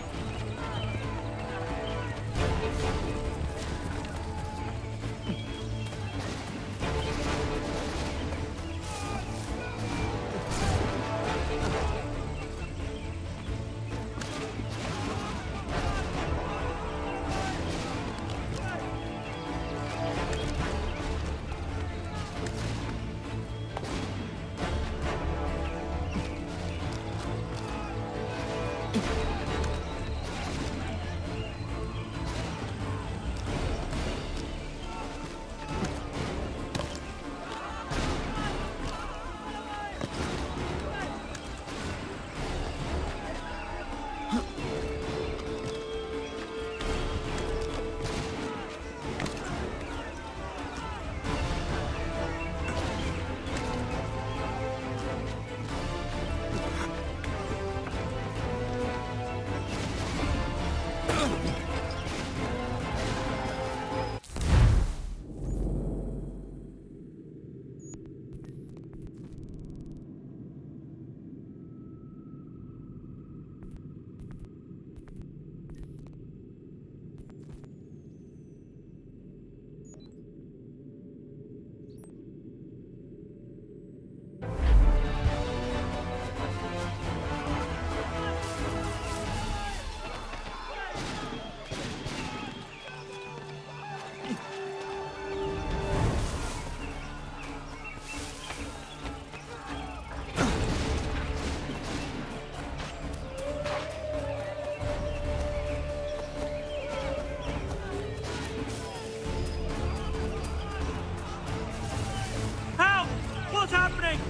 What's happening?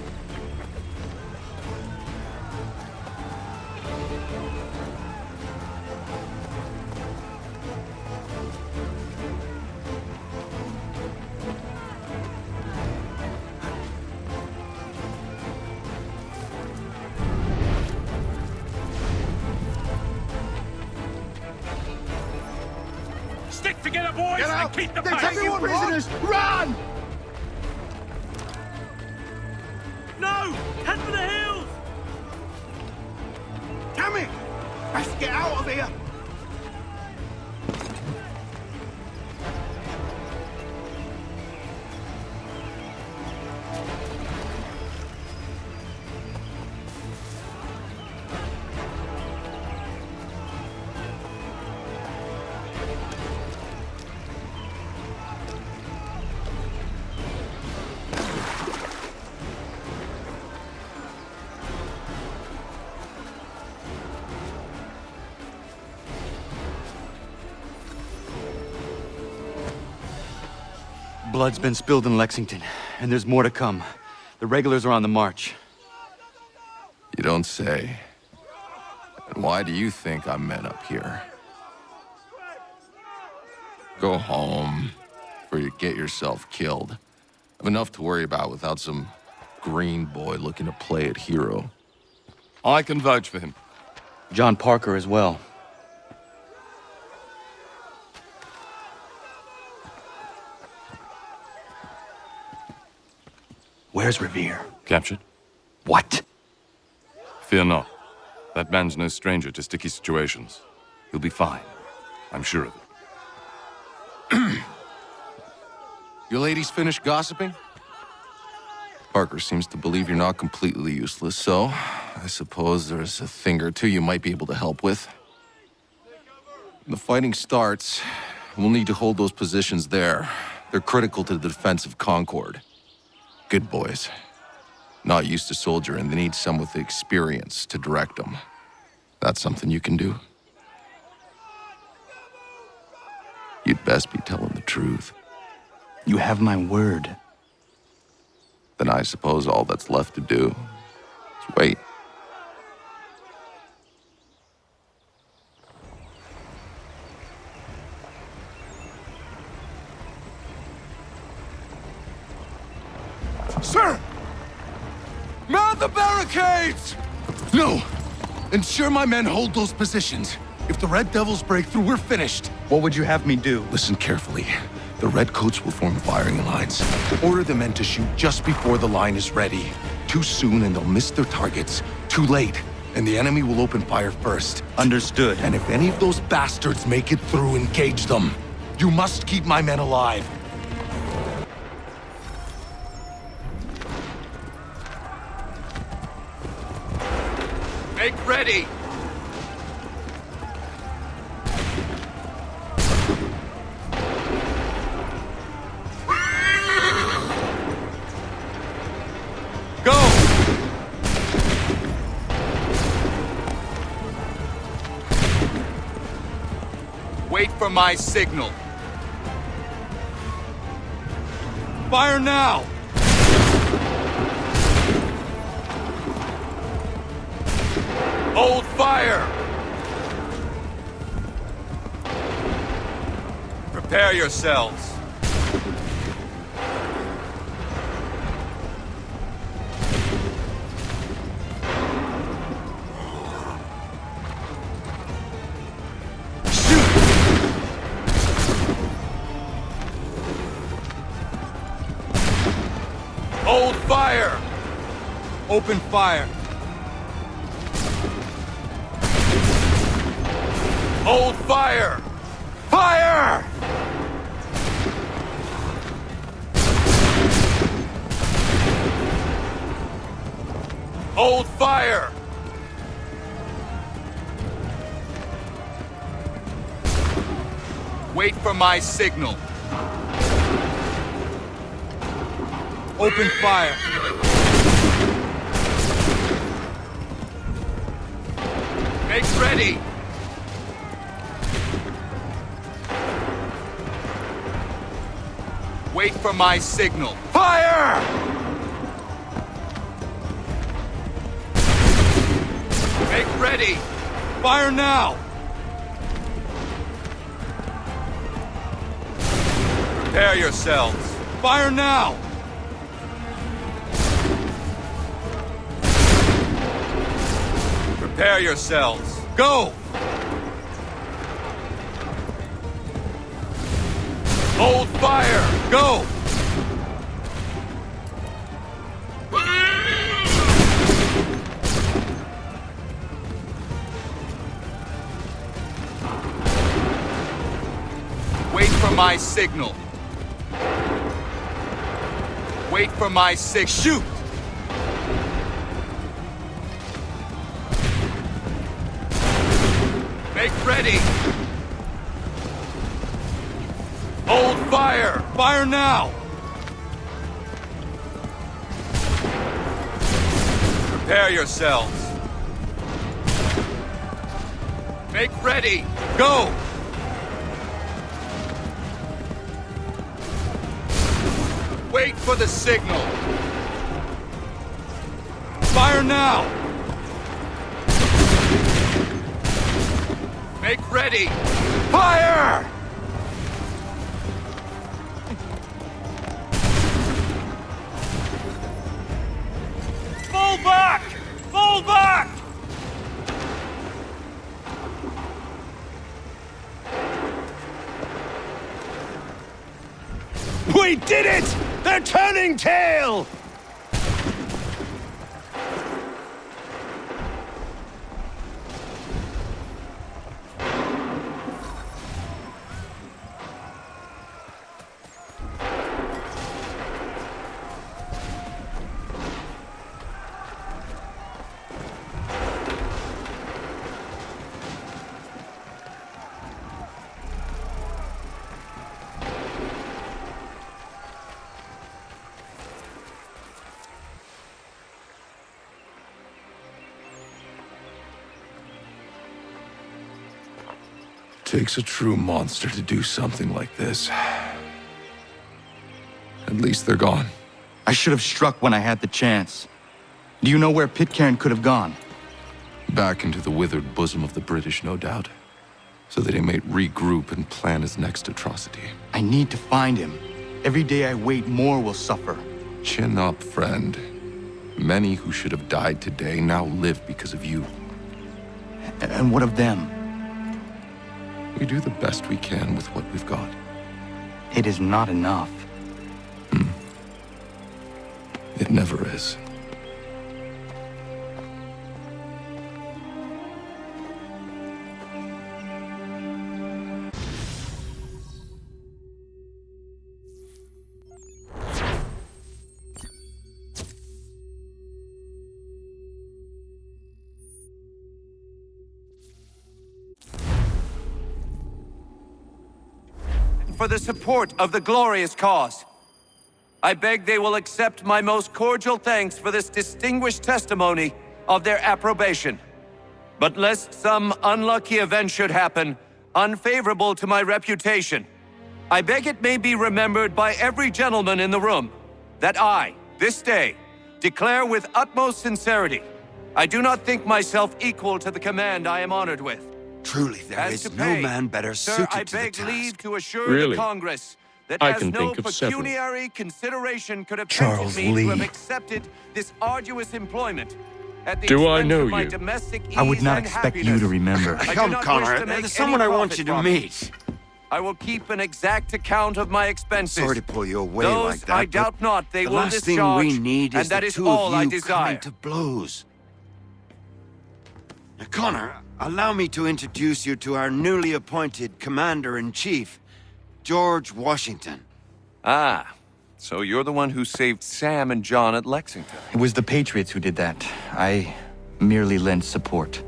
Stick together, boys, Get out! and keep the They're pace! taking prisoners! Run! Head for the hills! Damn it! Let's get out of here! Blood's been spilled in Lexington, and there's more to come. The regulars are on the march. You don't say. And why do you think I'm men up here? Go home, before you get yourself killed. I've enough to worry about without some green boy looking to play it hero. I can vouch for him. John Parker as well. Where's Revere? Captured? What? Fear not. That man's no stranger to sticky situations. He'll be fine. I'm sure of it. You ladies finished gossiping? Parker seems to believe you're not completely useless, so I suppose there's a thing or two you might be able to help with. When the fighting starts, we'll need to hold those positions there. They're critical to the defense of Concord. Good boys. Not used to soldiering, they need some with the experience to direct them. That's something you can do? You'd best be telling the truth. You have my word. Then I suppose all that's left to do is wait. Sir! Man the barricades! No! Ensure my men hold those positions. If the Red Devils break through, we're finished. What would you have me do? Listen carefully. The Redcoats will form firing lines. Order the men to shoot just before the line is ready. Too soon and they'll miss their targets. Too late, and the enemy will open fire first. Understood. And if any of those bastards make it through, engage them. You must keep my men alive. Make ready! Go! Wait for my signal. Fire now! Hold fire! Prepare yourselves. Hold fire! Open fire. Hold fire! Fire! Hold fire! Wait for my signal. Open fire. Make ready. Wait for my signal. Fire! Make ready. Fire now. Prepare yourselves. Fire now. Prepare yourselves. Go! Hold fire! Go! my signal. Wait for my shoot! Make ready! Hold fire! Fire now! Prepare yourselves. Make ready! Go! Wait for the signal! Fire now! Make ready! Fire! Fall back! Fall back! We did it! They're turning tail! Takes a true monster to do something like this. At least they're gone. I should have struck when I had the chance. Do you know where Pitcairn could have gone? Back into the withered bosom of the British, no doubt. So that he may regroup and plan his next atrocity. I need to find him. Every day I wait, more will suffer. Chin up, friend. Many who should have died today now live because of you. And what of them? We do the best we can with what we've got. It is not enough. It never is. For the support of the glorious cause. I beg they will accept my most cordial thanks for this distinguished testimony of their approbation. But lest some unlucky event should happen, unfavorable to my reputation, I beg it may be remembered by every gentleman in the room that I, this day, declare with utmost sincerity, I do not think myself equal to the command I am honored with. Truly, there is no man better suited I to the beg task. leave to assure Really? the Congress that I as can no think of several. pecuniary consideration could have Charles tempted me to have Lee. accepted this arduous employment at the Do I expense know of my you? domestic I would ease not and expect you happiness. to remember. I do Come, not Connor, wish to make there's someone any I want profit you to from it. meet. I will keep an exact account of my expenses. Sorry to pull you away Those like that, I but doubt not they the will last thing discharge, we need is and that the is two all of I you desire. coming to blows. Now, Connor, allow me to introduce you to our newly appointed Commander-in-Chief, George Washington. Ah, so you're the one who saved Sam and John at Lexington. It was the Patriots who did that. I merely lent support.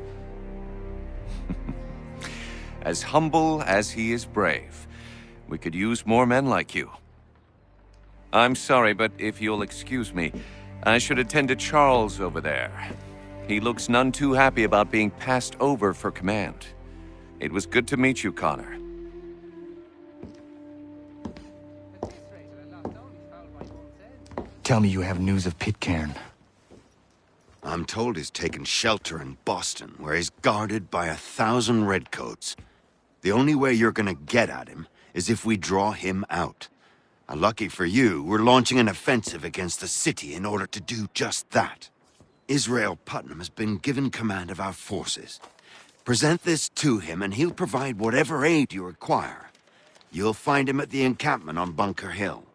As humble as he is brave. We could use more men like you. I'm sorry, but if you'll excuse me, I should attend to Charles over there. He looks none too happy about being passed over for command. It was good to meet you, Connor. Tell me you have news of Pitcairn. I'm told he's taken shelter in Boston, where he's guarded by 1,000 redcoats. The only way you're gonna get at him is if we draw him out. Lucky for you, we're launching an offensive against the city in order to do just that. Israel Putnam has been given command of our forces. Present this to him and he'll provide whatever aid you require. You'll find him at the encampment on Bunker Hill.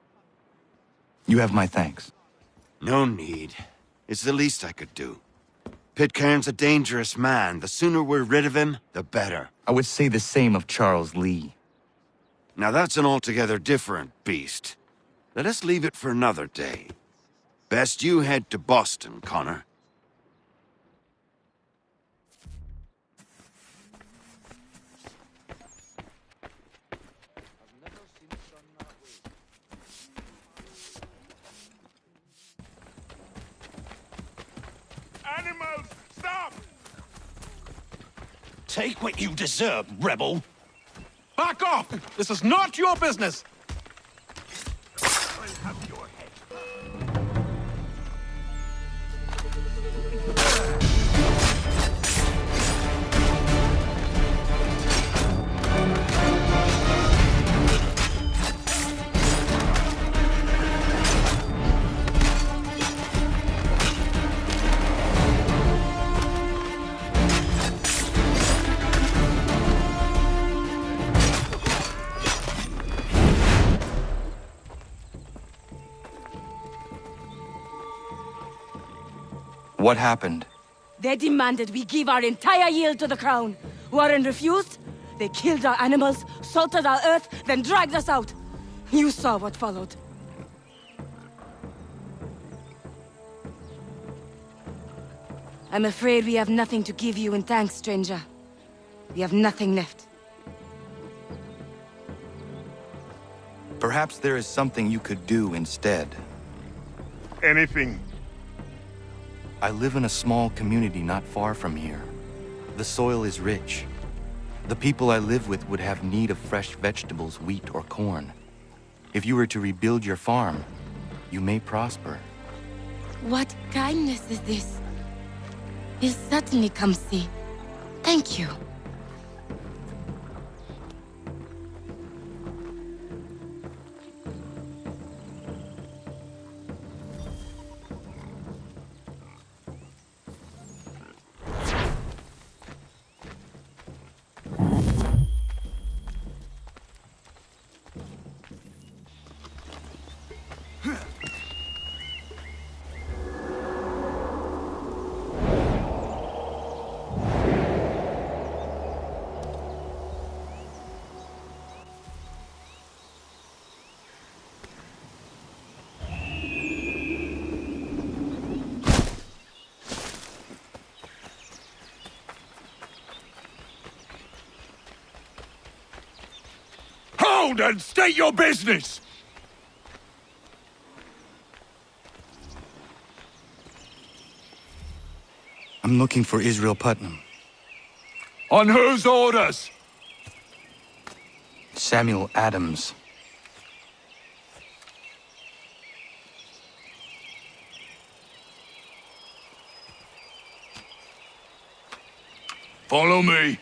You have my thanks. No need. It's the least I could do. Pitcairn's a dangerous man. The sooner we're rid of him, the better. I would say the same of Charles Lee. Now that's an altogether different beast. Let us leave it for another day. Best you head to Boston, Connor. Animals, stop! Take what you deserve, rebel. Back off! This is not your business! What happened? They demanded we give our entire yield to the crown. Warren refused. They killed our animals, salted our earth, then dragged us out. You saw what followed. I'm afraid we have nothing to give you in thanks, stranger. We have nothing left. Perhaps there is something you could do instead. Anything. I live in a small community not far from here. The soil is rich. The people I live with would have need of fresh vegetables, wheat, or corn. If you were to rebuild your farm, you may prosper. What kindness is this? We'll certainly come see. Thank you. Hold and state your business! I'm looking for Israel Putnam. On whose orders? Samuel Adams. Follow me.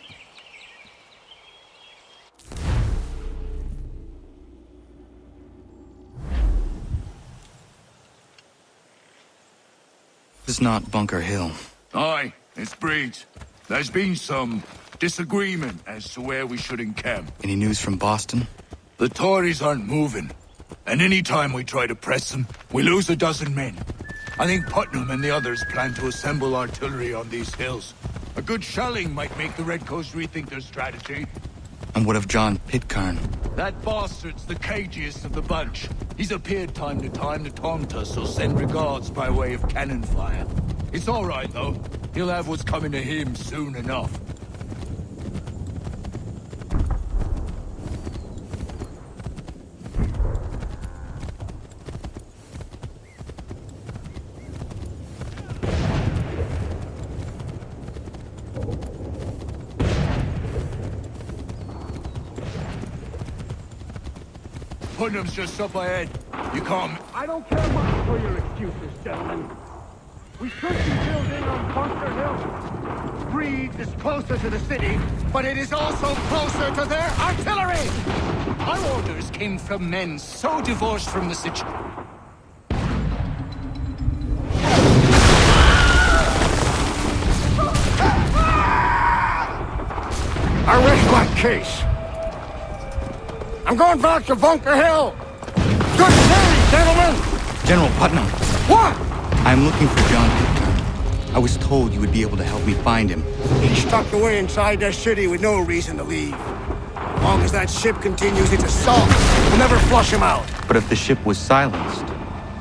This is not Bunker Hill. Aye, it's Breach. There's been some disagreement as to where we should encamp. Any news from Boston? The Tories aren't moving. And any time we try to press them, we lose a dozen men. I think Putnam and the others plan to assemble artillery on these hills. A good shelling might make the Redcoats rethink their strategy. And what of John Pitcairn? That bastard's the cagiest of the bunch. He's appeared time to taunt us or send regards by way of cannon fire. It's all right, though. He'll have what's coming to him soon enough. Putnam's just up ahead. You can't... I don't care much for your excuses, gentlemen. We should be building on Bunker Hill. Breed is closer to the city, but it is also closer to their artillery! Our orders came from men so divorced from the situation. I rest my case. I'm going back to Bunker Hill! Good day, gentlemen! General Putnam! What? I'm looking for John Pitcairn. I was told you would be able to help me find him. He's stuck away inside that city with no reason to leave. As long as that ship continues its assault, we'll never flush him out. But if the ship was silenced...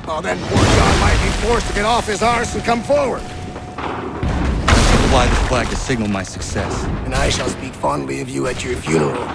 Well, then poor John might be forced to get off his arse and come forward. I shall fly the flag to signal my success. And I shall speak fondly of you at your funeral.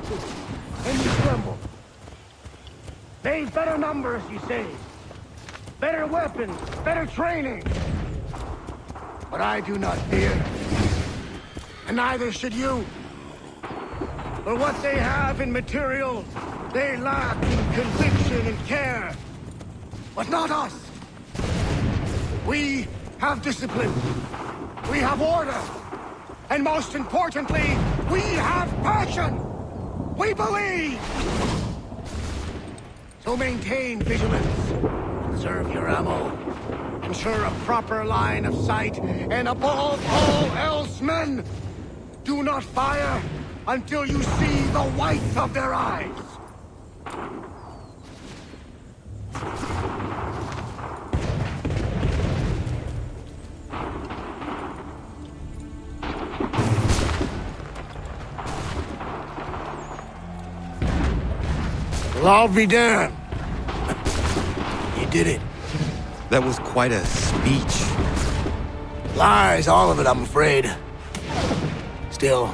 senses, and you tremble. They've better numbers, you say. Better weapons, better training. But I do not fear. And neither should you. For what they have in material, they lack in conviction and care. But not us. We have discipline. We have order. And most importantly, we have passion. We believe. So maintain vigilance. Conserve your ammo. Ensure a proper line of sight. And above all else, men, do not fire until you see the whites of their eyes. Well, I'll be damned. You did it. That was quite a speech. Lies, all of it, I'm afraid. Still,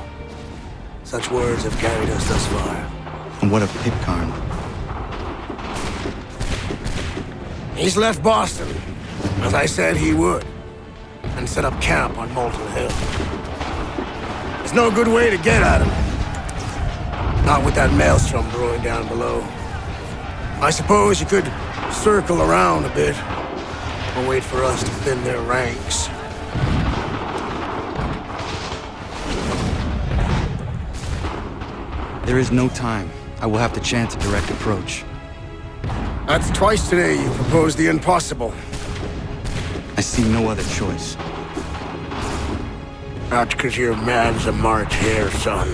such words have carried us thus far. And what of Pitcairn? He's left Boston, as I said he would, and set up camp on Molten Hill. There's no good way to get at him. Not with that maelstrom brewing down below. I suppose you could circle around a bit, or wait for us to thin their ranks. There is no time. I will have to chance a direct approach. That's twice today you proposed the impossible. I see no other choice. Not because you're mad as a March hare, son.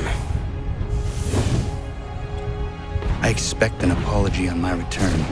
I expect an apology on my return.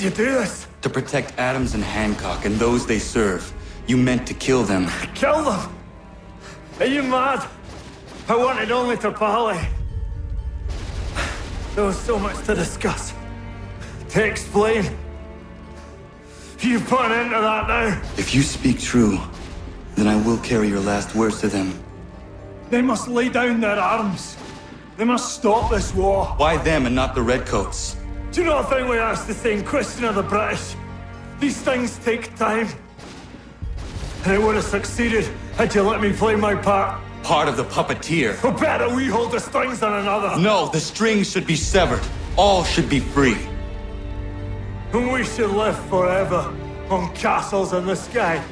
you do this? To protect Adams and Hancock and those they serve. You meant to kill them. Kill them? Are you mad? I wanted only to parley. There was so much to discuss, to explain. You put an end to that now. If you speak true, then I will carry your last words to them. They must lay down their arms. They must stop this war. Why them and not the Redcoats? Do you not think we asked the same question of the British? These things take time. And it would have succeeded had you let me play my part. Part of the puppeteer. Oh, better we hold the strings than another. No, the strings should be severed. All should be free. And we should live forever on castles in the sky.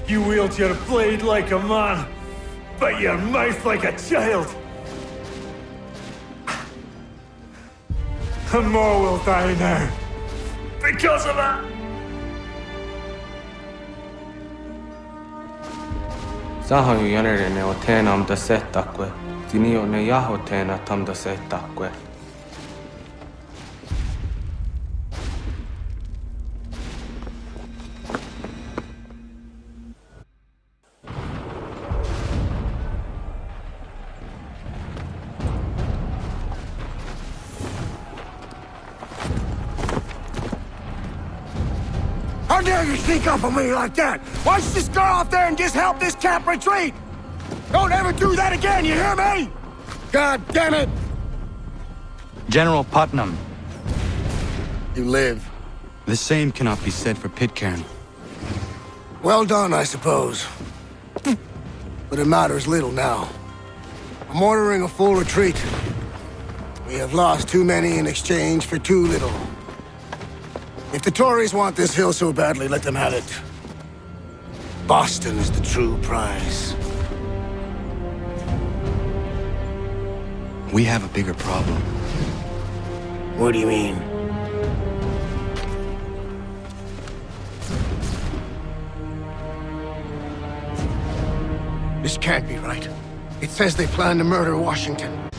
You wield your blade like a man, but your mouth like a child. And more will die now. Because of that. Sahoju jänerene o teenam da setakwe. Dinio ne yaho teena tam da setakwe. How dare you sneak up on me like that? Why don't you just go off there and just help this camp retreat? Don't ever do that again, you hear me? God damn it! General Putnam. You live. The same cannot be said for Pitcairn. Well done, I suppose. But it matters little now. I'm ordering a full retreat. We have lost too many in exchange for too little. If the Tories want this hill so badly, let them have it. Boston is the true prize. We have a bigger problem. What do you mean? This can't be right. It says they plan to murder Washington.